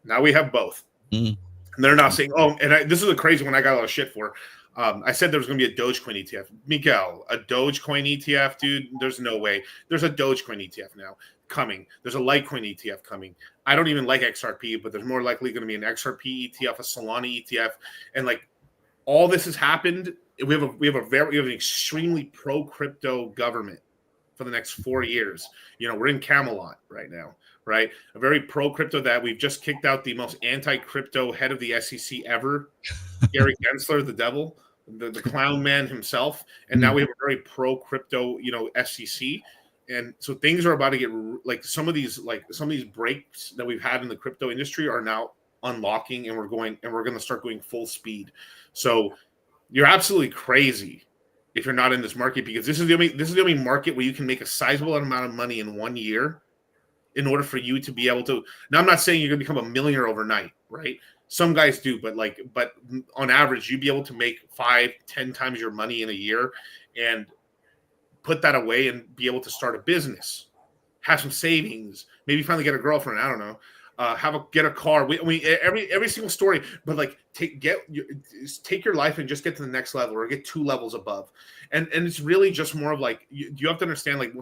Now we have both. And they're not saying, oh, and this is a crazy one I got a lot of shit for. I said there was going to be a Dogecoin ETF. Miguel, a Dogecoin ETF, dude, there's no way. There's a Dogecoin ETF now coming. There's a Litecoin ETF coming. I don't even like XRP, but there's more likely going to be an XRP ETF, a Solana ETF, and like all this has happened. We have an extremely pro crypto government for the next 4 years. You know, we're in Camelot right now, right? A very pro crypto that we've just kicked out the most anti crypto head of the SEC ever, Gary Gensler, the devil, the clown man himself, and now we have a very pro crypto, SEC. And so things are about to get like some of these breaks that we've had in the crypto industry are now unlocking, and we're going to start going full speed. So you're absolutely crazy if you're not in this market, because this is the only market where you can make a sizable amount of money in 1 year in order for you to be able to. Now, I'm not saying you're going to become a millionaire overnight, right? Some guys do, but on average, you'd be able to make 5-10 times your money in a year and put that away and be able to start a business, have some savings, maybe finally get a girlfriend. I don't know, get a car. Every single story, but like take your life and just get to the next level or get 2 levels above. And it's really just more of like, you have to understand, like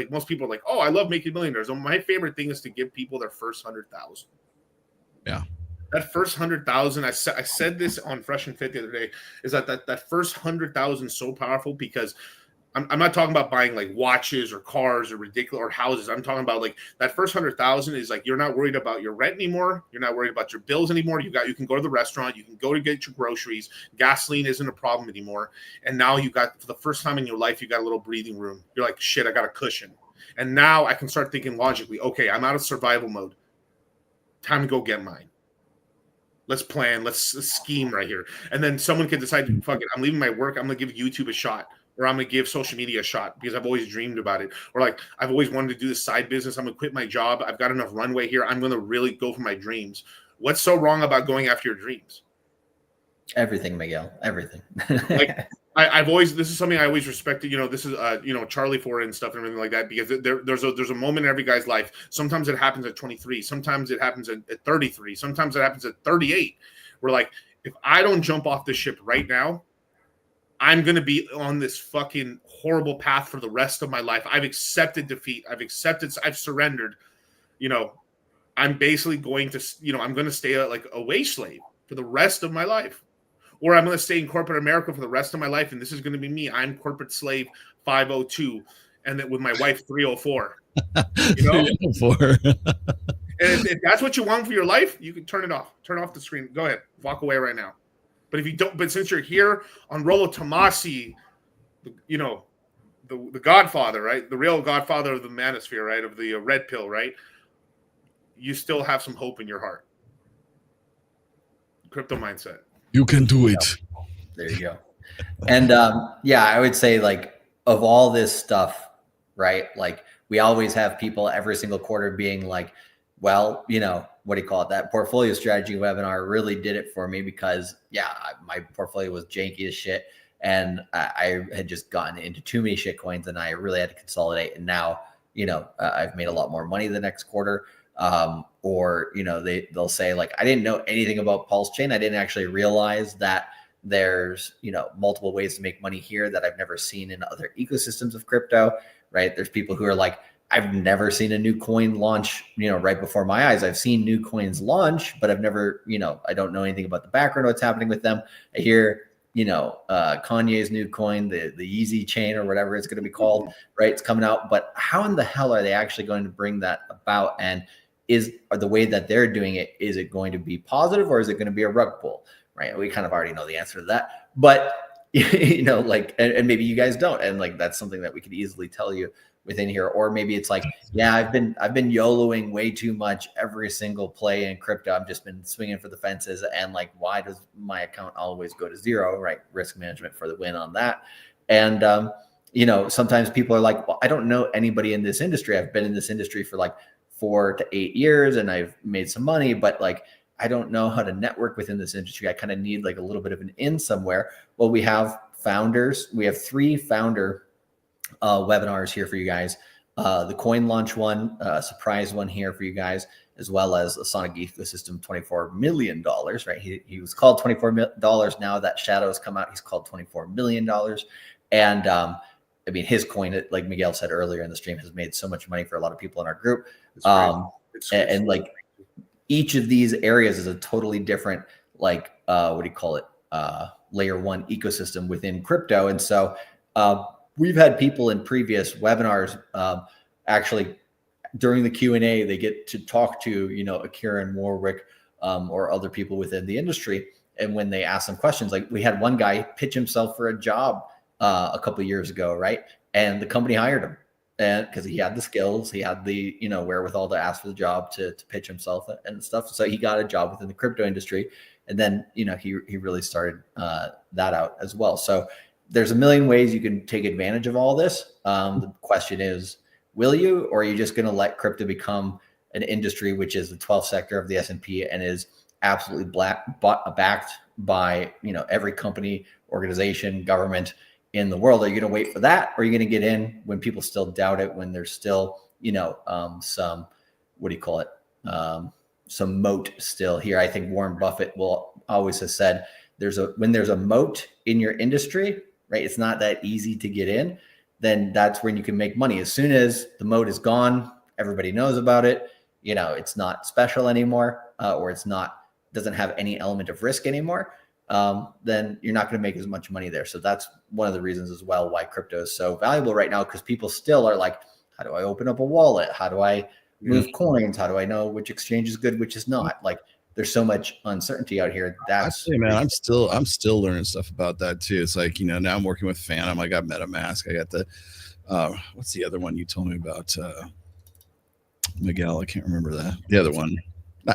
most people are like, oh, I love making millionaires. So my favorite thing is to give people their first 100,000. Yeah. That first 100,000, I said this on Fresh and Fit the other day, is that first 100,000 is so powerful, because I'm not talking about buying like watches or cars or ridiculous or houses. I'm talking about like that first 100,000 is like, you're not worried about your rent anymore. You're not worried about your bills anymore. You can go to the restaurant. You can go to get your groceries. Gasoline isn't a problem anymore. And now you got, for the first time in your life, you got a little breathing room. You're like, shit, I got a cushion. And now I can start thinking logically, okay, I'm out of survival mode. Time to go get mine. Let's plan. Let's scheme right here. And then someone can decide, fuck it, I'm leaving my work. I'm going to give YouTube a shot. Or I'm going to give social media a shot because I've always dreamed about it. Or like, I've always wanted to do this side business. I'm going to quit my job. I've got enough runway here. I'm going to really go for my dreams. What's so wrong about going after your dreams? Everything, Miguel. Everything. Like, I've always, this is something I always respected. This is, Charlie for it and stuff and everything like that, because there's a moment in every guy's life. Sometimes it happens at 23. Sometimes it happens at 33. Sometimes it happens at 38. We're like, if I don't jump off this ship right now, I'm going to be on this fucking horrible path for the rest of my life. I've accepted defeat. I've surrendered. I'm basically going to, I'm going to stay like a wage slave for the rest of my life. Or I'm going to stay in corporate America for the rest of my life. And this is going to be me. I'm corporate slave 502. And then with my wife 304. 304. And if that's what you want for your life, you can turn it off. Turn off the screen. Go ahead. Walk away right now. But if you don't, but since you're here on Rollo Tomassi, the Godfather, right? The real Godfather of the Manosphere, right? Of the red pill, right? You still have some hope in your heart. Crypto mindset. You can do it. There you go. And I would say, like, of all this stuff, right? Like, we always have people every single quarter being like, well, what do you call it? That portfolio strategy webinar really did it for me, because my portfolio was janky as shit. And I had just gotten into too many shit coins, and I really had to consolidate. And now, I've made a lot more money the next quarter. Or, they'll say, like, I didn't know anything about Pulse Chain. I didn't actually realize that There's, multiple ways to make money here that I've never seen in other ecosystems of crypto, right? There's people who are like, I've never seen a new coin launch, right before my eyes. I've seen new coins launch, but I've never, I don't know anything about the background, what's happening with them. I hear, Kanye's new coin, the Yeezy chain or whatever it's going to be called, right? It's coming out, but how in the hell are they actually going to bring that about? And are the way that they're doing it, is it going to be positive or is it going to be a rug pull, right? We kind of already know the answer to that, but and maybe you guys don't. And like, that's something that we could easily tell you within here. Or maybe it's like, yeah, I've been YOLOing way too much every single play in crypto. I've just been swinging for the fences. And like, why does my account always go to zero, right? Risk management for the win on that. And, sometimes people are like, well, I don't know anybody in this industry. I've been in this industry for like 4 to 8 years and I've made some money, but like, I don't know how to network within this industry. I kind of need like a little bit of an in somewhere. Well, we have founders. We have 3 founder webinars here for you guys. The coin launch one, surprise one here for you guys, as well as the Sonic Ecosystem, $24 million, right? He was called $24 now that Shadow has come out. He's called $24 million. And his coin, like Miguel said earlier in the stream, has made so much money for a lot of people in our group. And like each of these areas is a totally different, like, layer 1 ecosystem within crypto. And so we've had people in previous webinars, actually during the Q&A, they get to talk to, Akira and Warwick, or other people within the industry. And when they ask them questions, like we had one guy pitch himself for a job a couple of years ago, right? And the company hired him. And because he had the skills, he had the wherewithal to ask for the job, to pitch himself and stuff. So he got a job within the crypto industry, and then he really started that out as well. So there's a million ways you can take advantage of all this. The question is, will you, or are you just going to let crypto become an industry which is the 12th sector of the S&P and is absolutely backed by every company, organization, government in the world? Are you going to wait for that, or are you going to get in when people still doubt it, when there's still some some moat still here? I think Warren Buffett will always have said when there's a moat in your industry, right? It's not that easy to get in. Then that's when you can make money. As soon as the moat is gone, everybody knows about it. It's not special anymore, or doesn't have any element of risk anymore. Then you're not going to make as much money there. So that's one of the reasons as well why crypto is so valuable right now, because people still are like, how do I open up a wallet? How do I move coins? How do I know which exchange is good, which is not? Like, there's so much uncertainty out here. I'm still learning stuff about that too. It's like, now I'm working with Phantom. I got MetaMask. I got the what's the other one you told me about, Miguel? I can't remember that. The other one.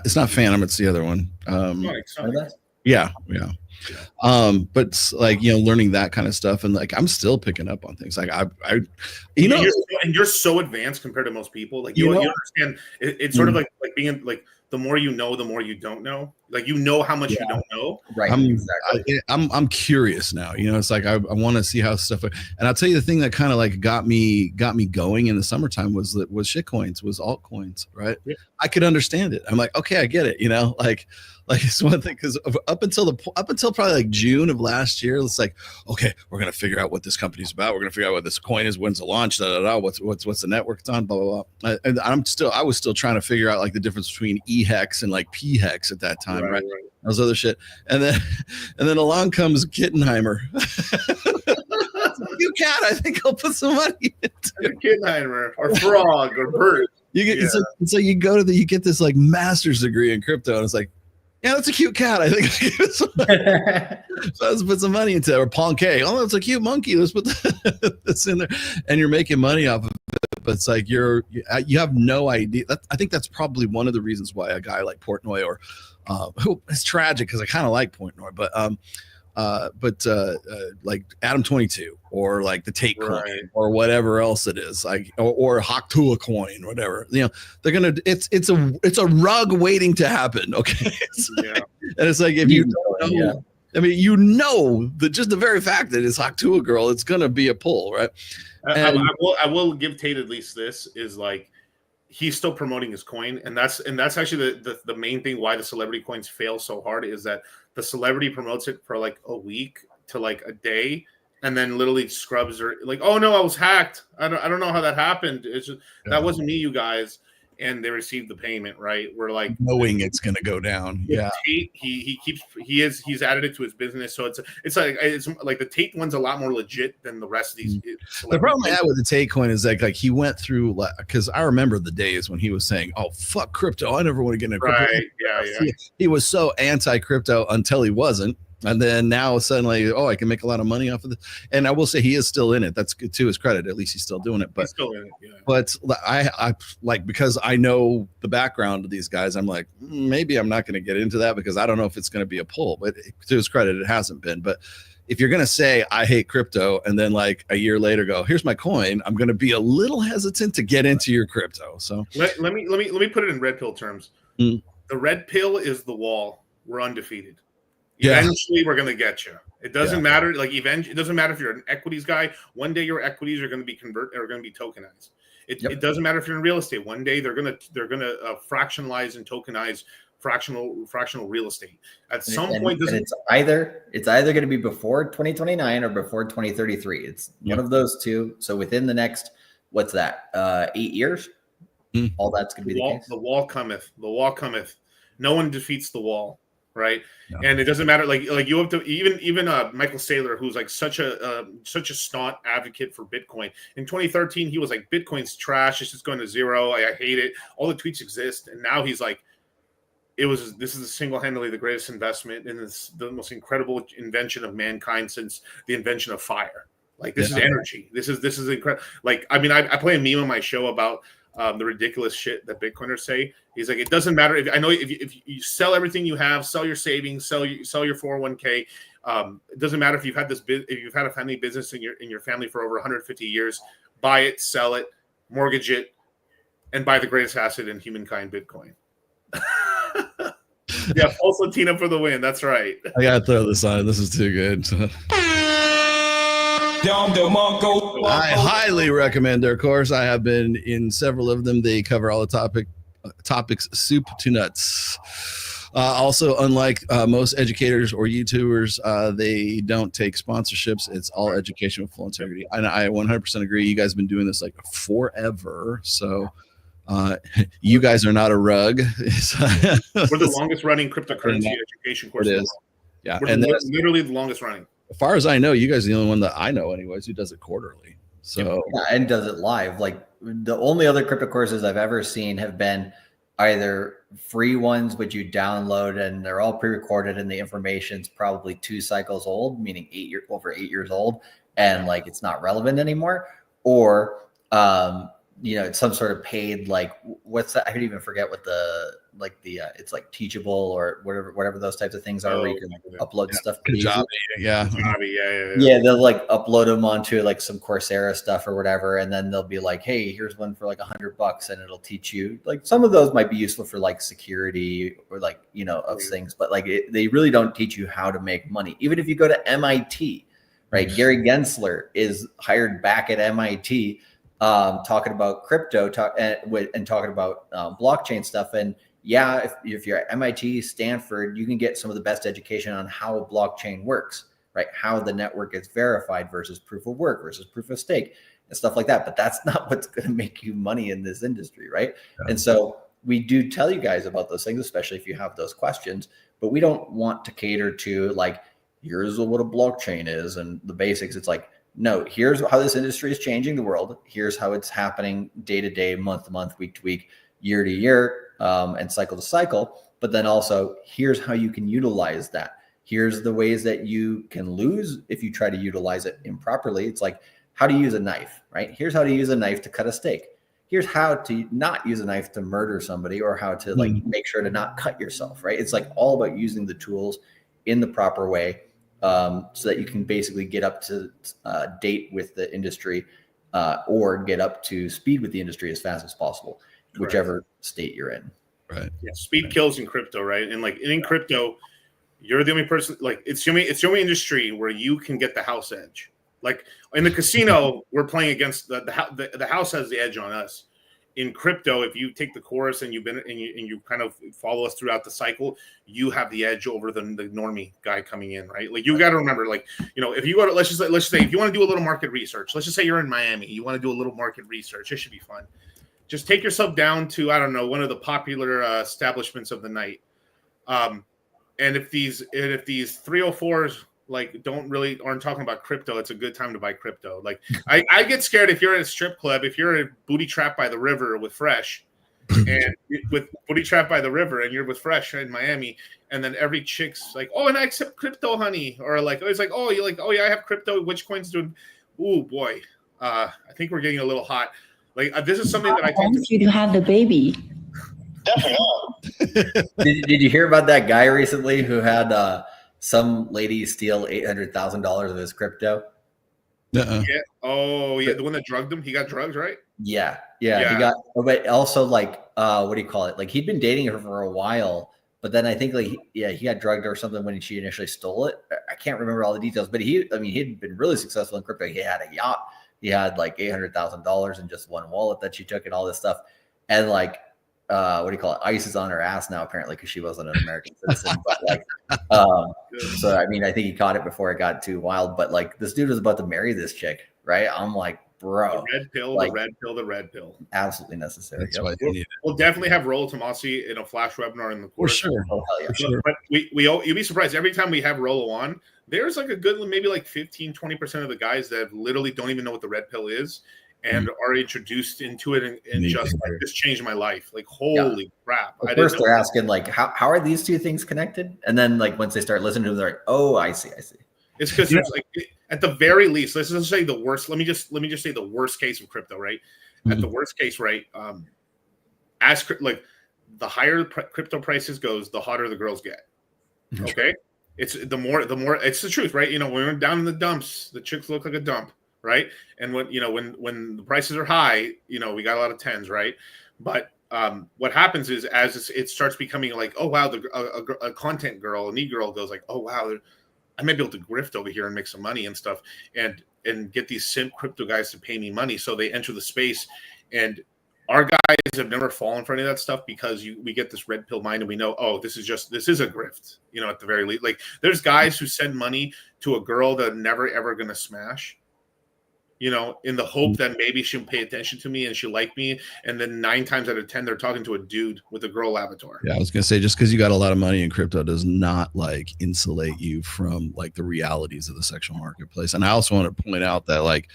It's not Phantom. It's the other one. Yeah. But it's like, learning that kind of stuff, and like, I'm still picking up on things. Like you're so advanced compared to most people. Like you understand. It's sort of like being like, the more you know, the more you don't know. Like, how much you don't know. Right. I'm curious now. It's like I want to see how stuff. And I'll tell you the thing that kind of like got me going in the summertime was shitcoins, was altcoins. Right. Yeah. I could understand it. I'm like, okay, I get it. Like it's one thing, because up until probably like June of last year, it's like, okay, we're gonna figure out what this company's about. We're gonna figure out what this coin is. When's the launch? What's the network it's on? Blah blah blah. And I was still trying to figure out like the difference between eHex and like pHex at that time, right? Those other shit. And then along comes Kittenheimer. You cat, I think I'll put some money into Kittenheimer or Frog or Bird. You get so you go to you get this like master's degree in crypto, and it's like, yeah, that's a cute cat. I think I'll give it some money. So let's put some money into it. Or Ponke. Oh, that's a cute monkey. Let's put this in there. And you're making money off of it. But it's like you have no idea. I think that's probably one of the reasons why a guy like Portnoy, or who it's tragic because I kind of like Portnoy, but like Adam 22 or like the Tate coin or whatever else it is, like or Haktua coin, whatever, they're gonna it's a rug waiting to happen. Okay. And it's like, if you don't know, I mean, that just the very fact that it's Haktua girl, it's gonna be a pull, right? I will give Tate at least this is like, he's still promoting his coin, and that's actually the main thing why the celebrity coins fail so hard, is that the celebrity promotes it for like a week to like a day, and then literally scrubs are like, "Oh no, I was hacked. I don't know how that happened. It's just, that wasn't me, you guys." And they received the payment, right? We're like knowing it's going to go down. Yeah, Tate, he's added it to his business, so it's like the Tate one's a lot more legit than the rest of these. The problem I had with the Tate coin is like he went through, because I remember the days when he was saying, "Oh fuck crypto, I never want to get into crypto." Right? Yeah. He was so anti-crypto until he wasn't. And then now suddenly, I can make a lot of money off of this. And I will say he is still in it. That's good to his credit. At least he's still doing it. But he's still in it, yeah. But I like, because I know the background of these guys, I'm like, maybe I'm not going to get into that because I don't know if it's going to be a pull. But to his credit, it hasn't been. But if you're going to say I hate crypto and then like a year later go, here's my coin, I'm going to be a little hesitant to get into your crypto. So let me put it in red pill terms. The red pill is the wall. We're undefeated. Eventually, we're going to get you. It doesn't matter. Like it doesn't matter if you're an equities guy. One day your equities are going to be tokenized. It doesn't matter if you're in real estate. One day they're going to fractionalize and tokenize fractional real estate. At some point, it's either going to be before 2029 or before 2033. It's one of those two. So within the next, what's that? 8 years. All that's going to be the case. The wall cometh. The wall cometh. No one defeats the wall. Right. No. And it doesn't matter. Like you have to even Michael Saylor, who's like such a staunch advocate for Bitcoin. In 2013, he was like, Bitcoin's trash. It's just going to zero. I hate it. All the tweets exist. And now he's like, this is single-handedly the greatest investment and it's the most incredible invention of mankind since the invention of fire. Like this is energy. This is incredible. Like, I mean, I play a meme on my show about the ridiculous shit that Bitcoiners say. He's like, it doesn't matter if you sell everything you have, sell your savings, sell your 401k. It doesn't matter if you've had a family business in your family for over 150 years. Buy it, sell it, mortgage it, and buy the greatest asset in humankind, Bitcoin. Yeah, Pulse Latina for the win. That's right. I gotta throw this on. This is too good. I highly recommend their course. I have been in several of them. They cover all the topics soup to nuts. Also, unlike most educators or YouTubers, they don't take sponsorships. It's all education with full integrity. And I 100% agree. You guys have been doing this like forever. So you guys are not a rug. We're the longest running cryptocurrency education course. It is. Yeah. We're literally the longest running. As far as I know, you guys are the only one that I know anyways who does it quarterly. So and does it live. Like the only other crypto courses I've ever seen have been either free ones which you download and they're all pre-recorded and the information's probably 2 cycles old, meaning over 8 years old, and like it's not relevant anymore, or it's some sort of paid, like what's that? I could even forget what it's like Teachable or whatever those types of things are, where you can upload stuff. Kajabi, yeah. They'll like upload them onto like some Coursera stuff or whatever, and then they'll be like, hey, here's one for like $100, and it'll teach you. Like some of those might be useful for like security or like of things, but like they really don't teach you how to make money. Even if you go to MIT, right? Gary Gensler is hired back at MIT. Talking about crypto and talking about blockchain stuff. And yeah, if you're at MIT, Stanford, you can get some of the best education on how a blockchain works, right? How the network is verified versus proof of work versus proof of stake and stuff like that. But that's not what's going to make you money in this industry, right? Yeah. And so we do tell you guys about those things, especially if you have those questions, but we don't want to cater to like, here's what a blockchain is and the basics. It's like, no, here's how this industry is changing the world. Here's how it's happening day to day, month to month, week to week, year to year, and cycle to cycle. But then also, here's how you can utilize that. Here's the ways that you can lose if you try to utilize it improperly. It's like how to use a knife, right? Here's how to use a knife to cut a steak. Here's how to not use a knife to murder somebody, or how to like make sure to not cut yourself, right? It's like all about using the tools in the proper way. So that you can basically get up to date with the industry or get up to speed with the industry as fast as possible, whichever state you're in. Right. Yeah. Speed kills in crypto, right? And like in crypto, you're the only person. Like it's the only industry where you can get the house edge. Like in the casino, we're playing against the house has the edge on us. in crypto, if you take the course and you kind of follow us throughout the cycle, you have the edge over the normie guy coming in, right? Like you got to remember, like, you know, if you go to let's just say if you want to do a little market research, let's just say you're in Miami, you want to do a little market research, it should be fun. Just take yourself down to, I don't know, one of the popular establishments of the night, and if these 304s like aren't talking about crypto, it's a good time to buy crypto. Like I get scared if you're at a strip club, if you're at Booty Trap by the River with Fresh, and with Booty Trap by the River, and you're with Fresh in Miami, and then every chick's like, oh, and I accept crypto, honey, or like it's like, oh, you're like, oh yeah, I have crypto. Which coin's doing? Ooh boy, I think we're getting a little hot. Like this is something that I want you to have the baby. Did you hear about that guy recently who had some lady steal $800,000 of his crypto? Yeah. Oh, yeah. The one that drugged him. He got drugged, right? Yeah. He got. But also, like, what do you call it? Like, he'd been dating her for a while, but then I think, like, he got drugged or something when she initially stole it. I can't remember all the details, but he'd been really successful in crypto. He had a yacht. He had like $800,000 in just one wallet that she took and all this stuff. And like, what do you call it? ICE is on her ass now, apparently, because she wasn't an American citizen. But like, so I mean, I think he caught it before it got too wild. But like, this dude was about to marry this chick, right? I'm like, bro, the red pill, like, the red pill, absolutely necessary. That's why you need it. We'll definitely have Rollo Tomasi in a flash webinar in the course. For sure. Oh, hell yeah. For sure. But you'll be surprised every time we have Rollo on. There's like a good, maybe like 15-20% of the guys that literally don't even know what the red pill is and are introduced into it and just like, this changed my life. Like, holy crap. Well, first they're asking like, how are these two things connected? And then like, once they start listening to them, they're like, oh, I see. It's because there's like, at the very least, let's just say the worst. Let me just say the worst case of crypto, right? At the worst case, right? As like the higher crypto prices goes, the hotter the girls get. Okay. It's the more it's the truth, right? You know, when we're down in the dumps, the chicks look like a dump, right? And when the prices are high, you know, we got a lot of tens, right? But what happens is as it starts becoming like, oh wow, a content girl, a neat girl goes like, oh wow, I may be able to grift over here and make some money and stuff, and get these simp crypto guys to pay me money, so they enter the space. And our guys have never fallen for any of that stuff because we get this red pill mind and we know, oh, this is a grift, you know, at the very least. Like there's guys who send money to a girl that never ever gonna smash, you know, in the hope that maybe she'll pay attention to me and she'll like me. And then 9 times out of 10, they're talking to a dude with a girl avatar. Yeah, I was gonna say, just because you got a lot of money in crypto does not like insulate you from like the realities of the sexual marketplace. And I also want to point out that like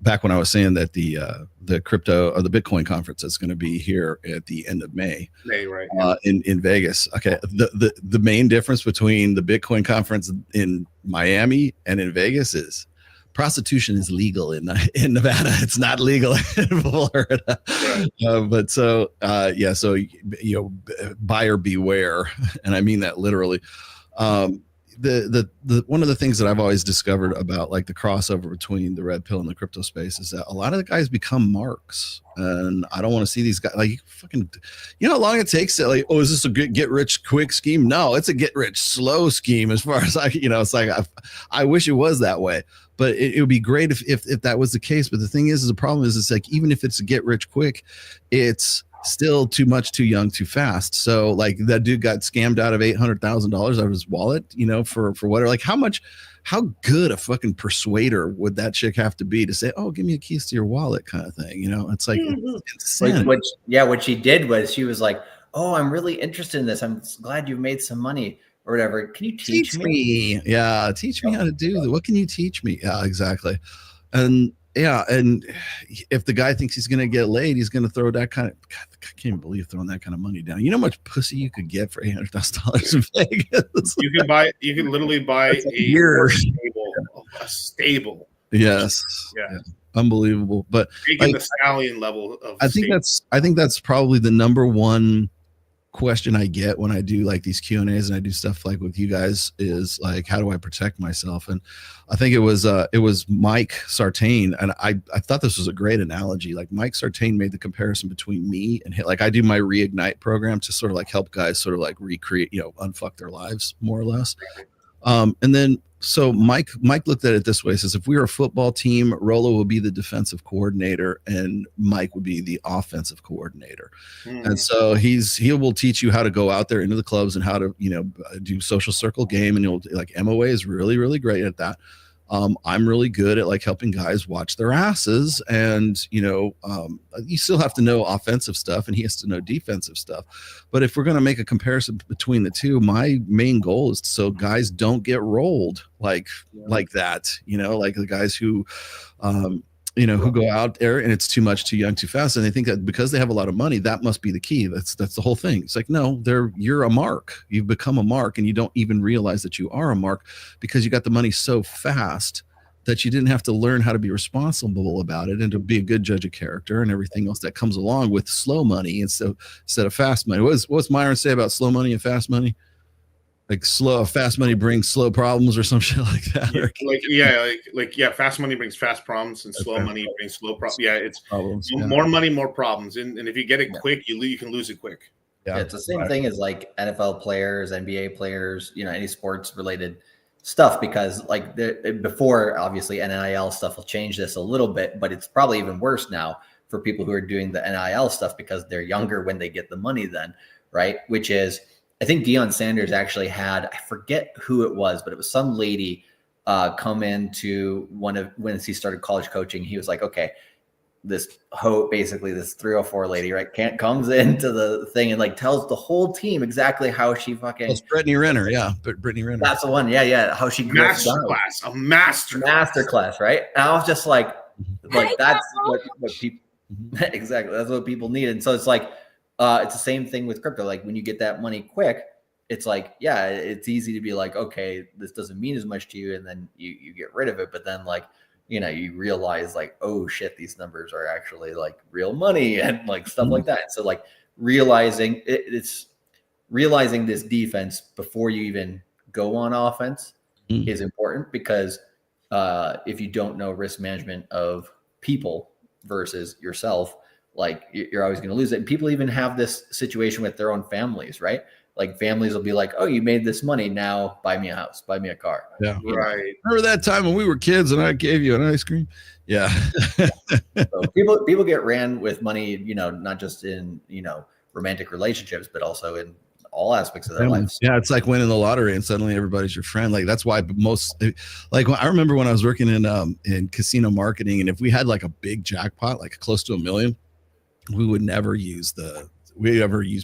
back when I was saying that the crypto or the Bitcoin conference is going to be here at the end of May, right? In Vegas. Okay, the main difference between the Bitcoin conference in Miami and in Vegas is prostitution is legal in Nevada. It's not legal in Florida. Right. But so so you know, buyer beware, and I mean that literally. The one of the things that I've always discovered about like the crossover between the red pill and the crypto space is that a lot of the guys become marks, and I don't want to see these guys like fucking, you know how long it takes to like, oh, is this a get rich quick scheme? No, it's a get rich slow scheme as far as it's like I wish it was that way, but it would be great if that was the case. But the thing is the problem is it's like, even if it's a get rich quick, it's still too much, too young, too fast. So like that dude got scammed out of $800,000 out of his wallet, you know, for whatever. Like how good a fucking persuader would that chick have to be to say, oh, give me a keys to your wallet kind of thing. You know, it's like, it's insane. What she did was she was like, oh, I'm really interested in this. I'm glad you've made some money or whatever. Can you teach me? Yeah. Teach me how to do that. What can you teach me? Yeah, exactly. And yeah, and if the guy thinks he's gonna get laid, he's gonna throw that kind of. God, I can't even believe throwing that kind of money down. You know how much pussy you could get for $800,000 in Vegas? You can literally buy a stable. Yes. Yeah. Unbelievable. But taking the stallion level of. I think that's probably the number one question I get when I do like these Q&As and I do stuff like with you guys is like, how do I protect myself? And I think it was Mike Sartain, and I thought this was a great analogy. Like Mike Sartain made the comparison between me and him. Like I do my Reignite program to sort of like help guys sort of like recreate, you know, unfuck their lives more or less. And then so Mike looked at it this way: says if we were a football team, Rolo would be the defensive coordinator and Mike would be the offensive coordinator. And so he will teach you how to go out there into the clubs and how to, do social circle game. And you'll like MOA is really, really great at that. I'm really good at like helping guys watch their asses, and you still have to know offensive stuff and he has to know defensive stuff. But if we're going to make a comparison between the two, my main goal is so guys don't get rolled like that, like the guys who who go out there and it's too much, too young, too fast, and they think that because they have a lot of money, that must be the key. That's the whole thing. It's like, no, you're a mark. You've become a mark, and you don't even realize that you are a mark because you got the money so fast that you didn't have to learn how to be responsible about it and to be a good judge of character and everything else that comes along with slow money instead of fast money. What's Myron say about slow money and fast money? Like fast money brings slow problems or some shit like that. Fast money brings fast problems and slow money brings slow problems. Yeah, it's problems. More money, more problems. And if you get it quick, you can lose it quick. Yeah, it's the same thing as like NFL players, NBA players, any sports related stuff, because like before, obviously NIL stuff will change this a little bit, but it's probably even worse now for people who are doing the NIL stuff because they're younger when they get the money then, right? Which is, I think Deion Sanders actually had, I forget who it was, but it was some lady come into when he started college coaching. He was like, okay, this basically this 304 lady, right, comes into the thing and like tells the whole team exactly how she fucking. It's Brittany Renner, yeah, but Brittany Renner. That's the one, yeah. How she masterclass, right? And I was just like that's what people exactly. That's what people need, and so it's like. It's the same thing with crypto. Like when you get that money quick, it's like, yeah, it's easy to be like, okay, this doesn't mean as much to you. And then you get rid of it. But then like, you realize like, oh shit, these numbers are actually like real money and like stuff like that. So like realizing it's realizing this defense before you even go on offense is important, because if you don't know risk management of people versus yourself, like you're always going to lose it. And people even have this situation with their own families, right? Like families will be like, oh, you made this money, now buy me a house, buy me a car. Yeah. Right. Remember that time when we were kids and I gave you an ice cream? Yeah. So people get ran with money, not just in, romantic relationships, but also in all aspects of their lives. Yeah. It's like winning the lottery and suddenly everybody's your friend. Like that's why I remember when I was working in casino marketing, and if we had like a big jackpot, like close to $1 million, we would never use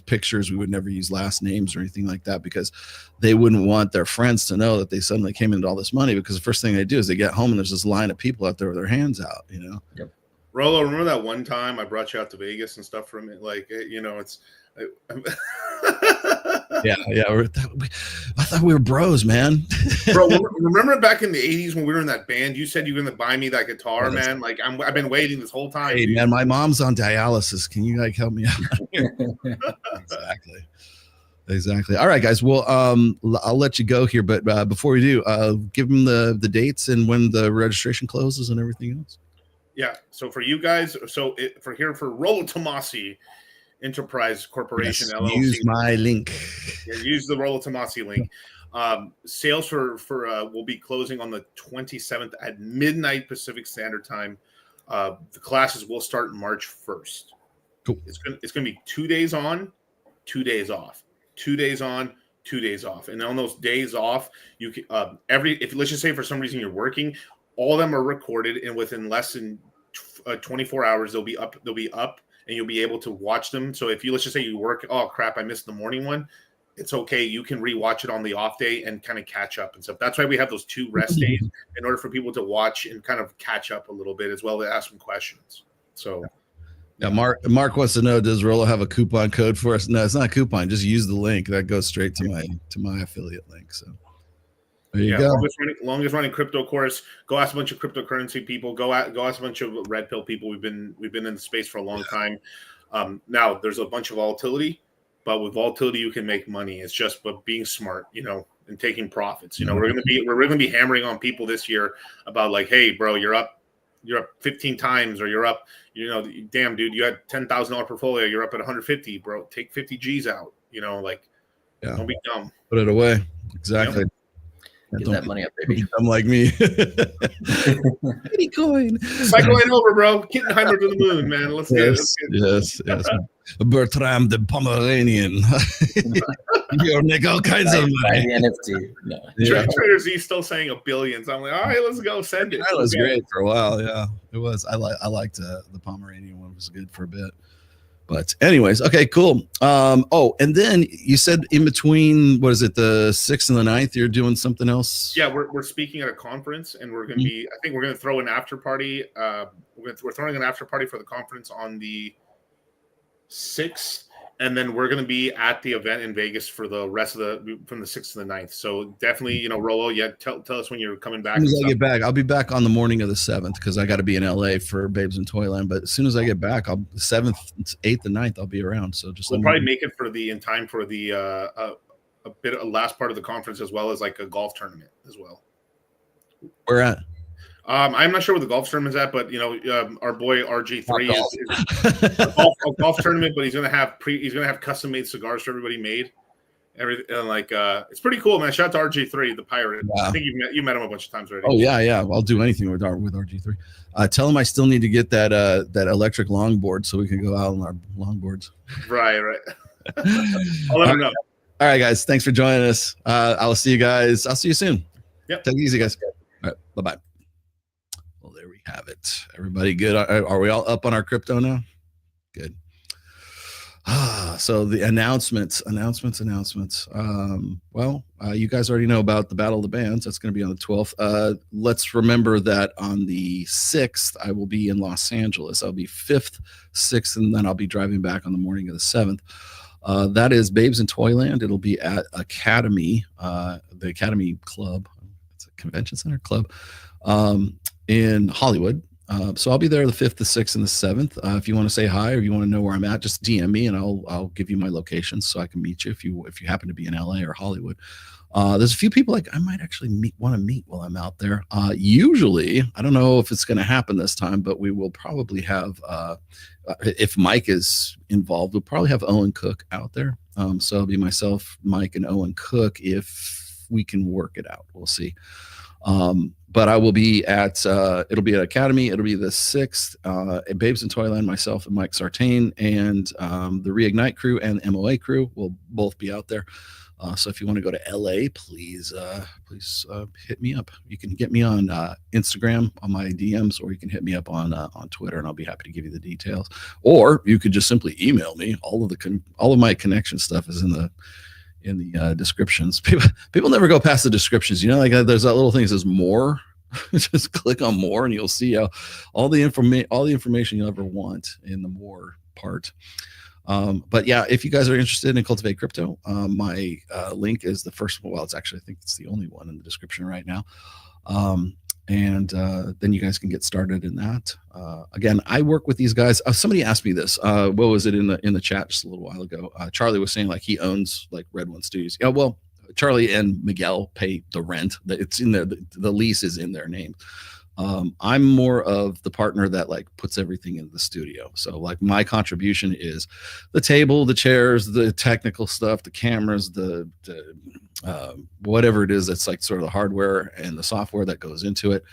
pictures. We would never use last names or anything like that, because they wouldn't want their friends to know that they suddenly came into all this money, because the first thing they do is they get home and there's this line of people out there with their hands out, Yep. Rolo, remember that one time I brought you out to Vegas and stuff from it? Like, it's yeah. I thought we were bros, man. Bro, remember back in the 80s when we were in that band, you said you were going to buy me that guitar, man? Like, I've been waiting this whole time. Hey, dude. Man, my mom's on dialysis. Can you like help me out here? Exactly. All right, guys. Well, I'll let you go here, but before we do, give them the dates and when the registration closes and everything else. Yeah. So for you guys, for Rolo Tomasi Enterprise Corporation, yes, LLC. Use my link. Yeah, use the Rolo Tomasi link. Sales for will be closing on the 27th at midnight Pacific Standard Time. The classes will start March 1st. Cool. It's gonna be 2 days on, 2 days off. 2 days on, 2 days off. And on those days off, you can if let's just say for some reason you're working, all of them are recorded, and within less than 24 hours they'll be up. And you'll be able to watch them. So if let's just say you work, oh crap, I missed the morning one. It's okay. You can rewatch it on the off day and kind of catch up and stuff. That's why we have those 2 rest days, in order for people to watch and kind of catch up a little bit, as well as ask some questions. So yeah, Mark wants to know, does Rolo have a coupon code for us? No, it's not a coupon. Just use the link. That goes straight to my affiliate link. So there you go. Longest running crypto course. Go ask a bunch of cryptocurrency people. Go ask a bunch of red pill people. We've been in the space for a long time. Now there's a bunch of volatility, but with volatility you can make money. It's just but being smart, and taking profits. We're gonna be hammering on people this year about like, hey, bro, you're up 15 times, or you're up, damn dude, you had $10,000 portfolio, you're up at 150, bro. Take 50 G's out. Don't be dumb. Put it away. Exactly. Yeah, Get don't that money up, baby. become like me. Bitcoin. Cycle it over, bro. Kittenheimer to the moon, man. Let's get it. Yes. Bertram the Pomeranian. You'll make all kinds of Buy money. the NFT. No. Yeah. Trader Z still saying a billions. I'm like, all right, let's go. Send it. That was great for a while. Yeah, it was. I liked the Pomeranian one. It was good for a bit. But anyways, okay, cool. And then you said in between, what is it, the 6th and the 9th, you're doing something else? Yeah, we're speaking at a conference, and we're going to be. I think we're going to throw an after party. We're throwing an after party for the conference on the 6th, and then we're going to be at the event in Vegas for the rest of from the 6th to the 9th. So definitely, Rolo, tell us when you're coming back. As soon as I get back, I'll be back on the morning of the 7th because I got to be in LA for Babes in Toyland. But as soon as I get back, I'll 7th, 8th, and 9th, I'll be around. So just we'll probably make it in time for the a last part of the conference, as well as like a golf tournament as well. Where at? I'm not sure where the golf tournament's at, but our boy RG3 is a golf tournament, but he's gonna have custom made cigars for everybody made. It's pretty cool, man. Shout out to RG3, the pirate. Wow. I think you met him a bunch of times already. Oh yeah. I'll do anything with RG3. Tell him I still need to get that electric longboard so we can go out on our longboards. Right. I'll let him know. All right, guys. Thanks for joining us. I'll see you guys. I'll see you soon. Yep. Take it easy, guys. All right. Bye-bye. Well, there we have it. Everybody good? Are we all up on our crypto now? Good. So the announcements. You guys already know about the Battle of the Bands. That's going to be on the 12th. Let's remember that on the 6th, I will be in Los Angeles. I'll be 5th, 6th, and then I'll be driving back on the morning of the 7th. That is Babes in Toyland. It'll be at Academy, the Academy Club. It's a convention center club in Hollywood. So I'll be there the 5th, the 6th, and the 7th. If you want to say hi or you want to know where I'm at, just DM me and I'll give you my location so I can meet you if you happen to be in LA or Hollywood. There's a few people I might actually want to meet while I'm out there. Usually, I don't know if it's going to happen this time, but we will probably have, if Mike is involved, we'll probably have Owen Cook out there. So it'll be myself, Mike, and Owen Cook if we can work it out. We'll see. But I will be it'll be at Academy. It'll be the 6th, at Babes in Toyland, myself and Mike Sartain, and the Reignite crew and MOA crew will both be out there. So if you want to go to LA, please hit me up. You can get me on Instagram on my DMs, or you can hit me up on Twitter, and I'll be happy to give you the details. Or you could just simply email me. All of my connection stuff is in the descriptions. People never go past the descriptions. There's that little thing that says more. Just click on more, and you'll see all the information you'll ever want in the more part. But yeah, if you guys are interested in Cultivate Crypto, my link is the first one. Well, I think it's the only one in the description right now. And then you guys can get started in that. Again, I work with these guys. Somebody asked me this. What was it in the chat just a little while ago? Charlie was saying he owns Red One Studios. Yeah, well, Charlie and Miguel pay the rent. It's in there. The lease is in their name. I'm more of the partner that puts everything in the studio. So my contribution is the table, the chairs, the technical stuff, the cameras, the whatever it is that's sort of the hardware and the software that goes into it.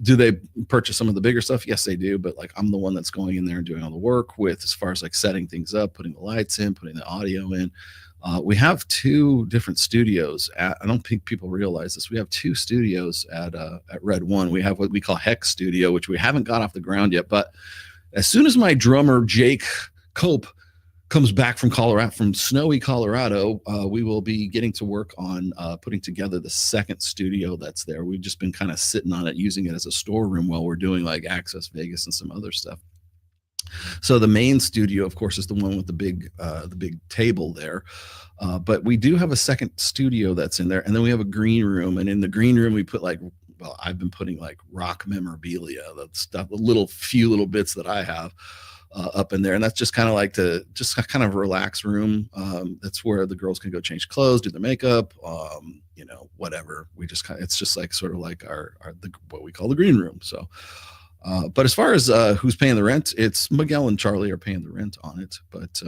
Do they purchase some of the bigger stuff? Yes, they do. But I'm the one that's going in there and doing all the work with as far as setting things up, putting the lights in, putting the audio in. We have 2 different studios. I don't think people realize this. We have 2 studios at Red One. We have what we call Hex Studio, which we haven't got off the ground yet. But as soon as my drummer Jake Cope comes back from snowy Colorado, we will be getting to work on putting together the 2nd studio that's there. We've just been kind of sitting on it, using it as a storeroom while we're doing Access Vegas and some other stuff. So the main studio, of course, is the one with the big table there. But we do have a 2nd studio that's in there, and then we have a green room. And in the green room, we put I've been putting rock memorabilia, that stuff, few little bits that I have up in there, and that's just kind of kind of relax room. That's where the girls can go change clothes, do their makeup, whatever. We just it's just sort of what we call the green room. So. But as far as who's paying the rent, it's Miguel and Charlie are paying the rent on it. But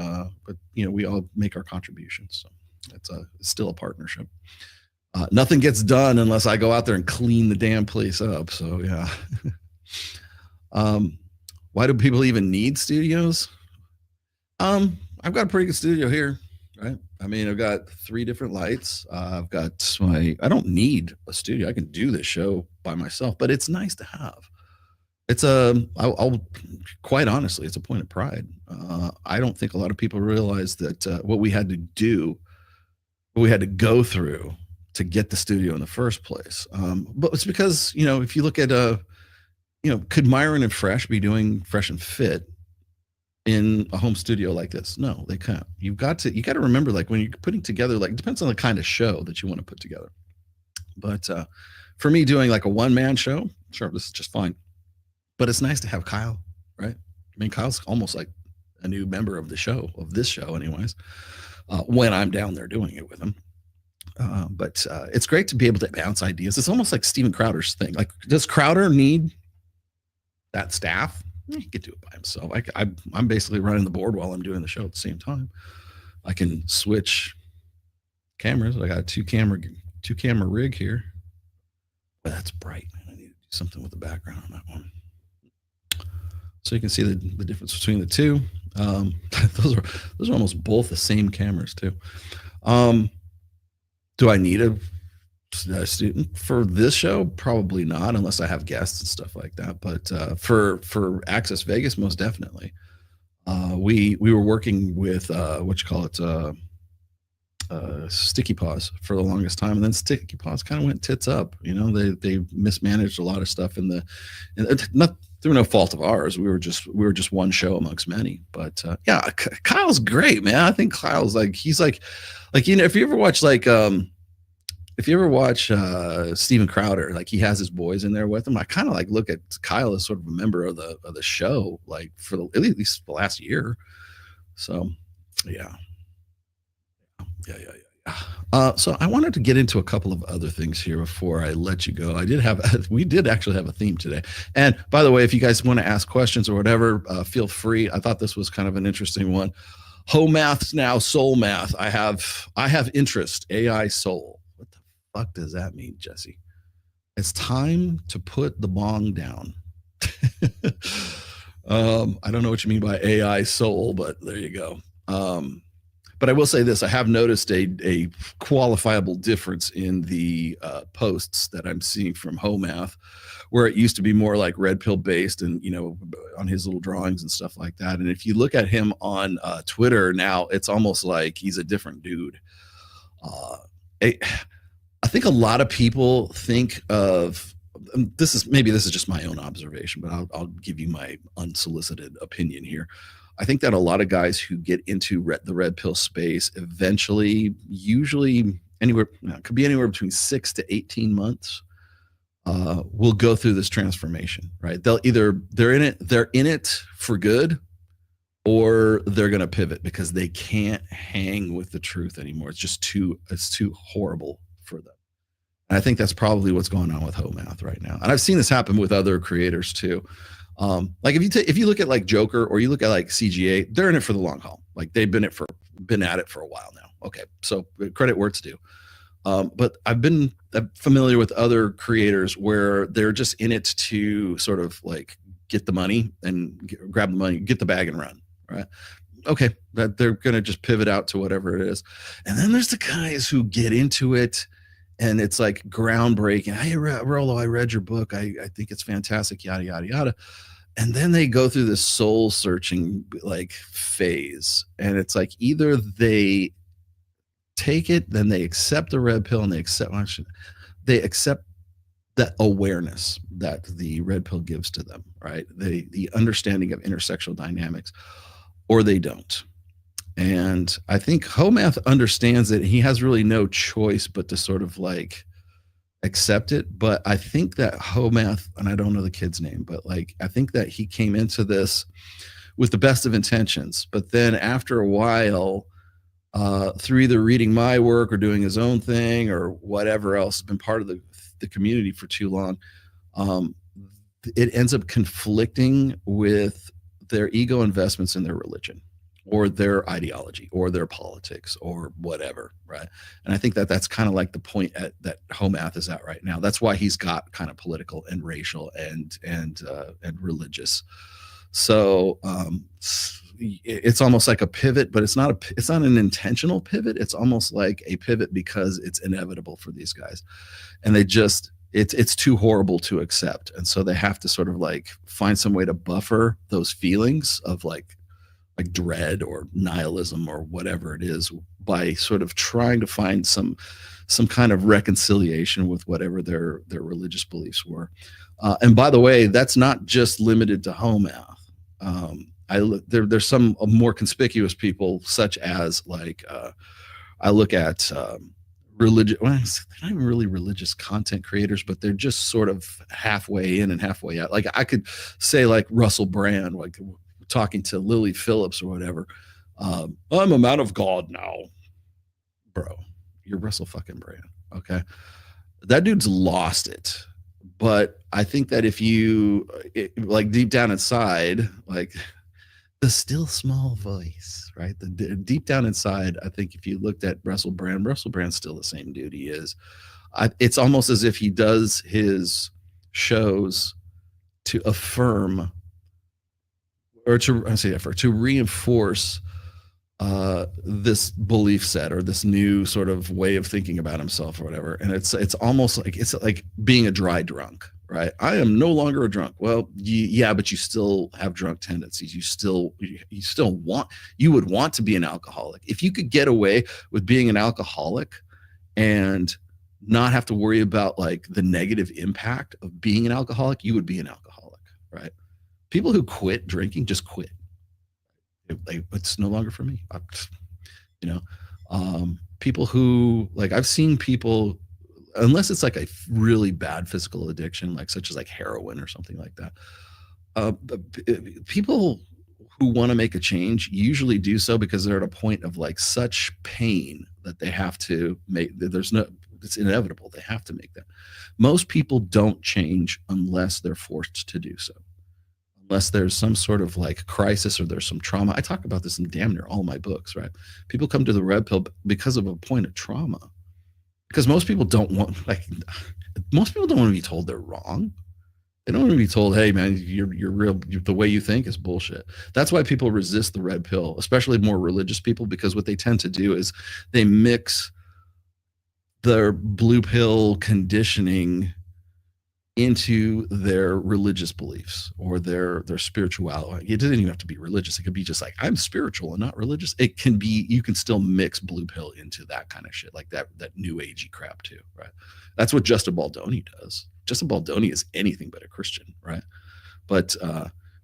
we all make our contributions, so it's still a partnership. Nothing gets done unless I go out there and clean the damn place up. So yeah. Why do people even need studios? I've got a pretty good studio here, right? I mean, I've got 3 different lights. I've got I don't need a studio. I can do this show by myself, but it's nice to have. It's I'll quite honestly, it's a point of pride. I don't think a lot of people realize that what we had to do, what we had to go through to get the studio in the first place. But it's because, if you look at, could Myron and Fresh be doing Fresh and Fit in a home studio like this? No, they can't. You got to remember, like, when you're putting together, like, it depends on the kind of show that you want to put together. But for me, doing like a one-man show, sure, this is just fine. But it's nice to have Kyle, right? I mean, Kyle's almost like a new member of the show, of this show anyways, when I'm down there doing it with him. But it's great to be able to bounce ideas. It's almost like Steven Crowder's thing. Like, does Crowder need that staff? He could do it by himself. I'm basically running the board while I'm doing the show at the same time. I can switch cameras. I got a two camera rig here. But that's bright, man. I need to do something with the background on that one. So you can see the difference between the two. Those are almost both the same cameras too. Do I need a student for this show? Probably not, unless I have guests and stuff like that. But for Access Vegas, most definitely. We were working with Sticky Paws for the longest time, and then Sticky Paws kind of went tits up. They mismanaged a lot of stuff not through no fault of ours. We were just one show amongst many. But yeah, Kyle's great, man. I think Kyle's he's like if you ever watch Steven Crowder, like, he has his boys in there with him. I kind of look at Kyle as sort of a member of the show, like, for at least the last year. So yeah. So I wanted to get into a couple of other things here before I let you go. We did actually have a theme today. And by the way, if you guys want to ask questions or whatever, feel free. I thought this was kind of an interesting one. Homath's now soul math. I have interest. AI soul. What the fuck does that mean, Jesse? It's time to put the bong down. I don't know what you mean by AI soul, but there you go. But I will say this: I have noticed a qualifiable difference in the posts that I'm seeing from Homath, where it used to be more like red pill based, and on his little drawings and stuff like that. And if you look at him on Twitter now, it's almost like he's a different dude. I think a lot of people think of this is just my own observation, but I'll give you my unsolicited opinion here. I think that a lot of guys who get into the red pill space eventually, usually could be anywhere between 6 to 18 months, will go through this transformation, right? They're in it for good, or they're going to pivot because they can't hang with the truth anymore. It's too horrible for them. And I think that's probably what's going on with Homath right now. And I've seen this happen with other creators too. Like if you look at like Joker, or you look at like CGA, they're in it for the long haul. Like, they've been at it for a while now. Okay, so credit where it's due. But I'm familiar with other creators where they're just in it to sort of like get the money and grab the money, get the bag and run, right? Okay, that they're gonna just pivot out to whatever it is. And then there's the guys who get into it, and it's like groundbreaking. Hey, Rollo, I read your book. I think it's fantastic, yada, yada, yada. And then they go through this soul searching like phase. And it's like, either they take it, then they accept the red pill, and they accept that awareness that the red pill gives to them, right? The understanding of intersexual dynamics, or they don't. And I think Homath understands that he has really no choice but to sort of like accept it. But I think that Homath, and I don't know the kid's name, but like, I think that he came into this with the best of intentions. But then after a while, through either reading my work or doing his own thing or whatever else, been part of the community for too long, it ends up conflicting with their ego investments in their religion. or their ideology or their politics or whatever, right? And I think that that's kind of like the point that Homath is at right now. That's why he's got kind of political and racial and religious. So it's almost like a pivot, but it's not an intentional pivot. It's almost like a pivot because it's inevitable for these guys, and it's too horrible to accept, and so they have to sort of like find some way to buffer those feelings of like dread or nihilism or whatever it is by sort of trying to find some kind of reconciliation with whatever their religious beliefs were. And by the way, that's not just limited to Homath. There's some more conspicuous people, such as like I look at religious. Well, they're not even really religious content creators, but they're just sort of halfway in and halfway out. Like I could say like Russell Brand, like talking to Lily Phillips or whatever. I'm a man of God now, bro. You're Russell fucking Brand, okay? That dude's lost it. But I think that if you like deep down inside, like the still small voice, right? The deep down inside, I think if you looked at Russell Brand's still the same dude he is. It's almost as if he does his shows to affirm or to reinforce this belief set or this new sort of way of thinking about himself or whatever. And it's almost like it's like being a dry drunk, right? I am no longer a drunk. Well, yeah, but you still have drunk tendencies. You would want to be an alcoholic. If you could get away with being an alcoholic and not have to worry about like the negative impact of being an alcoholic, you would be an alcoholic, right? People who quit drinking just quit. It's no longer for me. People who like, I've seen people, unless it's like a really bad physical addiction, like such as like heroin or something like that. People who want to make a change usually do so because they're at a point of like such pain that they have to make, it's inevitable. They have to make that. Most people don't change unless they're forced to do so. Unless there's some sort of like crisis or there's some trauma. I talk about this in damn near all my books, right? People come to the red pill because of a point of trauma. Because most people don't want to be told they're wrong. They don't want to be told, hey man, the way you think is bullshit. That's why people resist the red pill, especially more religious people, because what they tend to do is they mix their blue pill conditioning into their religious beliefs or their spirituality. It doesn't even have to be religious. It could be just like, I'm spiritual and not religious. It can be, you can still mix blue pill into that kind of shit, like that new agey crap too, right? That's what Justin Baldoni does. Justin Baldoni is anything but a Christian, right? But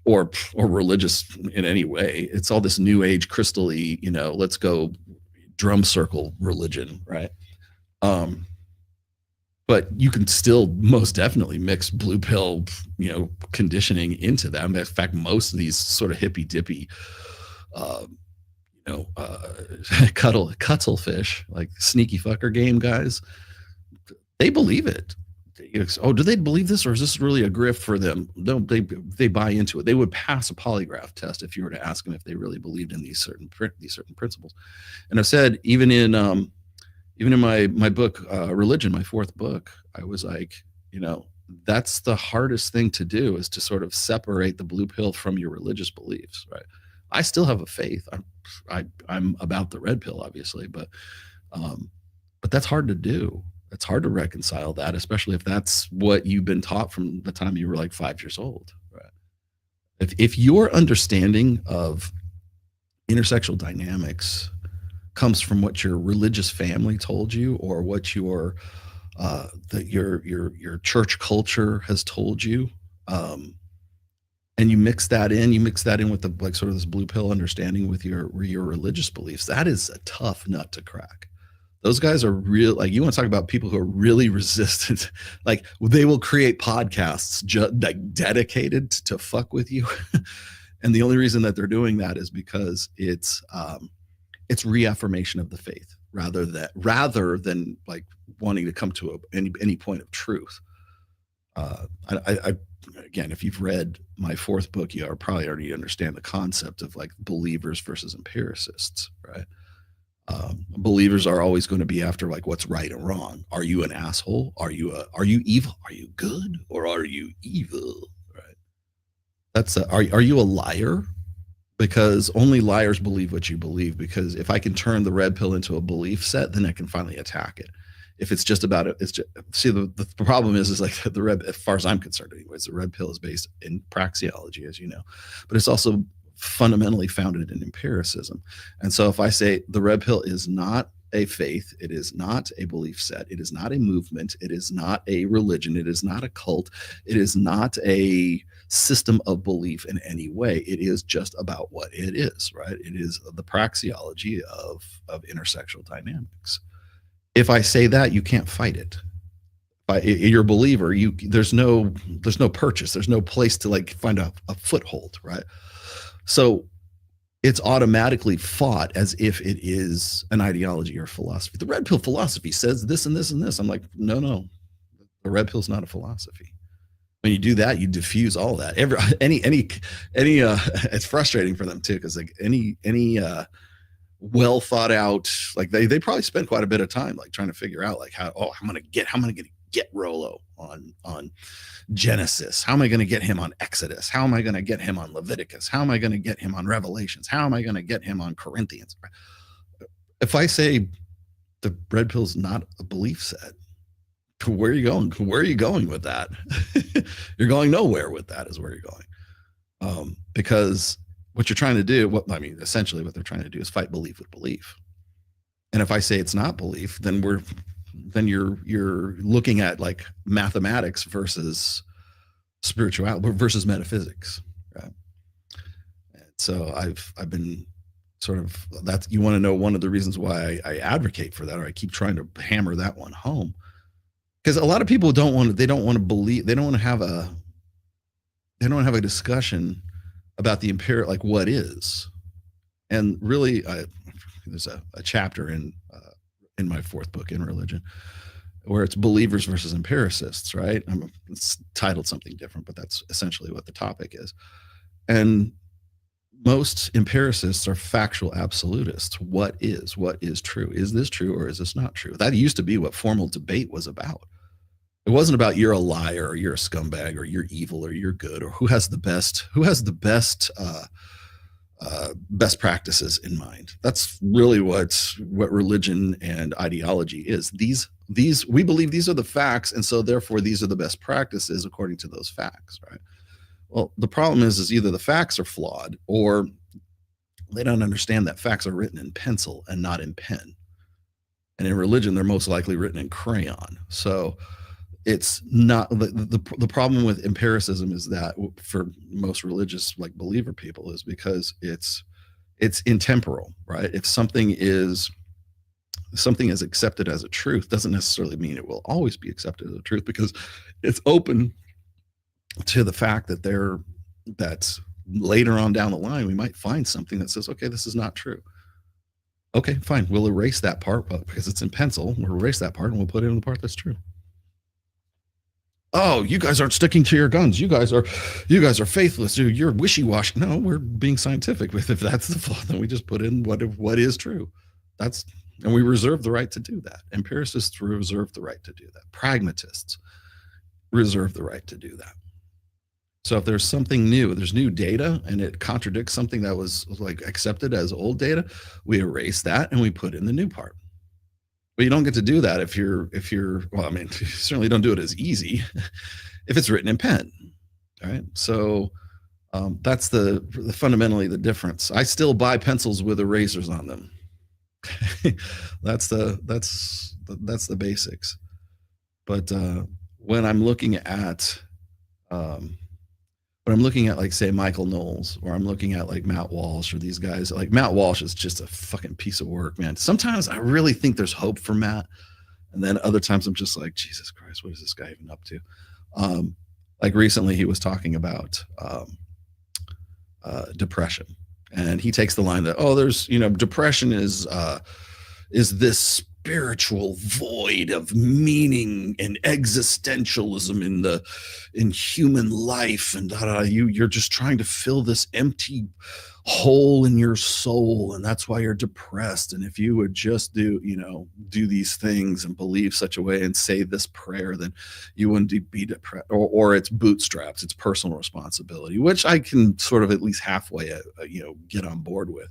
or religious in any way. It's all this new age crystal-y, let's go drum circle religion, right? But you can still most definitely mix blue pill, conditioning into them. In fact, most of these sort of hippy dippy, cuttlefish, like sneaky fucker game guys, they believe it. Oh, do they believe this, or is this really a grift for them? No, they buy into it. They would pass a polygraph test if you were to ask them if they really believed in these certain principles. And I've said even in my book, Religion, my fourth book, I was like, that's the hardest thing to do, is to sort of separate the blue pill from your religious beliefs, right? I still have a faith. I'm about the red pill, obviously, but that's hard to do. It's hard to reconcile that, especially if that's what you've been taught from the time you were like 5 years old, right? If your understanding of intersexual dynamics comes from what your religious family told you, or what your church culture has told you, and you mix that in with the like sort of this blue pill understanding with your religious beliefs, that is a tough nut to crack. Those guys are real. Like, you want to talk about people who are really resistant, like they will create podcasts like dedicated to fuck with you. And the only reason that they're doing that is because it's reaffirmation of the faith rather than like wanting to come to any point of truth. Again, if you've read my fourth book, you probably already understand the concept of like believers versus empiricists, right? Believers are always going to be after like what's right and wrong. Are you an asshole? Are you evil? Are you good or are you evil? Right? That's are you a liar? Because only liars believe what you believe. Because if I can turn the red pill into a belief set, then I can finally attack it. If it's just about it, it's just, see, the problem is like the red, as far as I'm concerned anyways, the red pill is based in praxeology, as you know, but it's also fundamentally founded in empiricism. And so if I say the red pill is not a faith, it is not a belief set, it is not a movement, it is not a religion, it is not a cult, it is not a system of belief in any way, it is just about what it is, right? It is the praxeology of intersexual dynamics. If I say that, you can't fight it. You're a believer, there's no purchase, there's no place to like find a foothold, right? So it's automatically fought as if it is an ideology or philosophy. The red pill philosophy says this and this and this. I'm like, no, the red pill's not a philosophy. When you do that, you diffuse all that. It's frustrating for them too, because like any well thought out, like they probably spent quite a bit of time like trying to figure out like how am I gonna get Rollo on Genesis? How am I going to get him on Exodus? How am I going to get him on Leviticus? How am I going to get him on Revelations? How am I going to get him on Corinthians? If I say the red pill's not a belief set, where are you going? Where are you going with that? You're going nowhere with that is where you're going. Because what you're trying to do, essentially what they're trying to do is fight belief with belief. And if I say it's not belief, then you're looking at like mathematics versus spirituality versus metaphysics, right? And so I've been sort of, that's, you want to know one of the reasons why I advocate for that, or I keep trying to hammer that one home, because a lot of people don't want to have a discussion about the empirical, like what is. And really there's a chapter in my fourth book, In Religion, where it's believers versus empiricists, right? It's titled something different, but that's essentially what the topic is. And most empiricists are factual absolutists. What is true? Is this true or is this not true? That used to be what formal debate was about. It wasn't about you're a liar or you're a scumbag or you're evil or you're good or who has the best best practices in mind. That's really what religion and ideology is. These we believe these are the facts, and so therefore these are the best practices according to those facts, right? Well, the problem is either the facts are flawed or they don't understand that facts are written in pencil and not in pen. And in religion, they're most likely written in crayon. So it's not the problem with empiricism is that for most religious like believer people is because it's intemporal, right? If something is accepted as a truth doesn't necessarily mean it will always be accepted as a truth, because it's open to the fact that later on down the line we might find something that says, okay, this is not true. Okay, fine, we'll erase that part, but because it's in pencil, we'll erase that part and we'll put in the part that's true. Oh, you guys aren't sticking to your guns. You guys are faithless. You're wishy-washy. No, we're being scientific. If that's the flaw, then we just put in what is true. And we reserve the right to do that. Empiricists reserve the right to do that. Pragmatists reserve the right to do that. So if there's something new, there's new data and it contradicts something that was like accepted as old data, we erase that and we put in the new part. But you don't get to do that if you're well, I mean, you certainly don't do it as easy if it's written in pen. All right. So that's the fundamentally the difference. I still buy pencils with erasers on them. that's the basics. But when I'm looking at like say Michael Knowles, or I'm looking at like Matt Walsh, or these guys, like Matt Walsh is just a fucking piece of work, man. Sometimes I really think there's hope for Matt, and then other times I'm just like, Jesus Christ, what is this guy even up to? Like recently he was talking about depression, and he takes the line that, oh, there's, depression is this spiritual void of meaning and existentialism in human life, and you're just trying to fill this empty hole in your soul, and that's why you're depressed. And if you would just do these things and believe such a way and say this prayer, then you wouldn't be depressed. Or it's bootstraps, it's personal responsibility, which I can sort of at least halfway get on board with.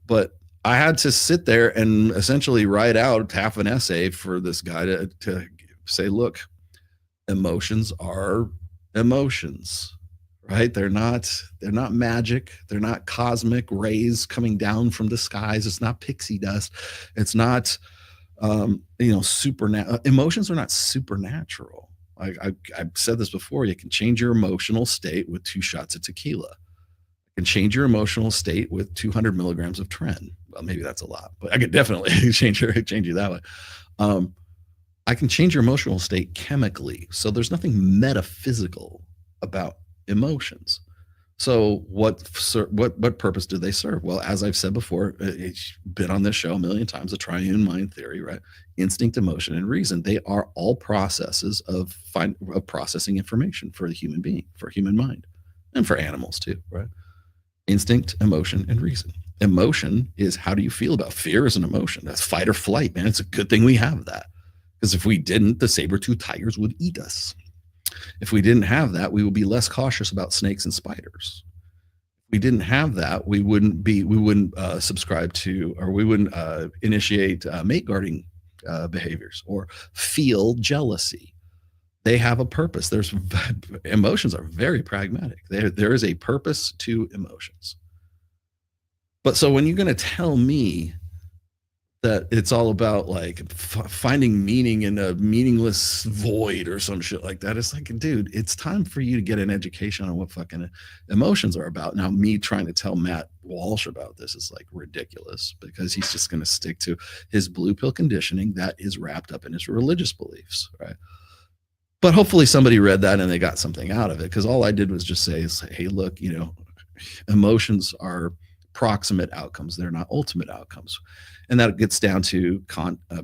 But I had to sit there and essentially write out half an essay for this guy to say, look, emotions are emotions, right? They're not magic. They're not cosmic rays coming down from the skies. It's not pixie dust. It's not, supernatural. Emotions are not supernatural. I've said this before. You can change your emotional state with 2 shots of tequila. You can change your emotional state with 200 milligrams of Tren. Well, maybe that's a lot, but I could definitely change you that way. I can change your emotional state chemically. So there's nothing metaphysical about emotions. So what purpose do they serve? Well, as I've said before, it's been on this show a million times, the triune mind theory, right? Instinct, emotion, and reason. They are all processes of processing information for the human being, for human mind, and for animals too, right? Instinct, emotion, and reason. Emotion is, how do you feel about fear? Is an emotion. That's fight or flight, man. It's a good thing we have that, because if we didn't, the saber-toothed tigers would eat us. If we didn't have that, we would be less cautious about snakes and spiders. If we didn't have that, we wouldn't subscribe to, or we wouldn't initiate mate guarding behaviors or feel jealousy. They have a purpose. Emotions are very pragmatic. There is a purpose to emotions. But so when you're going to tell me that it's all about like finding meaning in a meaningless void or some shit like that, it's like, dude, it's time for you to get an education on what fucking emotions are about. Now, me trying to tell Matt Walsh about this is like ridiculous, because he's just going to stick to his blue pill conditioning that is wrapped up in his religious beliefs, right? But hopefully somebody read that and they got something out of it, because all I did was just say, hey, look, emotions are proximate outcomes. They're not ultimate outcomes. And that gets down to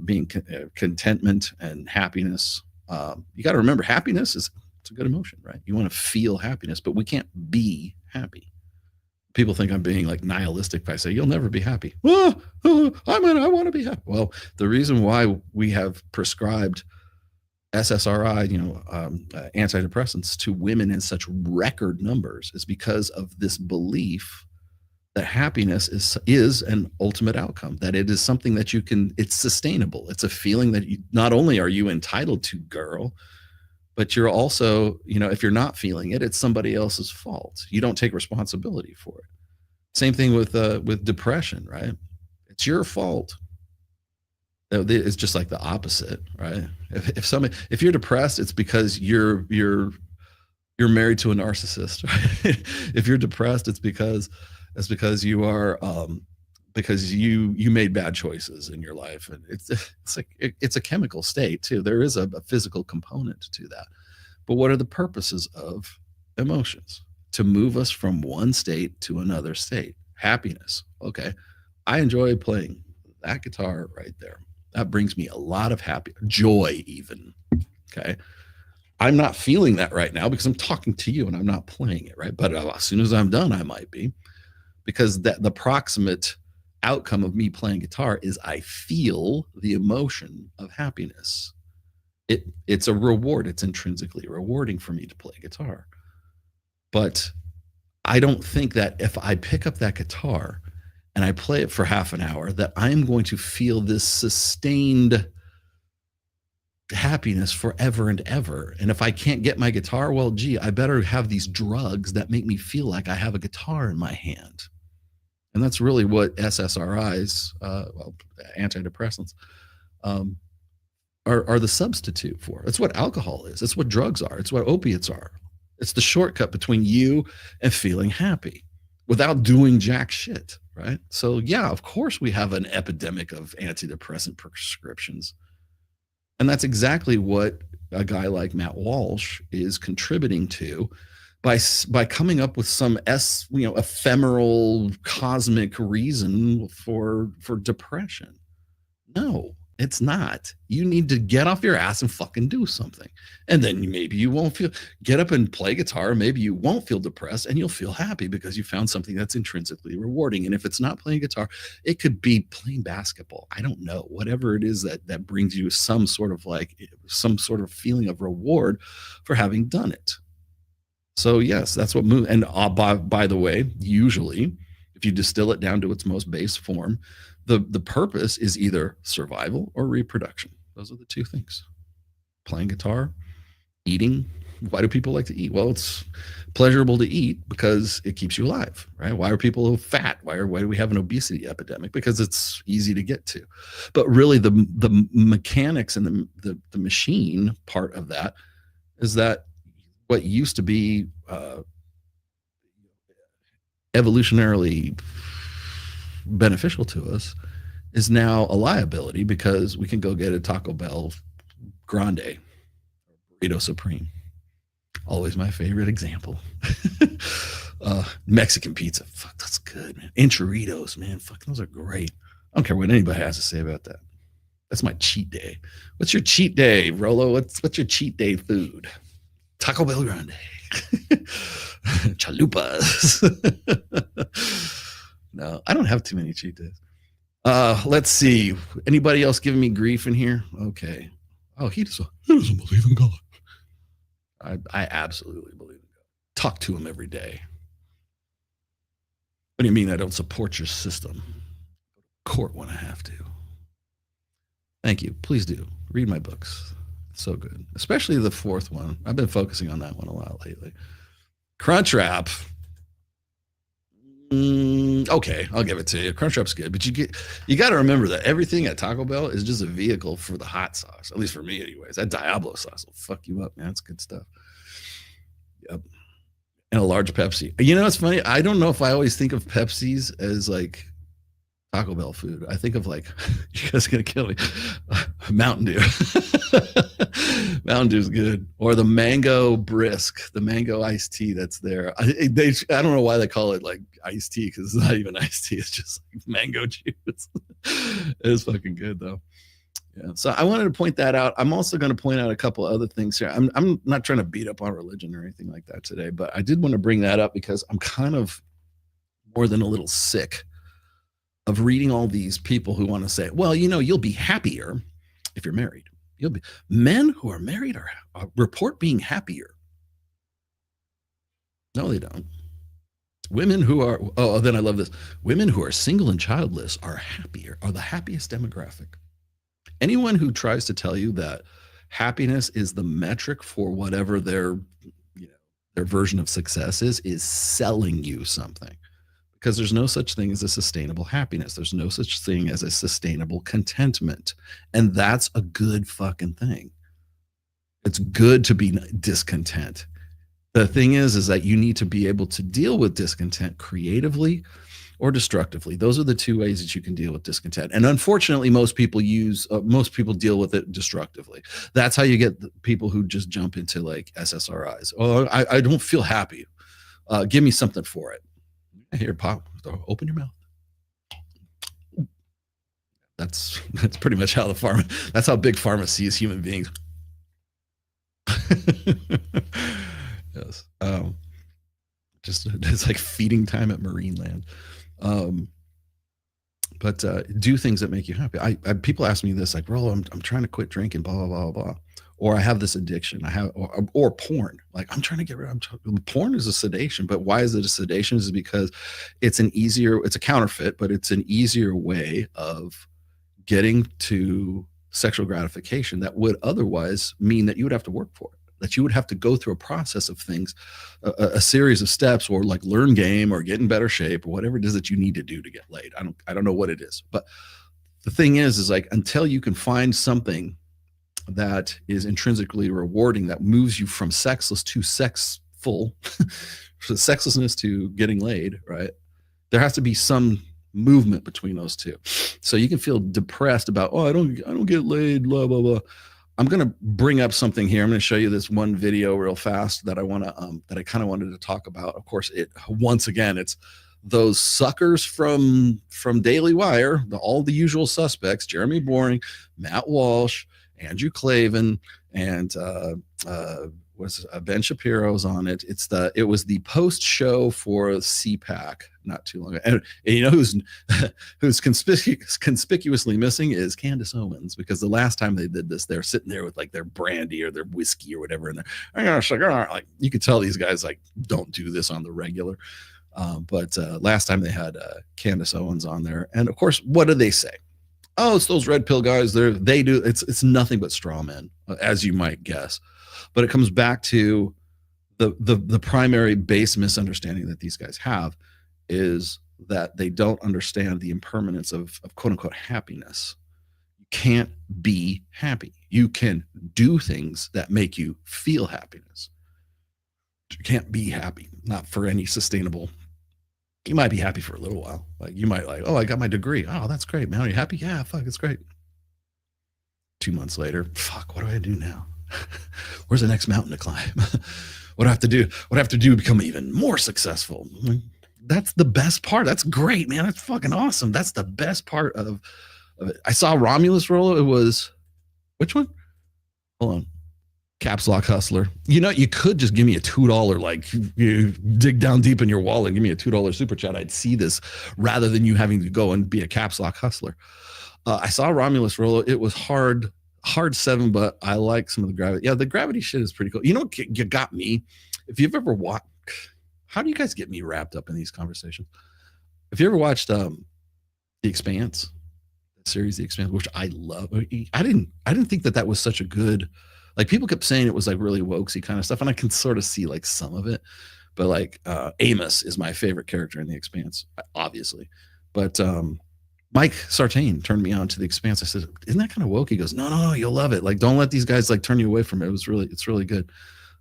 being contentment and happiness. You got to remember, happiness it's a good emotion, right? You want to feel happiness, but we can't be happy. People think I'm being like nihilistic if I say you'll never be happy. I want to be happy. Well, the reason why we have prescribed SSRI, antidepressants to women in such record numbers is because of this belief that happiness is an ultimate outcome, that it is something that it's sustainable. It's a feeling that not only are you entitled to, girl, but you're also, if you're not feeling it, it's somebody else's fault. You don't take responsibility for it. Same thing with depression, right? It's your fault. It's just like the opposite, right? If you're depressed, it's because you're married to a narcissist, right? If you're depressed, it's because you are because you made bad choices in your life, and it's a chemical state too. There is a physical component to that. But what are the purposes of emotions? To move us from one state to another state. Happiness. Okay, I enjoy playing that guitar right there. That brings me a lot of joy even. Okay. I'm not feeling that right now because I'm talking to you and I'm not playing it, right? But as soon as I'm done, I might be, because the proximate outcome of me playing guitar is I feel the emotion of happiness. It's a reward. It's intrinsically rewarding for me to play guitar. But I don't think that if I pick up that guitar and I play it for half an hour, that I'm going to feel this sustained happiness forever and ever. And if I can't get my guitar, well, gee, I better have these drugs that make me feel like I have a guitar in my hand. And that's really what SSRIs, antidepressants, are the substitute for. That's what alcohol is. It's what drugs are. It's what opiates are. It's the shortcut between you and feeling happy without doing jack shit, right? So yeah, of course we have an epidemic of antidepressant prescriptions. And that's exactly what a guy like Matt Walsh is contributing to by coming up with some ephemeral cosmic reason for depression. No, It's not. You need to get off your ass and fucking do something. And then maybe you won't get up and play guitar. Maybe you won't feel depressed and you'll feel happy because you found something that's intrinsically rewarding. And if it's not playing guitar, it could be playing basketball. I don't know. Whatever it is that brings you some sort of feeling of reward for having done it. So yes, that's what moves. And by the way, usually if you distill it down to its most base form, the purpose is either survival or reproduction. Those are the two things. Playing guitar, eating. Why do people like to eat? Well, it's pleasurable to eat because it keeps you alive, right? Why are people fat? Why do we have an obesity epidemic? Because it's easy to get to. But really the mechanics and the machine part of that is that what used to be evolutionarily beneficial to us is now a liability because we can go get a Taco Bell Grande, Burrito Supreme. Always my favorite example. Mexican pizza. Fuck, that's good, man. Enchiladas, man. Fuck, those are great. I don't care what anybody has to say about that. That's my cheat day. What's your cheat day, Rolo? What's your cheat day food? Taco Bell Grande. Chalupas. No, I don't have too many cheat days. Let's see. Anybody else giving me grief in here? Okay. Oh, he doesn't believe in God. I absolutely believe in God. Talk to him every day. What do you mean I don't support your system? Court when I have to. Thank you. Please do. Read my books. It's so good. Especially the fourth one. I've been focusing on that one a lot lately. Crunchwrap. Okay, I'll give it to you. Crunchwrap's good, but you got to remember that everything at Taco Bell is just a vehicle for the hot sauce. At least for me, anyways. That Diablo sauce will fuck you up, man. It's good stuff. Yep. And a large Pepsi. You know, it's funny. I don't know if I always think of Pepsis as like Taco Bell food. I think of like, you guys are gonna kill me. Mountain Dew. Mountain Dew's good. Or the mango brisk, the mango iced tea that's there. I don't know why they call it like iced tea because it's not even iced tea. It's just like mango juice. It is fucking good though. Yeah. So I wanted to point that out. I'm also going to point out a couple other things here. I'm not trying to beat up on religion or anything like that today, but I did want to bring that up because I'm kind of more than a little sick of reading all these people who want to say, well, you know, you'll be happier if you're married. Men who are married are report being happier. No, they don't. Women who are, then I love this. Women who are single and childless are happier, are the happiest demographic. Anyone who tries to tell you that happiness is the metric for whatever their version of success is selling you something. Because there's no such thing as a sustainable happiness. There's no such thing as a sustainable contentment. And that's a good fucking thing. It's good to be discontent. The thing is that you need to be able to deal with discontent creatively or destructively. Those are the two ways that you can deal with discontent. And unfortunately, most people deal with it destructively. That's how you get the people who just jump into like SSRIs. Oh, I don't feel happy. Give me something for it. Here, pop, open your mouth. That's pretty much how that's how big pharma sees human beings. Yes. Just it's like feeding time at Marineland. But do things that make you happy. I people ask me this like, Rollo, I'm trying to quit drinking, blah blah blah blah. Or I have this addiction. I have or porn. Like I'm trying to get rid of porn is a sedation, but why is it a sedation? Is because it's a counterfeit, but it's an easier way of getting to sexual gratification that would otherwise mean that you would have to work for it, that you would have to go through a process of things, a series of steps, or like learn game or get in better shape or whatever it is that you need to do to get laid. I don't know what it is, but the thing is like until you can find something that is intrinsically rewarding, that moves you from sexless to sexful, from sexlessness to getting laid, right? There has to be some movement between those two. So you can feel depressed about, I don't get laid, blah, blah, blah. I'm going to bring up something here. I'm going to show you this one video real fast that I want to, that I kind of wanted to talk about. Of course, once again, it's those suckers from Daily Wire, all the usual suspects, Jeremy Boring, Matt Walsh, Andrew Klavan, and Ben Shapiro's on it. It was the post show for CPAC not too long ago. And you know who's conspicuously missing is Candace Owens, because the last time they did this, they're sitting there with like their brandy or their whiskey or whatever, and they're like, you could tell these guys like don't do this on the regular. But last time they had Candace Owens on there, and of course, what do they say? Oh, it's those red pill guys. It's nothing but straw men, as you might guess. But it comes back to the primary base misunderstanding that these guys have is that they don't understand the impermanence of quote unquote happiness. You can't be happy. You can do things that make you feel happiness. You can't be happy, not for any sustainable. You might be happy for a little while. Like you might oh, I got my degree. Oh, that's great, man. Are you happy? Yeah, fuck, it's great. 2 months later, fuck, what do I do now? Where's the next mountain to climb? What do I have to do? What do I have to do to become even more successful? That's the best part. That's great, man. That's fucking awesome. That's the best part of it. I saw Romulus Rollo. It was, which one? Hold on. Caps Lock Hustler. You know, you could just give me a $2, like you dig down deep in your wallet and give me a $2 super chat. I'd see this rather than you having to go and be a Caps Lock Hustler. I saw Romulus Rollo. It was hard 7, but I like some of the gravity. Yeah, the gravity shit is pretty cool. You know what you got me? If you've ever watched, how do you guys get me wrapped up in these conversations? If you ever watched The Expanse, the series The Expanse, which I love, I didn't think that was such a good, like people kept saying it was like really wokesy kind of stuff, and I can sort of see like some of it, but like Amos is my favorite character in The Expanse, obviously, but Mike Sartain turned me on to The Expanse. I said, isn't that kind of woke? He goes, no, you'll love it. Like, don't let these guys like turn you away from it. It's really good.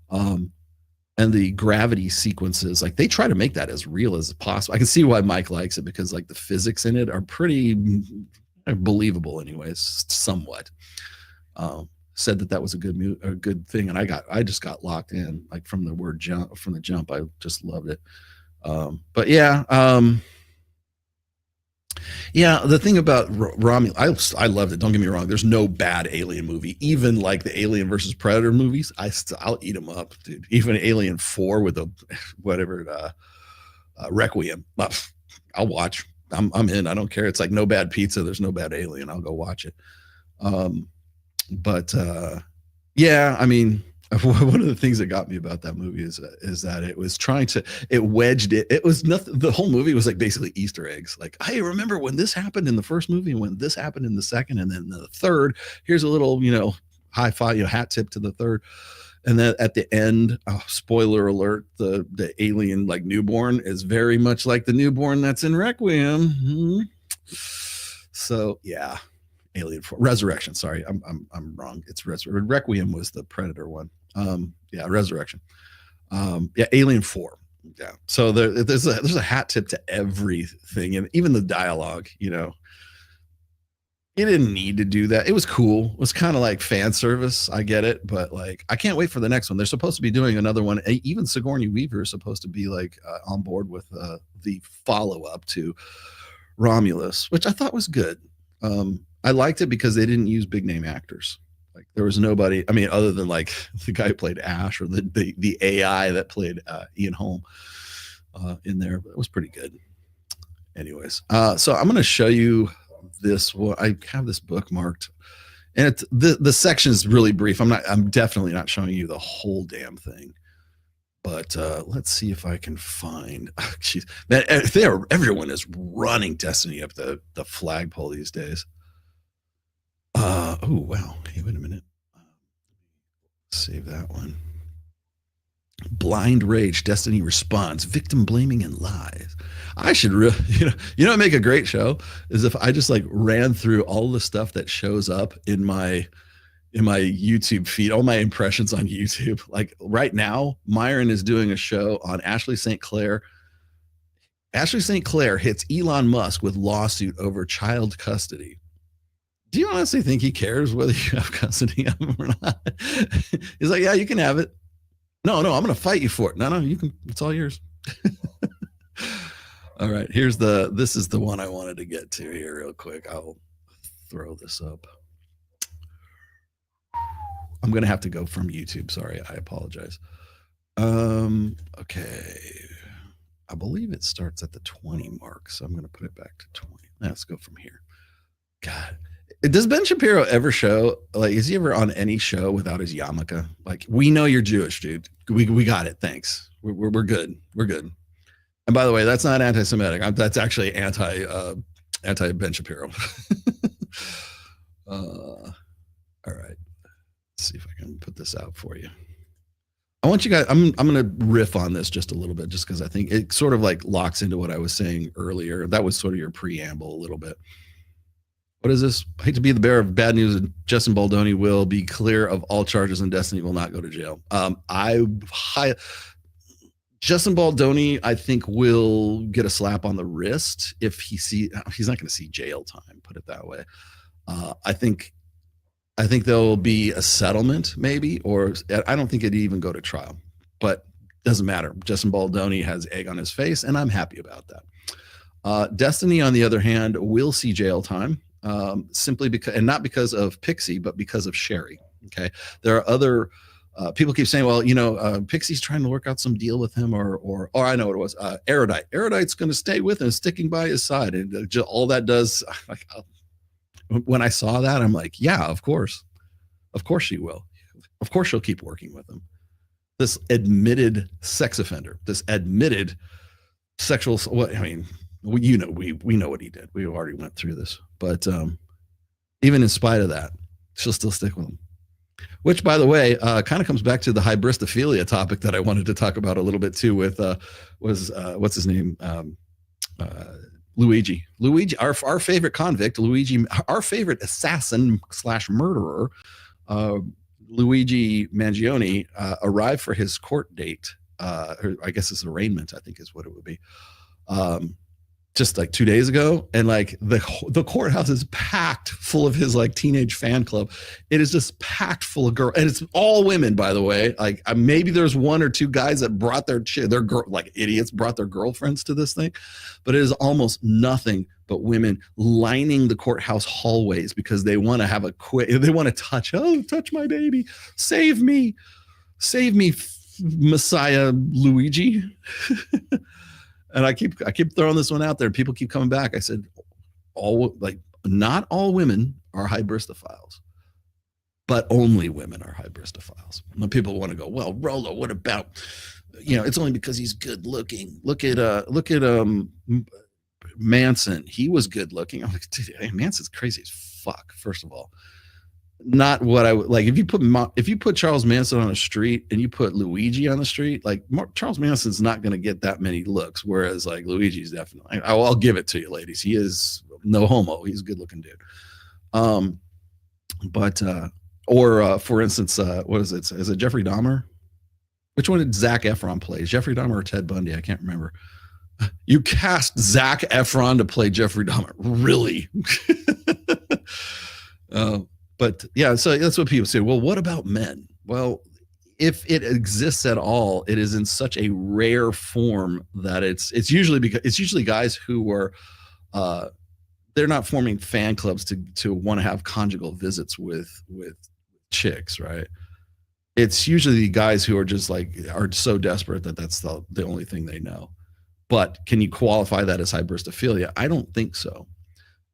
And the gravity sequences, like they try to make that as real as possible. I can see why Mike likes it, because like the physics in it are pretty believable anyways, somewhat. Said that was a good thing. And I just got locked in, like from the jump. I just loved it. But yeah, yeah, the thing about Romulus, I loved it. Don't get me wrong. There's no bad Alien movie. Even like the Alien versus Predator movies, I'll eat them up, dude. Even Alien 4 with the Requiem, I'll watch. I'm in. I don't care. It's like no bad pizza. There's no bad Alien. I'll go watch it. Yeah, I mean, one of the things that got me about that movie is that it was wedged it. It was nothing. The whole movie was like basically Easter eggs. Like, hey, remember when this happened in the first movie and when this happened in the second, and then the third, here's a little, high five, hat tip to the third. And then at the end, spoiler alert, the alien like newborn is very much like the newborn that's in Requiem. Mm-hmm. So yeah. Alien 4 Resurrection. Sorry, I'm wrong. It's Requiem was the Predator one. Yeah, Resurrection. Yeah, Alien 4. Yeah. So there's a hat tip to everything, and even the dialogue. You didn't need to do that. It was cool. It was kind of like fan service. I get it, but like I can't wait for the next one. They're supposed to be doing another one. Even Sigourney Weaver is supposed to be like on board with the follow up to Romulus, which I thought was good. I liked it because they didn't use big name actors. Like there was nobody, I mean, other than like the guy who played Ash or the AI that played Ian Holm in there. But it was pretty good. Anyways, so I'm going to show you this. Well, I have this bookmarked, and it's the section is really brief. I'm definitely not showing you the whole damn thing. But let's see if I can find. Geez, man, everyone is running Destiny up the flagpole these days. Oh wow! Hey, wait a minute. Save that one. Blind Rage. Destiny responds. Victim blaming and lies. I should really, what make a great show is if I just like ran through all the stuff that shows up in my YouTube feed, all my impressions on YouTube. Like right now, Myron is doing a show on Ashley St. Clair. Ashley St. Clair hits Elon Musk with lawsuit over child custody. Do you honestly think he cares whether you have custody of him or not? He's like, yeah, you can have it. No, I'm going to fight you for it. No, you can. It's all yours. All right, this is the one I wanted to get to here real quick. I'll throw this up. I'm gonna have to go from YouTube. Sorry, I apologize. Okay. I believe it starts at the 20 mark, so I'm gonna put it back to 20. Let's go from here. God. Does Ben Shapiro ever show, like, is he ever on any show without his yarmulke? Like, we know you're Jewish, dude. We got it. Thanks. We're good. We're good. And by the way, that's not anti-Semitic. That's actually anti Ben Shapiro. All right. Let's see if I can put this out for you. I want you guys, I'm going to riff on this just a little bit, just because I think it sort of like locks into what I was saying earlier. That was sort of your preamble a little bit. What is this? I hate to be the bearer of bad news. Justin Baldoni will be clear of all charges and Destiny will not go to jail. Justin Baldoni, I think, will get a slap on the wrist if he's not going to see jail time, put it that way. I think there'll be a settlement maybe, or I don't think it'd even go to trial, but doesn't matter. Justin Baldoni has egg on his face, and I'm happy about that. Destiny, on the other hand, will see jail time. Simply because, and not because of Pixie, but because of Sherry. Okay. There are other people keep saying, well, Pixie's trying to work out some deal with him, or I know what it was. Erudite. Erudite's going to stay with him, sticking by his side. And all that does, like, when I saw that, I'm like, yeah, of course she will. Of course she'll keep working with him. This admitted sex offender, this admitted sexual, what, I mean, we know what he did. We already went through this, but even in spite of that, she'll still stick with him. Which, by the way, kind of comes back to the hybristophilia topic that I wanted to talk about a little bit too. With what's his name, Luigi, our favorite convict, Luigi, our favorite assassin / murderer, Luigi Mangione, arrived for his court date. Or I guess his arraignment, I think, is what it would be. Just like 2 days ago, and like the courthouse is packed full of his like teenage fan club. It is just packed full of girls, and it's all women, by the way. Like maybe there's one or two guys that brought their girl, like idiots, brought their girlfriends to this thing, but it is almost nothing but women lining the courthouse hallways because they want to have they want to touch my baby, save me, Messiah Luigi. And I keep throwing this one out there. People keep coming back. I said, not all women are hybristophiles, but only women are hybristophiles. When people want to go, well, Rollo, what about, it's only because he's good looking. Look at Manson. He was good looking. I'm like, dude, Manson's crazy as fuck. First of all, not what I would like. If you put Charles Manson on a street and you put Luigi on the street, like Charles Manson's not going to get that many looks, whereas like Luigi's definitely. I'll give it to you, ladies. He is no homo. He's a good looking dude. For instance, what is it? Is it Jeffrey Dahmer? Which one did Zac Efron play? Jeffrey Dahmer or Ted Bundy? I can't remember. You cast Zac Efron to play Jeffrey Dahmer, really? But yeah, so that's what people say. Well, what about men? Well, if it exists at all, it is in such a rare form that it's usually guys who are they're not forming fan clubs to want to have conjugal visits with chicks, right? It's usually guys who are just are so desperate that that's the only thing they know. But can you qualify that as hybristophilia? I don't think so.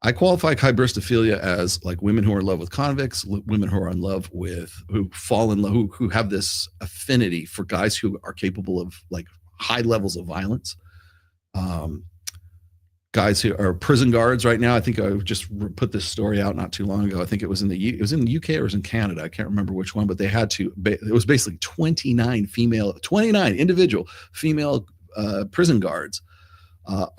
I qualify hybristophilia as like women who are in love with convicts, women who are in love with, who fall in love, who have this affinity for guys who are capable of like high levels of violence. Guys who are prison guards right now. I think I just put this story out not too long ago. I think it was in the UK or it was in Canada. I can't remember which one, but they had to. It was basically 29 individual female prison guards.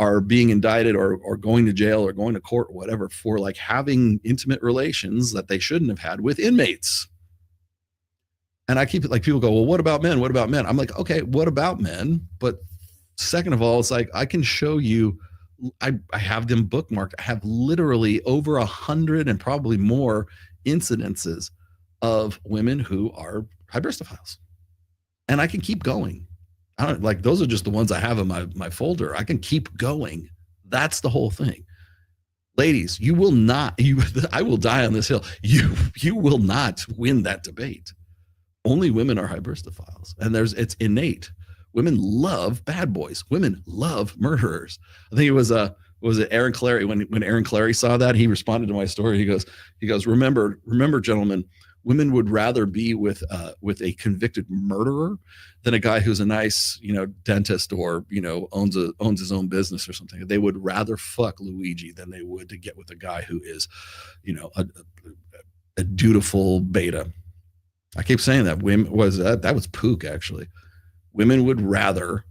Are being indicted or going to jail or going to court or whatever for like having intimate relations that they shouldn't have had with inmates. And I keep it like people go, well, what about men? What about men? I'm like, okay, what about men? But second of all, it's like, I can show you, I have them bookmarked. I have literally over 100 and probably more incidences of women who are hybristophiles. And I can keep going. I don't like, those are just the ones I have in my folder. I can keep going. That's the whole thing. Ladies, you will not, I will die on this hill. You will not win that debate. Only women are hybristophiles, and it's innate. Women love bad boys. Women love murderers. I think it was it Aaron Clary, when Aaron Clary saw that, he responded to my story. He goes, remember, gentlemen, women would rather be with a convicted murderer than a guy who's a nice, dentist or, owns his own business or something. They would rather fuck Luigi than they would to get with a guy who is, a dutiful beta. I keep saying that. Women that was Pook, actually. Women would rather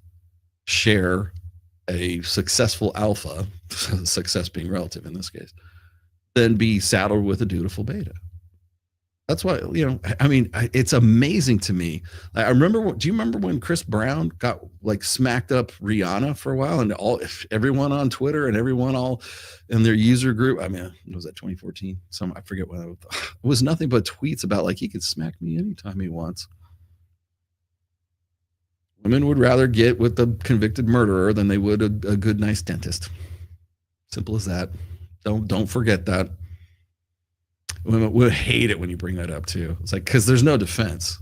share a successful alpha, success being relative in this case, than be saddled with a dutiful beta. That's why, it's amazing to me. I remember, do you remember when Chris Brown got smacked up Rihanna for a while, and everyone on Twitter and everyone all in their user group, was that 2014? I forget when it was nothing but tweets about he could smack me anytime he wants. Women would rather get with the convicted murderer than they would a good, nice dentist. Simple as that. Don't forget that. Women would hate it when you bring that up too. It's because there's no defense.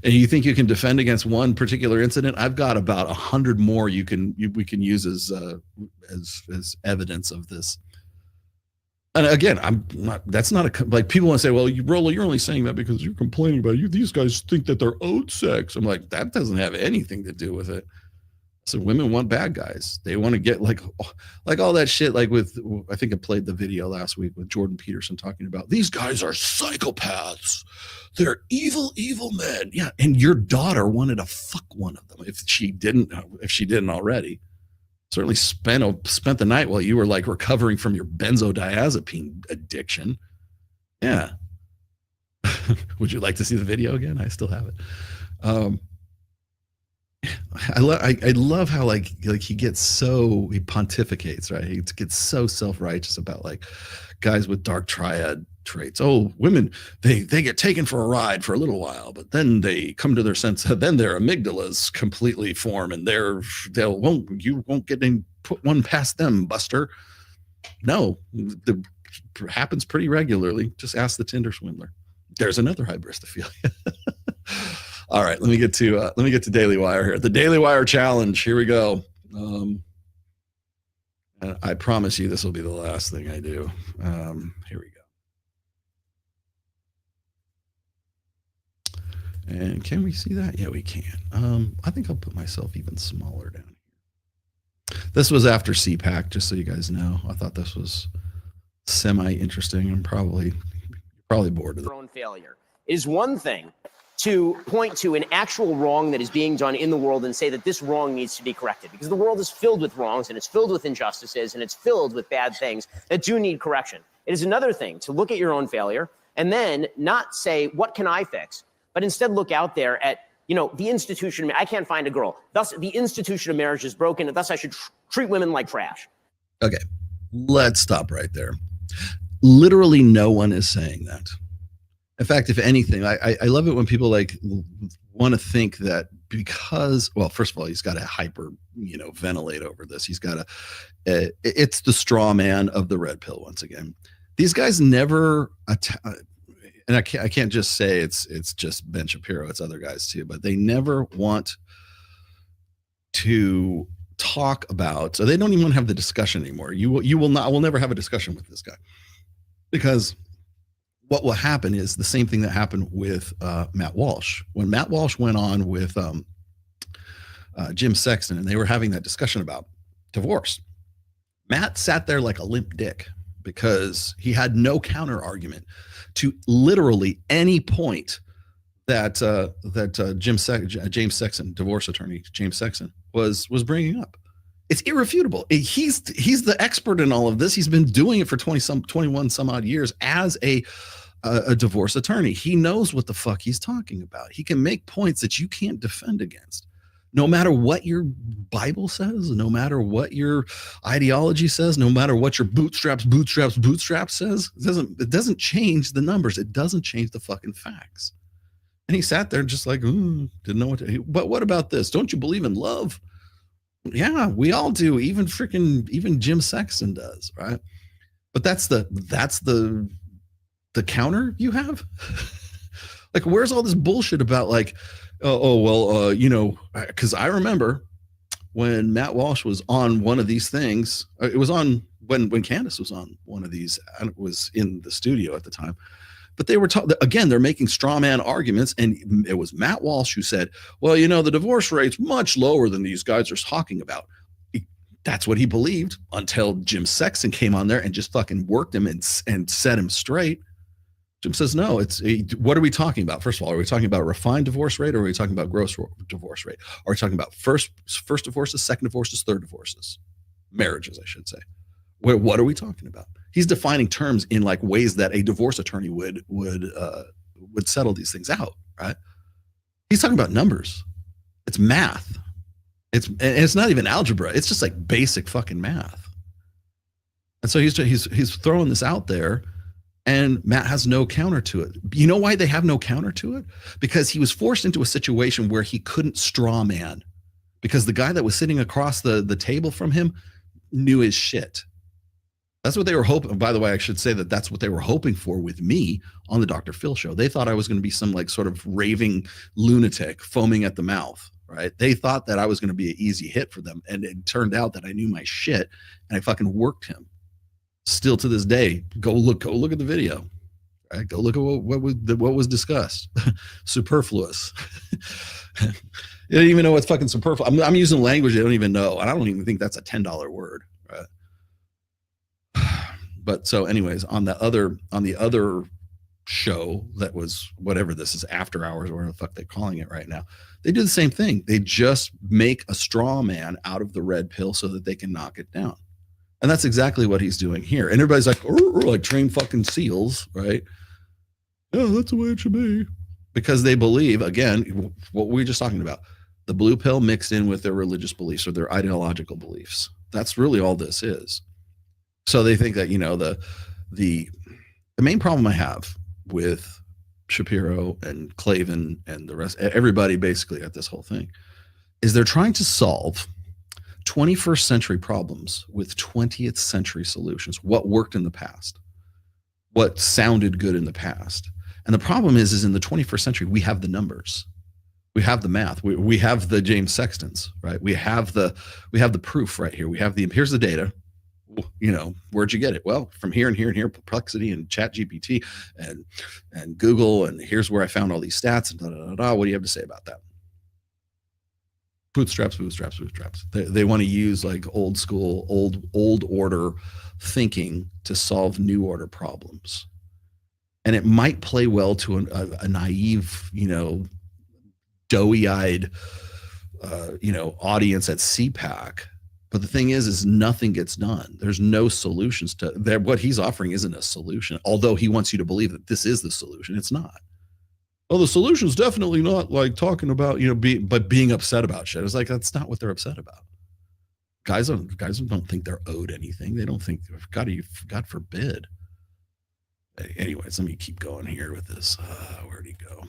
And you think you can defend against one particular incident? I've got about 100 more we can use as evidence of this. And again, that's not people want to say, well, Rollo, you're only saying that because you're complaining about these guys think that they're owed sex. I'm like, that doesn't have anything to do with it. So women want bad guys. They want to get like all that shit. With, I think I played the video last week with Jordan Peterson talking about these guys are psychopaths. They're evil, evil men. Yeah. And your daughter wanted to fuck one of them if she didn't already. Certainly spent the night while you were recovering from your benzodiazepine addiction. Yeah. Would you like to see the video again? I still have it. I love how he gets he pontificates, right? He gets so self-righteous about guys with dark triad traits. Oh, women, they get taken for a ride for a little while, but then they come to their sense. Then their amygdalas completely form, and you won't get put one past them, Buster. No, it happens pretty regularly. Just ask the Tinder swindler. There's another hybristophilia. All right, let me get to Daily Wire here. The Daily Wire challenge. Here we go. I promise you this will be the last thing I do. Here we go. And can we see that? Yeah, we can. I think I'll put myself even smaller down here. This was after CPAC, just so you guys know. I thought this was semi-interesting. I'm probably bored of it. Own failure. It is one thing to point to an actual wrong that is being done in the world and say that this wrong needs to be corrected, because the world is filled with wrongs and it's filled with injustices and it's filled with bad things that do need correction. It is another thing to look at your own failure and then not say, what can I fix? But instead look out there at, the institution. I can't find a girl. Thus, the institution of marriage is broken, and thus I should treat women like trash. Okay, let's stop right there. Literally no one is saying that. In fact, if anything, I love it when people want to think that because, well, first of all, he's got to hyper, ventilate over this. He's got to, it's the straw man of the red pill once again. These guys never, and I can't just say it's just Ben Shapiro, it's other guys too, but they never want to talk about, so they don't even want to have the discussion anymore. I will never have a discussion with this guy, because what will happen is the same thing that happened with Matt Walsh. When Matt Walsh went on with Jim Sexton and they were having that discussion about divorce, Matt sat there like a limp dick because he had no counter argument to literally any point that James Sexton, divorce attorney James Sexton, was bringing up. It's irrefutable. He's the expert in all of this. He's been doing it for 21 some odd years as a divorce attorney. He knows what the fuck he's talking about. He can make points that you can't defend against. No matter what your Bible says, no matter what your ideology says, no matter what your bootstraps says, it doesn't change the numbers. It doesn't change the fucking facts. And he sat there just like, didn't know what to, but what about this? Don't you believe in love? Yeah, we all do. Even Jim Sexton does, right? But that's the counter you have. Like, where's all this bullshit about like, because I remember when Matt Walsh was on one of these things. It was on when Candace was on one of these. And it was in the studio at the time. But they were again, they're making straw man arguments. And it was Matt Walsh who said, well, the divorce rate's much lower than these guys are talking about. That's what he believed until Jim Sexton came on there and just fucking worked him and set him straight. Jim says, no, what are we talking about? First of all, are we talking about a refined divorce rate, or are we talking about gross divorce rate? Are we talking about first divorces, second divorces, third divorces? Marriages, I should say. What are we talking about? He's defining terms in like ways that a divorce attorney would settle these things out, right? He's talking about numbers. It's math. It's not even algebra. It's just like basic fucking math. And so he's throwing this out there, and Matt has no counter to it. You know why they have no counter to it? Because he was forced into a situation where he couldn't straw man, because the guy that was sitting across the table from him knew his shit. That's what they were hoping. By the way, I should say that's what they were hoping for with me on the Dr. Phil show. They thought I was going to be some like sort of raving lunatic foaming at the mouth, right? They thought that I was going to be an easy hit for them. And it turned out that I knew my shit and I fucking worked him. Still to this day, go look at the video, right? Go look at what was discussed. Superfluous. You don't even know what's fucking superfluous. I'm using language I don't even know. And I don't even think that's a $10 word, right? But so anyways, on the other show that was whatever this is, After Hours or whatever the fuck they're calling it right now, they do the same thing. They just make a straw man out of the red pill so that they can knock it down. And that's exactly what he's doing here. And everybody's like trained fucking seals, right? Yeah, that's the way it should be. Because they believe, again, what we were just talking about, the blue pill mixed in with their religious beliefs or their ideological beliefs. That's really all this is. So they think that, the main problem I have with Shapiro and Klavan and the rest, everybody basically at this whole thing, is they're trying to solve 21st century problems with 20th century solutions. What worked in the past, what sounded good in the past. And the problem is in the 21st century, we have the numbers, we have the math, we have the James Sextons, right? We have the proof right here. Here's the data. Where'd you get it? Well, from here and here and here, Perplexity and ChatGPT and Google, and here's where I found all these stats and da, da, da, da. What do you have to say about that? Bootstraps. They want to use like old school, old order thinking to solve new order problems. And it might play well to a naive, doughy-eyed, audience at CPAC. But the thing is nothing gets done. There's no solutions to that. What he's offering isn't a solution, although he wants you to believe that this is the solution. It's not. Well, the solution's definitely not like talking about, but being upset about shit. It's like, that's not what they're upset about. Guys don't think they're owed anything. They don't think, God forbid. Anyways, let me keep going here with this. Where'd he go?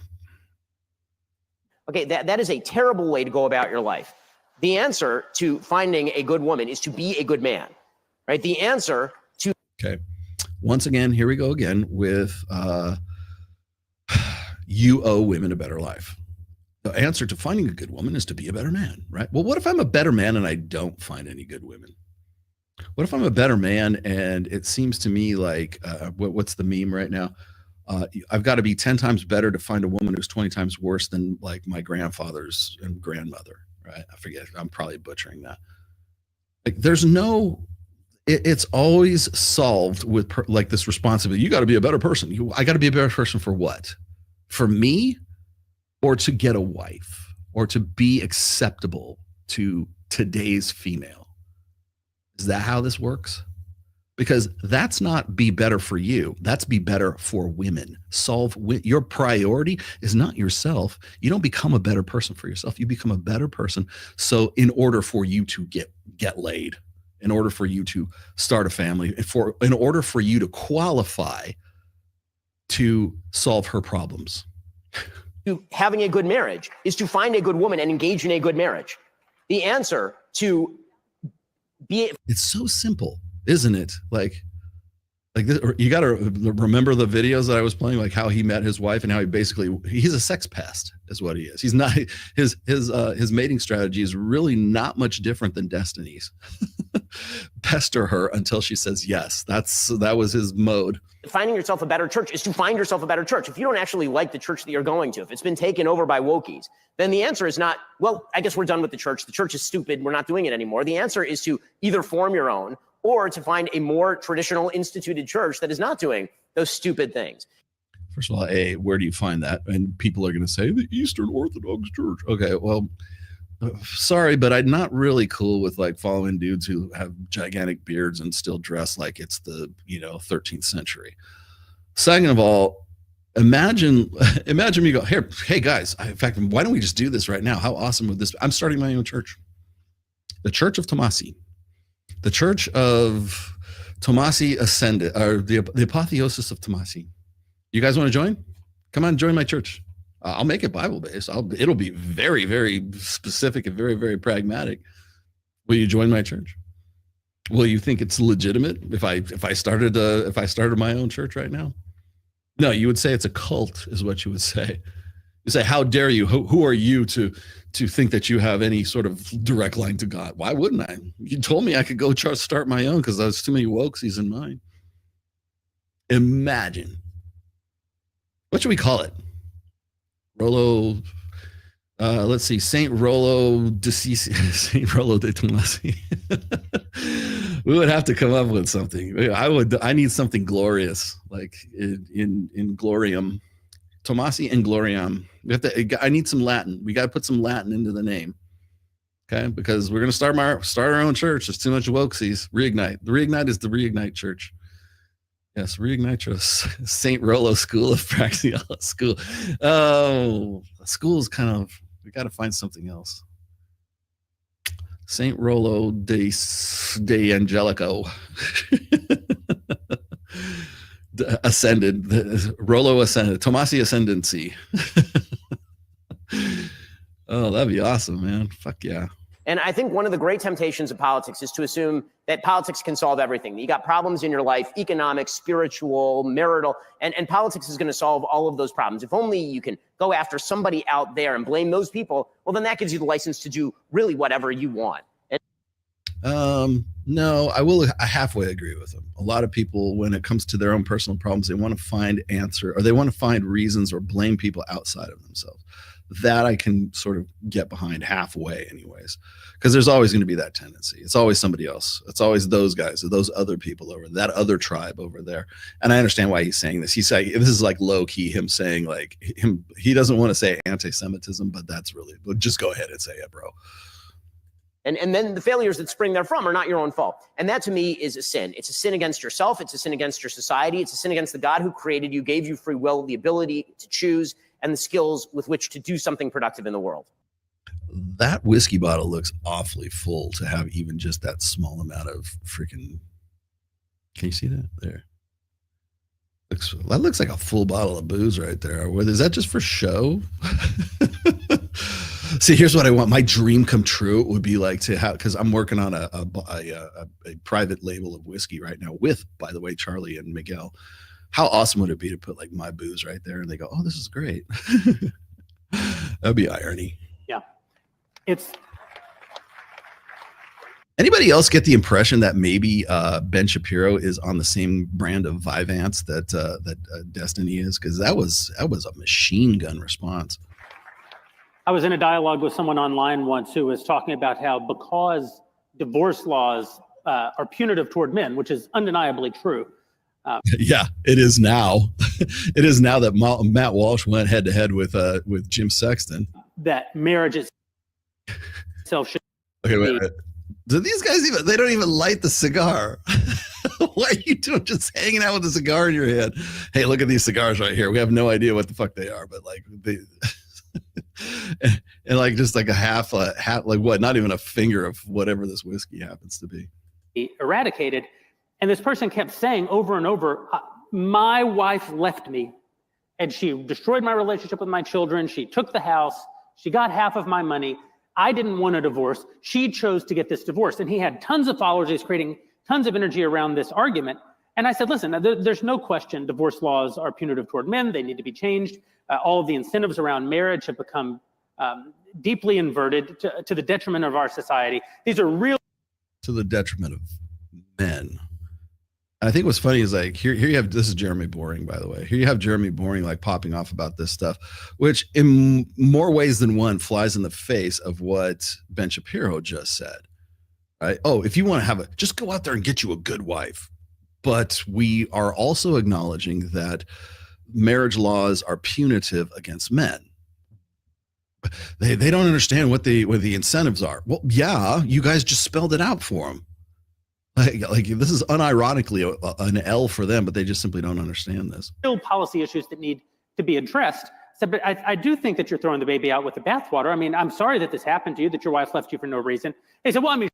Okay, that is a terrible way to go about your life. The answer to finding a good woman is to be a good man, right? The answer to... Okay. Once again, here we go again with you owe women a better life. The answer to finding a good woman is to be a better man, right? Well, what if I'm a better man and I don't find any good women? What if I'm a better man and it seems to me like, what's the meme right now? I've got to be 10 times better to find a woman who's 20 times worse than like my grandfather's and grandmother. Right? I forget. I'm probably butchering that. Like, there's no. It's always solved with like this responsibility. You got to be a better person. I got to be a better person for what? For me, or to get a wife, or to be acceptable to today's female. Is that how this works? Because that's not be better for you. That's be better for women. Your priority is not yourself. You don't become a better person for yourself. You become a better person. So in order for you to get laid, in order for you to start a family, in order for you to qualify to solve her problems. to having a good marriage is to find a good woman and engage in a good marriage. The answer to be... It's so simple, isn't it? Like this, you got to remember the videos that I was playing, like how he met his wife and how he's a sex pest is what he is. He's not, his mating strategy is really not much different than Destiny's. Pester her until she says yes. That was his mode. Finding yourself a better church is to find yourself a better church. If you don't actually like the church that you're going to, if it's been taken over by wokies, then the answer is not, well, I guess we're done with the church. The church is stupid. We're not doing it anymore. The answer is to either form your own or to find a more traditional instituted church that is not doing those stupid things. First of all, where do you find that? And people are going to say the Eastern Orthodox Church. Okay, well, sorry, but I'm not really cool with like following dudes who have gigantic beards and still dress like it's the 13th century. Second of all, imagine me go, hey guys, in fact, why don't we just do this right now? How awesome would this be? I'm starting my own church, the Church of Tomasi. The Church of Tomasi Ascended, or the Apotheosis of Tomasi. You guys want to join? Come on, join my church. I'll make it Bible-based. It'll be very, very specific and very, very pragmatic. Will you join my church? Will you think it's legitimate if I started my own church right now? No, you would say it's a cult, is what you would say. You say, how dare you? Who are you to think that you have any sort of direct line to God? Why wouldn't I? You told me I could go start my own because there's too many wokesies in mine. Imagine. What should we call it? Rollo, let's see, Saint Rollo de Tomasi. We would have to come up with something. I need something glorious, like in gloriam. Tomasi and gloriam. I need some Latin. We got to put some Latin into the name. Okay, because we're going to start our own church. There's too much wokesies. Reignite. The Reignite is the Reignite Church. Yes, Reignite us. St. Rollo School of Praxeology. School. Oh, school's kind of, we got to find something else. St. Rollo de Angelico. Ascended. Rollo Ascended. Tomasi Ascendancy. Oh, that'd be awesome, man. Fuck yeah. And I think one of the great temptations of politics is to assume that politics can solve everything. You got problems in your life, economic, spiritual, marital, and politics is going to solve all of those problems. If only you can go after somebody out there and blame those people, well, then that gives you the license to do really whatever you want. No, I halfway agree with them. A lot of people, when it comes to their own personal problems, they want to find answer, or they want to find reasons or blame people outside of themselves. That I can sort of get behind halfway anyways, because there's always going to be that tendency. It's always somebody else. It's always those guys or those other people over that other tribe over there. And I understand why he's saying this. He's saying, this is like low key, him saying like he doesn't want to say anti-Semitism, but that's really, just go ahead and say it, bro. And then the failures that spring therefrom are not your own fault. And that to me is a sin. It's a sin against yourself. It's a sin against your society. It's a sin against the God who created you, gave you free will, the ability to choose, and the skills with which to do something productive in the world. That whiskey bottle looks awfully full to have even just that small amount of freaking. Can you see that there? That looks like a full bottle of booze right there. Is that just for show? See, here's what I want. My dream come true would be like to have, because I'm working on a private label of whiskey right now with, by the way, Charlie and Miguel. How awesome would it be to put like my booze right there and they go, oh, this is great. That'd be irony. Yeah. Anybody else get the impression that maybe Ben Shapiro is on the same brand of Vyvanse that Destiny is? Because that was a machine gun response. I was in a dialogue with someone online once who was talking about how because divorce laws are punitive toward men, which is undeniably true. Yeah, it is now. It is now that Matt Walsh went head to head with Jim Sexton. That marriage itself should. Okay, wait. Do these guys they don't even light the cigar? What are you doing? Just hanging out with a cigar in your hand. Hey, look at these cigars right here. We have no idea what the fuck they are, but like they and like just like a half like what? Not even a finger of whatever this whiskey happens to be. Eradicated. And this person kept saying over and over, my wife left me and she destroyed my relationship with my children. She took the house. She got half of my money. I didn't want a divorce. She chose to get this divorce. And he had tons of followers. He's creating tons of energy around this argument. And I said, listen, there's no question divorce laws are punitive toward men. They need to be changed. All of the incentives around marriage have become deeply inverted to the detriment of our society. These are real. To the detriment of men. I think what's funny is like here you have, this is Jeremy Boring, by the way. Here you have Jeremy Boring like popping off about this stuff, which in more ways than one flies in the face of what Ben Shapiro just said. Right? Oh, if you want to have a, just go out there and get you a good wife. But we are also acknowledging that marriage laws are punitive against men. They don't understand what the incentives are. Well, yeah, you guys just spelled it out for them. Like this is unironically an L for them, but they just simply don't understand this. Real policy issues that need to be addressed. So, but I do think that you're throwing the baby out with the bathwater. I mean, I'm sorry that this happened to you, that your wife left you for no reason. They said, well, I mean,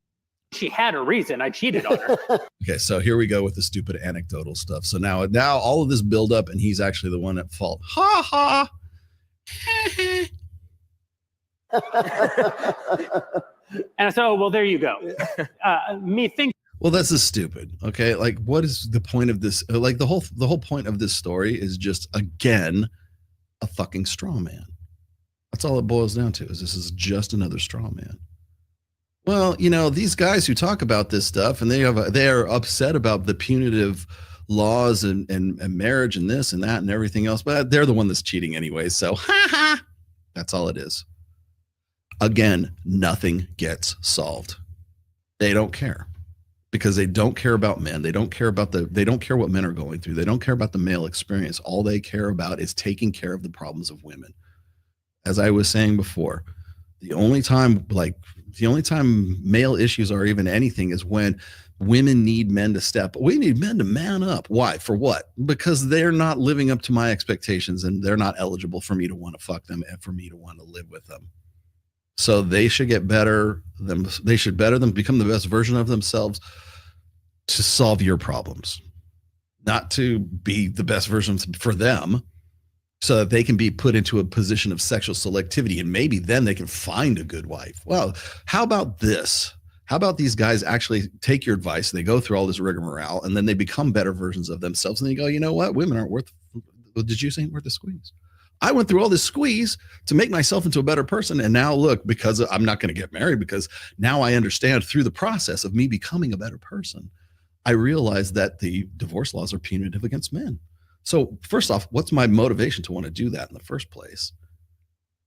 she had a reason. I cheated on her. Okay, so here we go with the stupid anecdotal stuff. So now all of this build up, and he's actually the one at fault. Ha ha. And so, well, there you go. Me think. Well, this is stupid. Okay, like what is the point of this? Like the whole point of this story is just again a fucking straw man. That's all it boils down to. Is this is just another straw man. Well, you know, these guys who talk about this stuff and they are upset about the punitive laws and marriage and this and that and everything else, but they're the one that's cheating anyway. So that's all it is. Again, nothing gets solved. They don't care because they don't care about men. They don't care about they don't care what men are going through. They don't care about the male experience. All they care about is taking care of the problems of women. As I was saying before, the only time male issues are even anything is when women need men to step. We need men to man up. Why? For what? Because they're not living up to my expectations and they're not eligible for me to want to fuck them and for me to want to live with them. So they should get better. They should better them, become the best version of themselves to solve your problems, not to be the best version for them, so that they can be put into a position of sexual selectivity and maybe then they can find a good wife. Well, how about this? How about these guys actually take your advice? They go through all this rigmarole and then they become better versions of themselves. And they go, you know what? Women aren't worth, did you say worth the squeeze? I went through all this squeeze to make myself into a better person. And now look, because I'm not going to get married, because now I understand through the process of me becoming a better person, I realize that the divorce laws are punitive against men. So first off, what's my motivation to want to do that in the first place?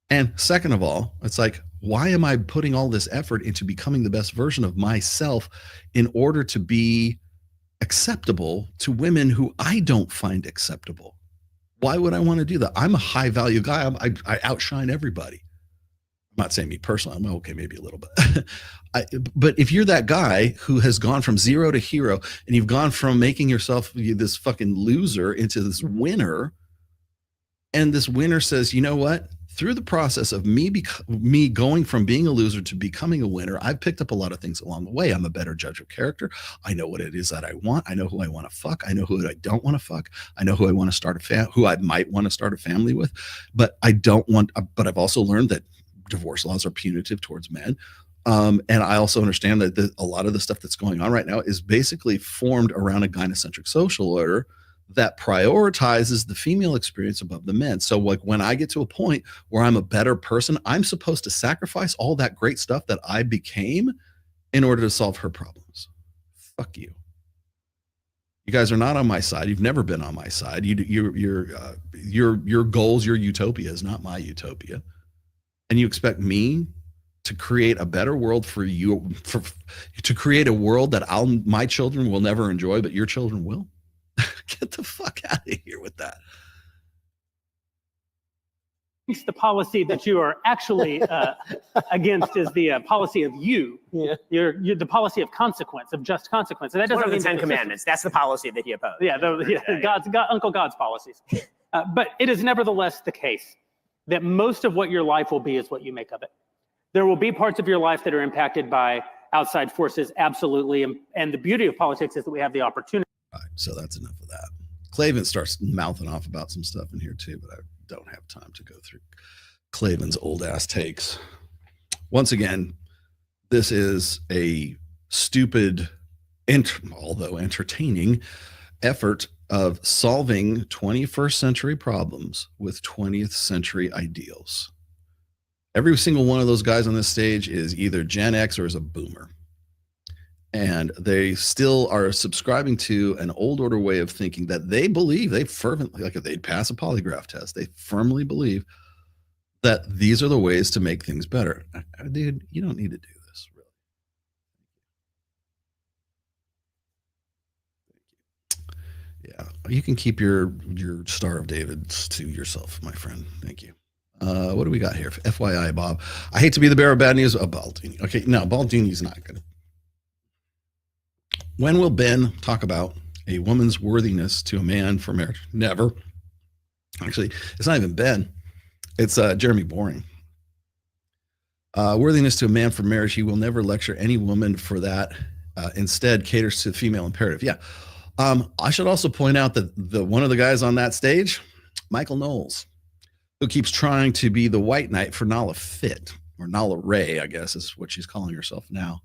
And second of all, it's like, why am I putting all this effort into becoming the best version of myself in order to be acceptable to women who I don't find acceptable? Why would I want to do that? I'm a high value guy. I outshine everybody. I'm not saying me personally. I'm okay, maybe a little bit. But if you're that guy who has gone from zero to hero and you've gone from making yourself this fucking loser into this winner, and this winner says, you know what? Through the process of me going from being a loser to becoming a winner, I've picked up a lot of things along the way. I'm a better judge of character. I know what it is that I want. I know who I want to fuck. I know who I don't want to fuck. I know who I want to start who I might want to start a family with. But but I've also learned that divorce laws are punitive towards men. And I also understand that a lot of the stuff that's going on right now is basically formed around a gynocentric social order that prioritizes the female experience above the men. So like when I get to a point where I'm a better person, I'm supposed to sacrifice all that great stuff that I became in order to solve her problems. Fuck you. You guys are not on my side. You've never been on my side. Your goals, your utopia is not my utopia. And you expect me to create a better world for you, to create a world that my children will never enjoy, but your children will? Get the fuck out of here with that. The policy that you are actually against is the policy of you. Yeah. You're the policy of consequence, of just consequence. And that doesn't mean the Ten Commandments. That's the policy that he opposed. Yeah, Uncle God's policies. But it is nevertheless the case that most of what your life will be is what you make of it. There will be parts of your life that are impacted by outside forces, absolutely. And the beauty of politics is that we have the opportunity. All right, so that's enough of that. Clavin starts mouthing off about some stuff in here too, but I don't have time to go through Clavin's old ass takes. Once again, this is a stupid, although entertaining, effort of solving 21st century problems with 20th century ideals. Every single one of those guys on this stage is either Gen X or is a boomer. And they still are subscribing to an old order way of thinking that they believe, they fervently, like if they'd pass a polygraph test, they firmly believe that these are the ways to make things better. Dude, you don't need to do this, really. Yeah, you can keep your Star of David to yourself, my friend. Thank you. What do we got here? FYI, Bob. I hate to be the bearer of bad news. Baldini. Okay, no, Baldini's not good. When will Ben talk about a woman's worthiness to a man for marriage? Never. Actually, it's not even Ben. It's Jeremy Boring. Worthiness to a man for marriage. He will never lecture any woman for that. Instead, caters to the female imperative. Yeah. I should also point out that one of the guys on that stage, Michael Knowles, who keeps trying to be the white knight for Nala Fit, or Nala Ray, I guess is what she's calling herself now.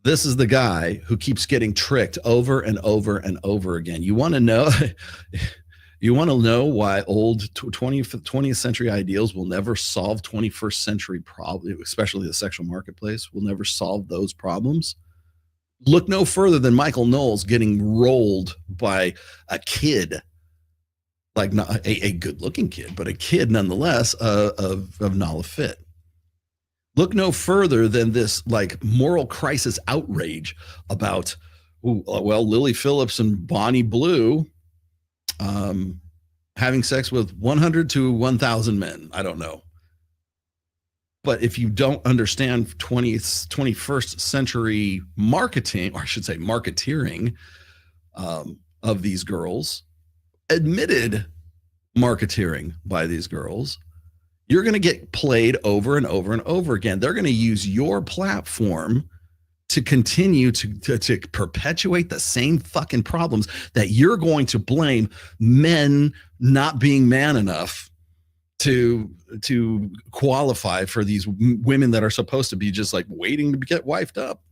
This is the guy who keeps getting tricked over and over and over again. You want to know why old 20th century ideals will never solve 21st century problems, especially the sexual marketplace, will never solve those problems? Look no further than Michael Knowles getting rolled by a kid, like not a good-looking kid, but a kid nonetheless of Nala Fit. Look no further than this like moral crisis outrage about, Lily Phillips and Bonnie Blue having sex with 100 to 1,000 men. I don't know. But if you don't understand 21st century marketing, or I should say marketeering of these girls, admitted marketeering by these girls, you're going to get played over and over and over again. They're going to use your platform to continue to perpetuate the same fucking problems that you're going to blame men not being man enough to qualify for these women that are supposed to be just like waiting to get wifed up.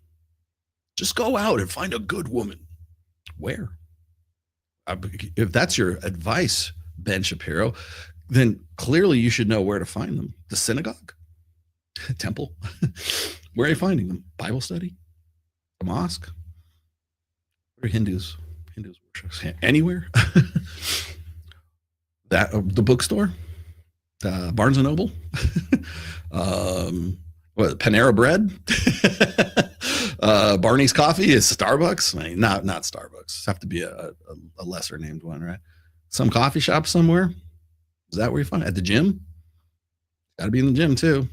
Just go out and find a good woman. Where? If that's your advice, Ben Shapiro, then clearly you should know where to find them. The synagogue? Temple? Where are you finding them? Bible study? The mosque? Where Hindus worship? Anywhere? The bookstore? Barnes and Noble? Panera Bread? Barney's Coffee is Starbucks? I mean, not Starbucks. Have to be a lesser named one, right? Some coffee shop somewhere? Is that where you find it? At the gym? Got to be in the gym too.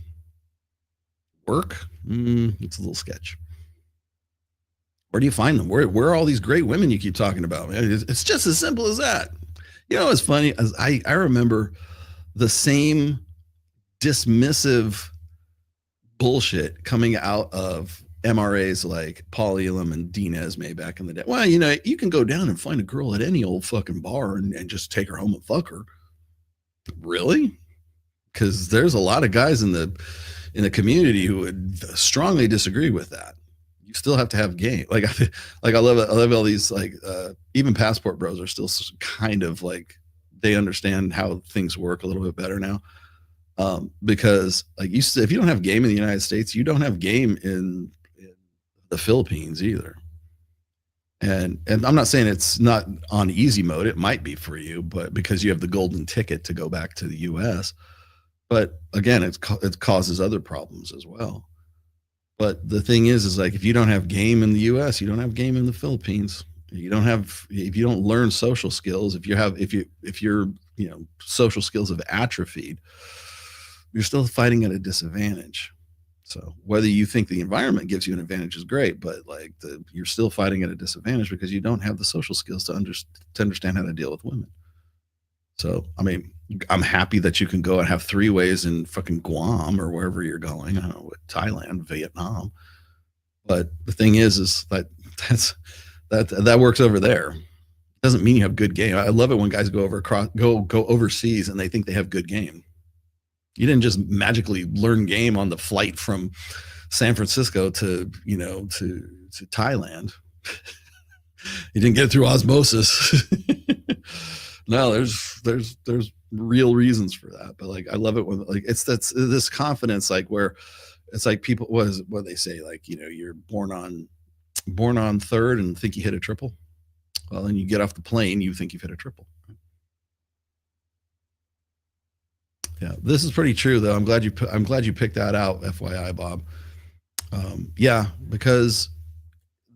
Work? It's a little sketch. Where do you find them? Where are all these great women you keep talking about? It's just as simple as that. You know, it's funny. As I remember the same dismissive bullshit coming out of MRAs like Paul Elam and Dean Esme back in the day. Well, you know, you can go down and find a girl at any old fucking bar and just take her home and fuck her. Really? Because there's a lot of guys in the community who would strongly disagree with that. You still have to have game. I love all these even Passport Bros are still kind of like they understand how things work a little bit better now. Because if you don't have game in the United States, you don't have game in the Philippines either. And I'm not saying it's not on easy mode. It might be for you, but because you have the golden ticket to go back to the U.S. But again, it causes other problems as well. But the thing is like if you don't have game in the U.S., you don't have game in the Philippines. If you don't learn social skills, if your social skills have atrophied, you're still fighting at a disadvantage. So whether you think the environment gives you an advantage is great, but you're still fighting at a disadvantage because you don't have the social skills to understand how to deal with women. So, I mean, I'm happy that you can go and have 3-ways in fucking Guam or wherever you're going. I don't know, Thailand, Vietnam. But the thing is that works over there. It Doesn't mean you have good game. I love it when guys go overseas and they think they have good game. You didn't just magically learn game on the flight from San Francisco to Thailand. You didn't get it through osmosis. No, there's real reasons for that. But like, I love it when like that's this confidence, like where it's like people what they say, like, you're born on third and think you hit a triple. Well, then you get off the plane, you think you've hit a triple. Yeah, this is pretty true though. I'm glad you picked that out, FYI, Bob. Yeah, because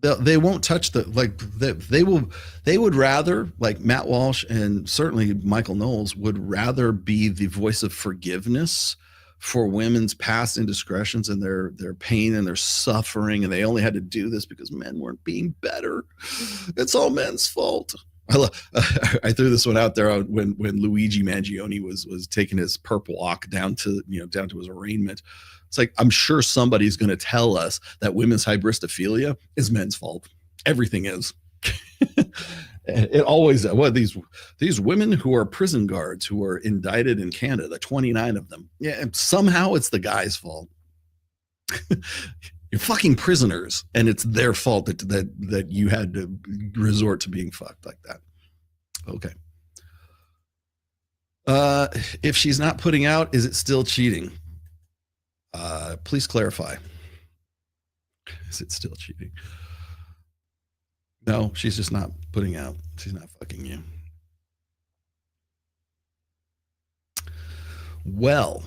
they won't touch they would rather, like Matt Walsh and certainly Michael Knowles would rather be the voice of forgiveness for women's past indiscretions and their pain and their suffering, and they only had to do this because men weren't being better. It's all men's fault. I threw this one out there when Luigi Mangione was taking his purple walk down to his arraignment. It's like, I'm sure somebody's going to tell us that women's hybristophilia is men's fault. Everything is. It always, these women who are prison guards who are indicted in Canada, 29 of them. Yeah, and somehow it's the guy's fault. You're fucking prisoners, and it's their fault that you had to resort to being fucked like that. Okay. If she's not putting out, is it still cheating? Please clarify. Is it still cheating? No, she's just not putting out. She's not fucking you. Well,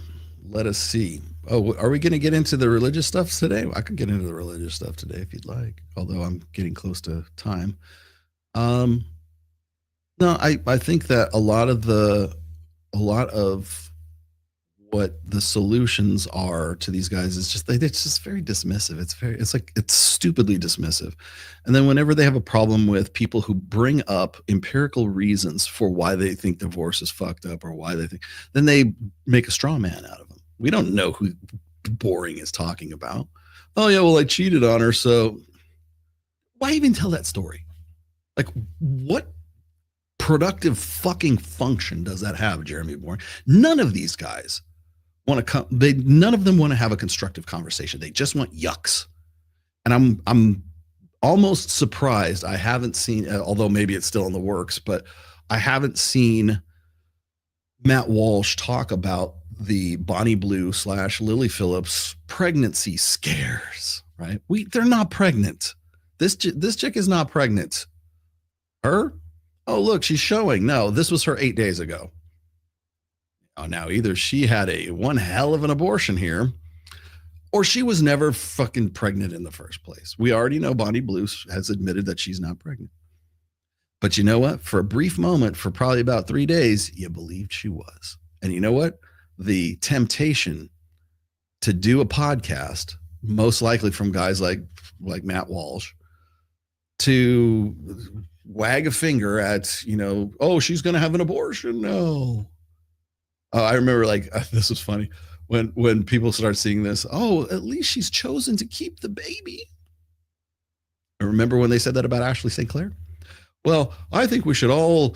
let us see. Oh, are we going to get into the religious stuff today? I could get into the religious stuff today if you'd like, although I'm getting close to time. No, I think that a lot of what the solutions are to these guys is just it's just very dismissive. It's stupidly dismissive. And then whenever they have a problem with people who bring up empirical reasons for why they think divorce is fucked up or why they think, then they make a straw man out of them. We don't know who Boring is talking about. Oh yeah, well, I cheated on her, so why even tell that story? Like, what productive fucking function does that have, Jeremy Boring? None of these guys want to come. None of them want to have a constructive conversation. They just want yucks. And I'm almost surprised I haven't seen, although maybe it's still in the works, but I haven't seen Matt Walsh talk about the Bonnie Blue / Lily Phillips pregnancy scares, right? They're not pregnant. This chick is not pregnant. Her? Oh, look, she's showing. No, this was her 8 days ago. Oh, now either she had one hell of an abortion here, or she was never fucking pregnant in the first place. We already know Bonnie Blue has admitted that she's not pregnant. But you know what? For a brief moment, for probably about 3 days, you believed she was. And you know what? The temptation to do a podcast, most likely from guys like Matt Walsh, to wag a finger at, oh, she's going to have an abortion. No. I remember this was funny when people start seeing this. Oh, at least she's chosen to keep the baby. I remember when they said that about Ashley St. Clair. Well, I think we should all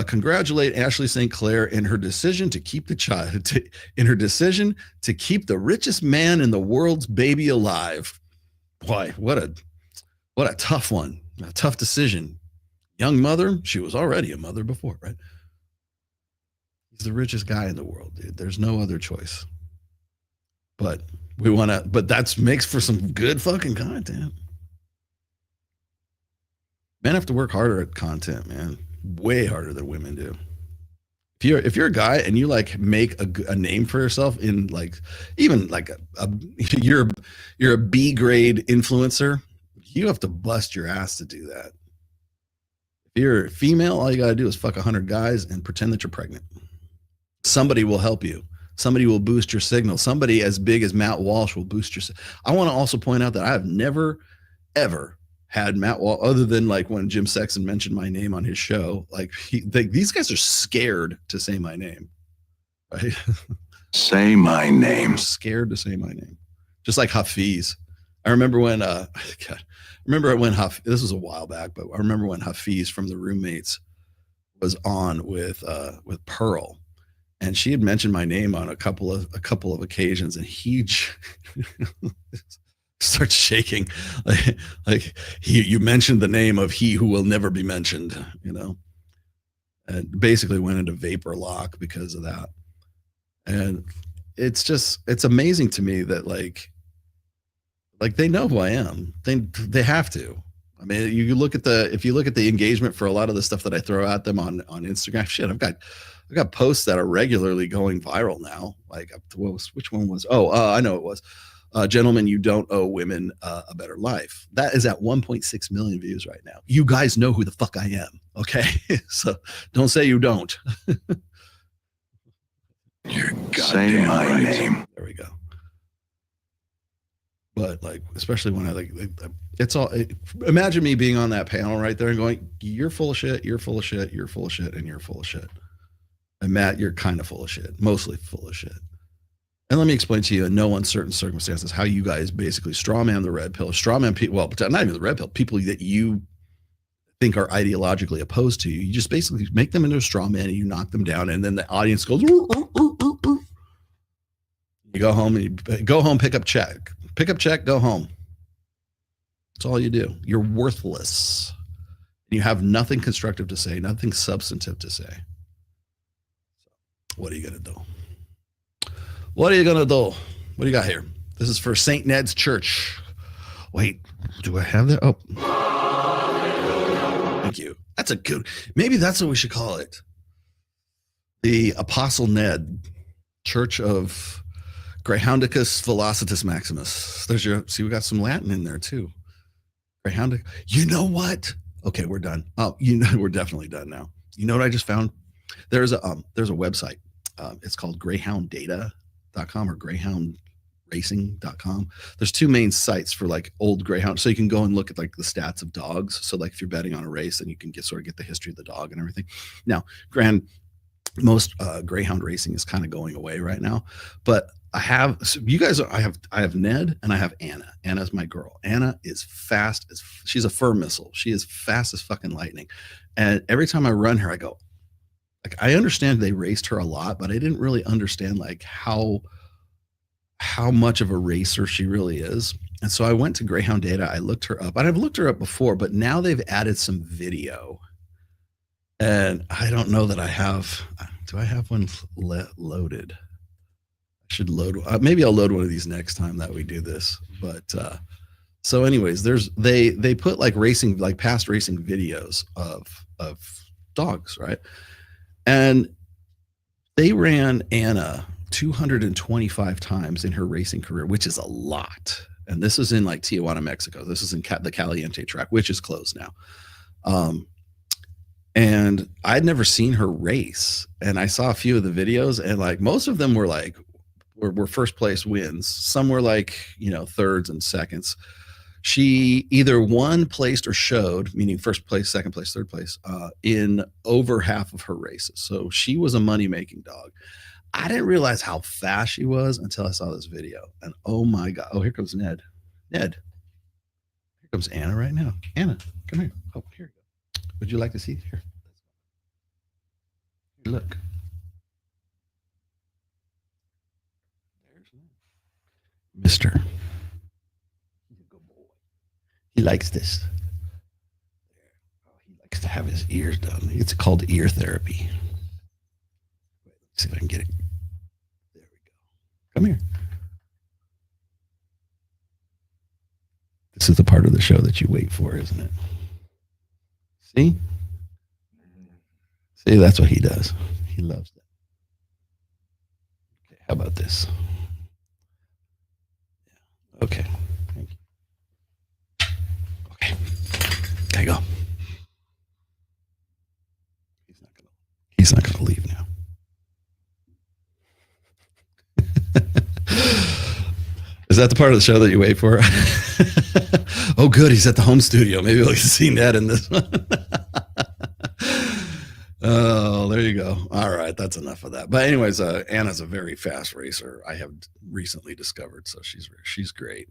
congratulate Ashley St. Clair in her decision to keep the child, in her decision to keep the richest man in the world's baby alive. Why? What a tough one. A tough decision. Young mother. She was already a mother before, right? He's the richest guy in the world, dude. There's no other choice. But that makes for some good fucking content. Men have to work harder at content, man. Way harder than women do. If you're a guy and you make a name for yourself in you're a B grade influencer, you have to bust your ass to do that. If you're female, all you got to do is fuck 100 guys and pretend that you're pregnant. Somebody will help you. Somebody will boost your signal. Somebody as big as Matt Walsh will boost your signal. I want to also point out that I have never, ever had Matt Walsh, other than when Jim Sexton mentioned my name on his show, these guys are scared to say my name. Right? Say my name. Scared to say my name. Just like Hafiz. I remember when, this was a while back, but I remember when Hafiz from the Roommates was on with Pearl, and she had mentioned my name on a couple of occasions, and he starts shaking, like you mentioned the name of he who will never be mentioned, you know, and basically went into vapor lock because of that. And it's amazing to me that like they know who I am. They have to. I mean, if you look at the engagement for a lot of the stuff that I throw at them on Instagram, shit, I've got posts that are regularly going viral now. Like, which one was? I know it was. Gentlemen, you don't owe women a better life. That is at 1.6 million views right now. You guys know who the fuck I am, okay? So don't say you don't. Say my name. There we go. But like, especially when it's all. Imagine me being on that panel right there and going, "You're full of shit. You're full of shit. You're full of shit. And you're full of shit." And Matt, you're kind of full of shit, mostly full of shit. And let me explain to you in no uncertain circumstances how you guys basically strawman the red pill, strawman people. Well, not even the red pill. People that you think are ideologically opposed to you. You just basically make them into a straw man and you knock them down, and then the audience goes. You go home and pick up check, go home. That's all you do. You're worthless. You have nothing constructive to say, nothing substantive to say. What are you gonna do? What are you gonna do? What do you got here? This is for St. Ned's Church. Wait, do I have that? Oh, thank you. That's a good. Maybe that's what we should call it. The Apostle Ned Church of Greyhoundicus Velocitus Maximus. There's your. See, we got some Latin in there too. Greyhoundicus. You know what? Okay, we're done. Oh, we're definitely done now. You know what I just found? There's a website. It's called greyhounddata.com or greyhoundracing.com. There's two main sites for like old greyhound. So you can go and look at like the stats of dogs. So like if you're betting on a race, then you can get the history of the dog and everything. Now, most greyhound racing is kind of going away right now, but I have Ned and I have Anna. Anna's my girl. Anna is fast she's a fur missile. She is fast as fucking lightning. And every time I run her, I go, like, I understand they raced her a lot, but I didn't really understand like how much of a racer she really is. And so I went to Greyhound Data. I looked her up. I've looked her up before, but now they've added some video. And I don't know that I have. Do I have one loaded? I should load. Maybe I'll load one of these next time that we do this. But so, anyways, they put like past racing videos of dogs, right? And they ran Anna 225 times in her racing career, which is a lot. And this is in like Tijuana, Mexico. This is in the Caliente track, which is closed now. And I'd never seen her race. And I saw a few of the videos, and like most of them were like, were first place wins. Some were like, thirds and seconds. She either won, placed, or showed, meaning first place, second place, third place, in over half of her races. So she was a money-making dog. I didn't realize how fast she was until I saw this video. And oh my God. Oh, here comes Ned. Here comes Anna right now. Anna, come here. Oh, here you go. Would you like to see? Here. Look. Mister. He likes this. He likes to have his ears done. It's called ear therapy. Let's see if I can get it. There we go. Come here. This is the part of the show that you wait for, isn't it? See? See, that's what he does. He loves that. Okay, how about this? Okay. Thank you. Okay. There you go. He's not gonna leave now. Is that the part of the show that you wait for? Oh, good. He's at the home studio. Maybe we'll see Ned in this one. Oh, there you go. All right. That's enough of that. But anyways, Anna's a very fast racer. I have recently discovered. So she's great.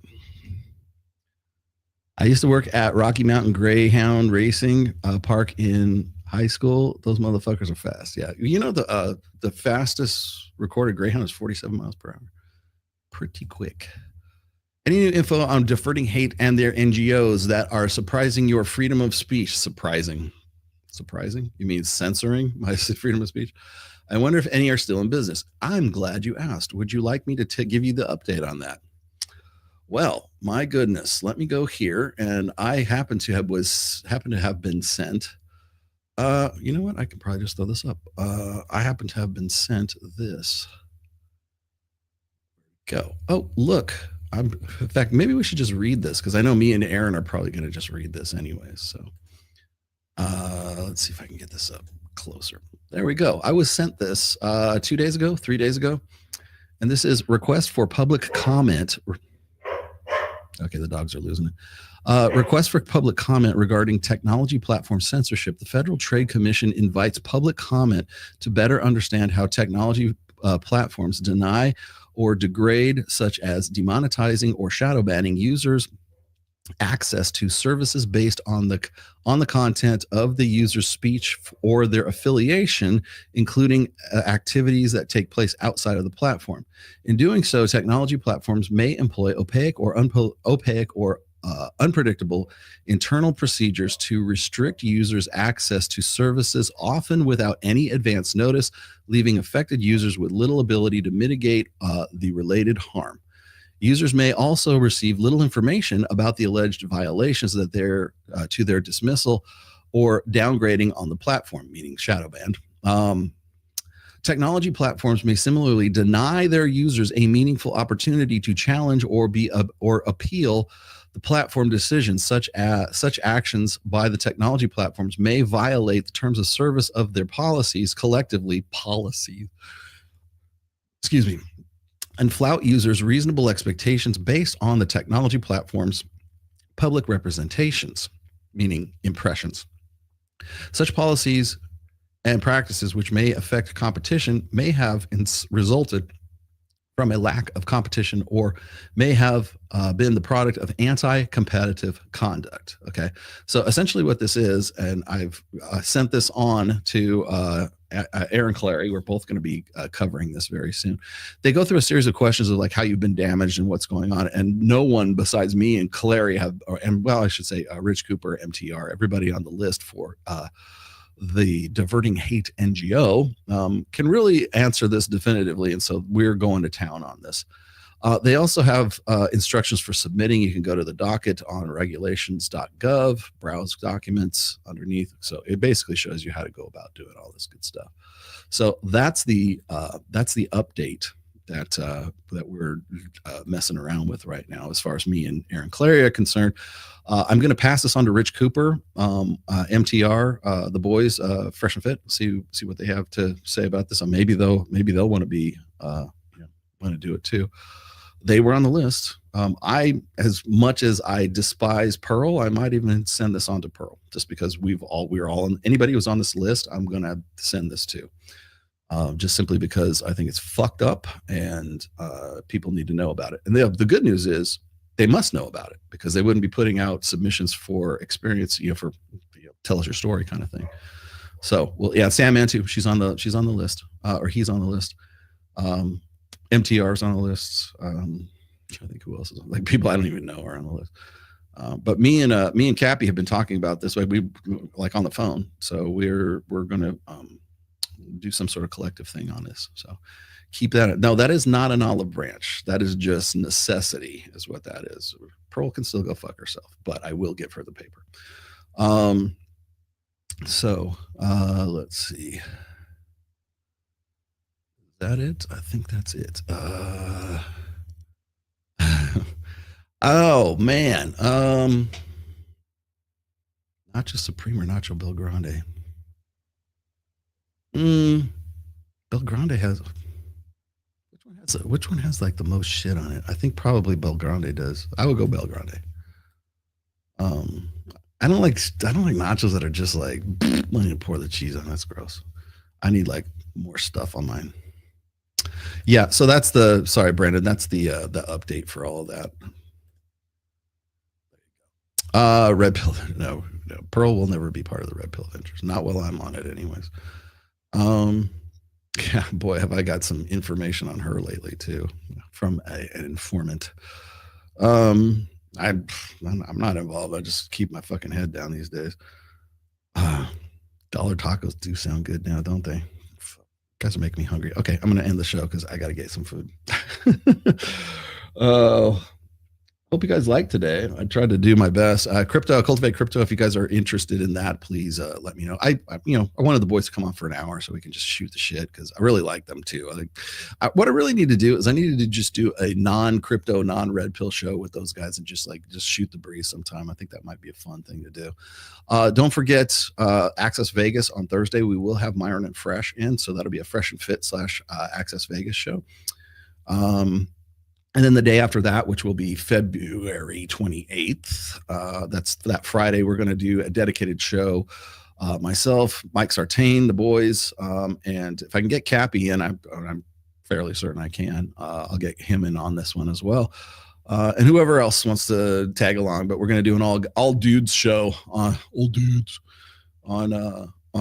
I used to work at Rocky Mountain Greyhound Racing Park in high school, those motherfuckers are fast. Yeah. You know, the fastest recorded Greyhound is 47 miles per hour. Pretty quick. Any new info on diverting hate and their NGOs that are surprising your freedom of speech? Surprising? You mean censoring my freedom of speech? I wonder if any are still in business. I'm glad you asked. Would you like me to give you the update on that? Well, my goodness, let me go here, and I happen to have been sent. You know what? I can probably just throw this up. I happen to have been sent this. Go. Oh, look. In fact, maybe we should just read this because I know me and Aaron are probably going to just read this anyways. So let's see if I can get this up closer. There we go. I was sent this 3 days ago. And this is request for public comment. Okay, the dogs are losing it. Request for public comment regarding technology platform censorship. The Federal Trade Commission invites public comment to better understand how technology platforms deny or degrade, such as demonetizing or shadow banning users' access to services based on the content of the user's speech or their affiliation, including activities that take place outside of the platform. In doing so, technology platforms may employ opaque or unpredictable internal procedures to restrict users' access to services, often without any advance notice, leaving affected users with little ability to mitigate the related harm. Users may also receive little information about the alleged violations that to their dismissal or downgrading on the platform, meaning shadow banned. Technology platforms may similarly deny their users a meaningful opportunity to challenge or appeal the platform decisions. Such actions by the technology platforms may violate the terms of service of their policies, and flout users' reasonable expectations based on the technology platform's public representations, meaning impressions. Such policies and practices which may affect competition may have resulted from a lack of competition or may have been the product of anti-competitive conduct. Okay, so essentially what this is, and I've sent this on to Aaron Clary. We're both going to be covering this very soon. They go through a series of questions of like how you've been damaged and what's going on, and no one besides me and Clary I should say Rich Cooper, MTR, everybody on the list for the Diverting Hate NGO can really answer this definitively, and so we're going to town on this. They also have instructions for submitting. You can go to the docket on regulations.gov, browse documents underneath. So it basically shows you how to go about doing all this good stuff. So that's the update that we're messing around with right now, as far as me and Aaron Clary are concerned. I'm going to pass this on to Rich Cooper, MTR, the boys, Fresh and Fit. See what they have to say about this. Maybe they'll want to be want to do it too. They were on the list. As much as I despise Pearl, I might even send this on to Pearl, just because we're all on. Anybody who's on this list, I'm going to send this to. Just simply because I think it's fucked up and people need to know about it. And the good news is they must know about it, because they wouldn't be putting out submissions for experience, for tell us your story kind of thing. So, well, yeah, Sam Mantu, she's on the list, or he's on the list. MTR's on the list. I think who else is on, like people I don't even know are on the list. But me and Cappy have been talking about this. We like on the phone, so we're gonna do some sort of collective thing on this. So keep that. No, that is not an olive branch. That is just necessity, is what that is. Pearl can still go fuck herself, but I will give her the paper. So let's see. Is that it? I think that's it. Oh man. Nacho Supreme or Nacho Bel Grande? Bel Grande has, which one has like the most shit on it? I think probably Bel Grande does. I would go Bel Grande. I don't like nachos that are just like let me pour the cheese on. That's gross. I need like more stuff on mine. Yeah, so that's sorry, Brandon, that's the update for all of that. Red pill, no, No, Pearl will never be part of the Red Pill Avengers. Not while I'm on it, anyways. Yeah, boy, have I got some information on her lately too, from an informant. I'm not involved. I just keep my fucking head down these days. Dollar tacos do sound good now, don't they? Guys are making me hungry. Okay, I'm gonna end the show because I gotta get some food. Hope you guys liked today. I tried to do my best. Crypto, Cultivate Crypto. If you guys are interested in that, please let me know. I wanted the boys to come on for an hour so we can just shoot the shit because I really like them too. What I really need to do is I needed to just do a non-crypto, non-red pill show with those guys and just shoot the breeze sometime. I think that might be a fun thing to do. Don't forget Access Vegas on Thursday. We will have Myron and Fresh in, so that'll be a Fresh and Fit / Access Vegas show. And then the day after that, which will be February 28th, that's that Friday, we're going to do a dedicated show. Myself, Mike Sartain, the boys, and if I can get Cappy in, I'm fairly certain I can. I'll get him in on this one as well. And whoever else wants to tag along, but we're going to do an all dudes show on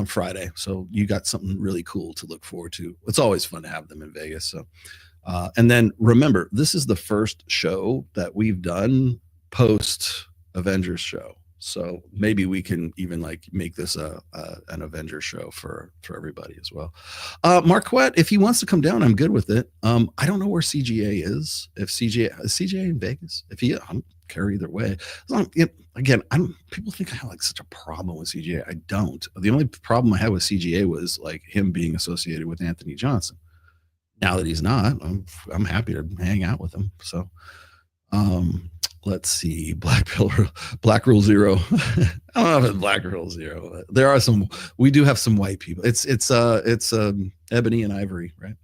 Friday. So you got something really cool to look forward to. It's always fun to have them in Vegas. So. And then remember, this is the first show that we've done post Avengers show. So maybe we can even make this an Avengers show for everybody as well. Marquette, if he wants to come down, I'm good with it. I don't know where CGA is. If is CGA in Vegas? If he, I don't care either way. Again, people think I have such a problem with CGA. I don't. The only problem I had with CGA was him being associated with Anthony Johnson. Now that he's not, I'm happy to hang out with him. So, let's see. Black Rule Zero. I don't know if it's Black Rule Zero. There are some. We do have some white people. It's Ebony and Ivory, right?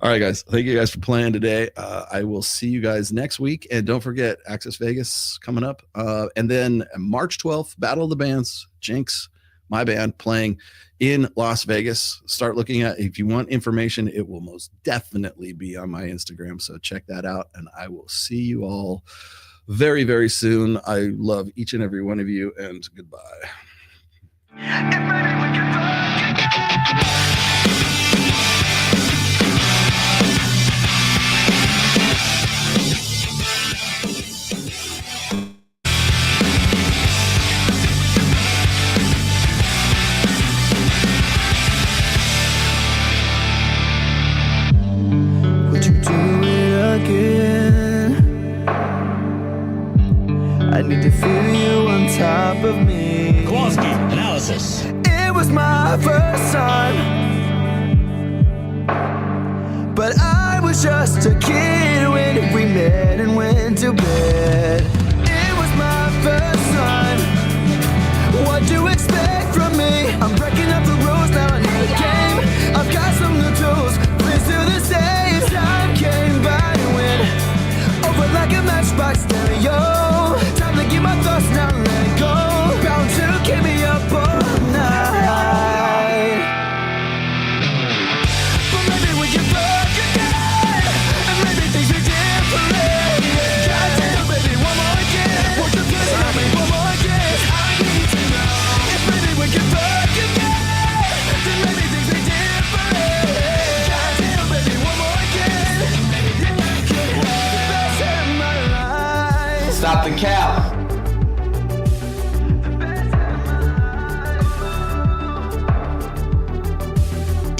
All right, guys. Thank you guys for playing today. I will see you guys next week, and don't forget Access Vegas coming up, and then March 12th, Battle of the Bands, Jinx, my band, playing in Las Vegas. Start looking at, if you want information, it will most definitely be on my Instagram. So check that out, and I will see you all very, very soon. I love each and every one of you, and goodbye. I need to feel you on top of me. Kowalski analysis. It was my first time, but I was just a kid when we met and went to bed. It was my first time. What do you expect from me? I'm breaking up the rules now. I need a game. I've got some new tools. Please do the same. Time came by to win over like a matchbox stereo. Time to get my thoughts now, let go. Bound to keep me up all night. But maybe we can fuck again, and maybe things be different. Goddamn, baby, one more again. Won't you please help me one more again? I need to know if maybe we can fuck again, then maybe things be different. Goddamn, baby, one more again. Yeah, I could have the best of my life. Stop the cap.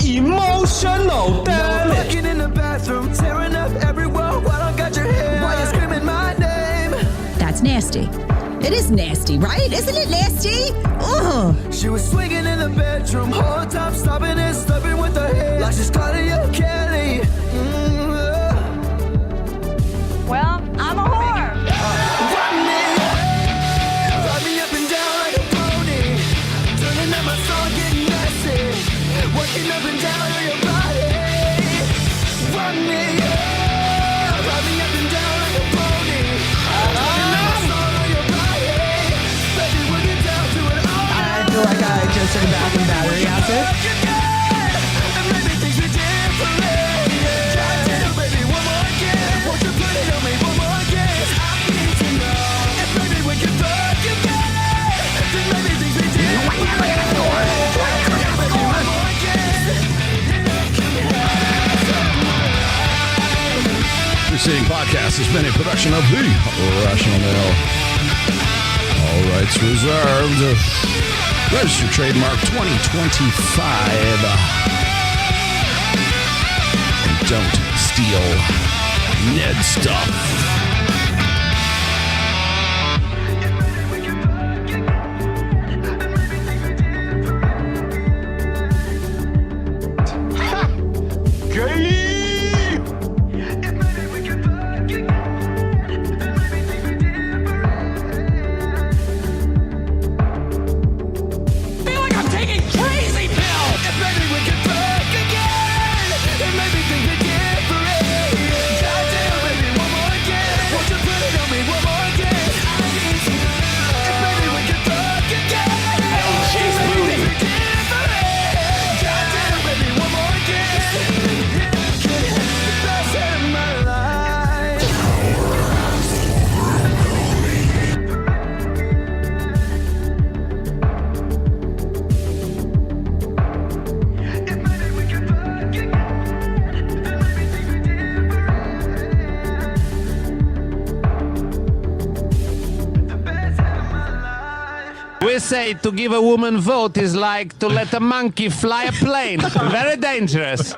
Emotional damage. Fucking in the bathroom, tearing up everywhere while I got your hair. Why you screaming my name? That's nasty. It is nasty, right? Isn't it nasty? Ugh. She was swinging in the bedroom, whole time stopping and stepping with her head like she's Claudia Kelly. Well, I'm a whore. Ride me up and down like a pony, turning up my song, getting messy, working up and down on your body. Ride me up and down like a pony, turning up my song on your body. Baby, we'll get down to it all. I feel like I just took a bath in battery acid. And maybe things be different. Goddamn, baby, one more again. Won't you put it on me one more again? I need to know if maybe we can fuck again. Podcast has been a production of The Rational Male. All rights reserved. Register trademark 2025. And don't steal Ned stuff. We say to give a woman vote is like to let a monkey fly a plane. Very dangerous.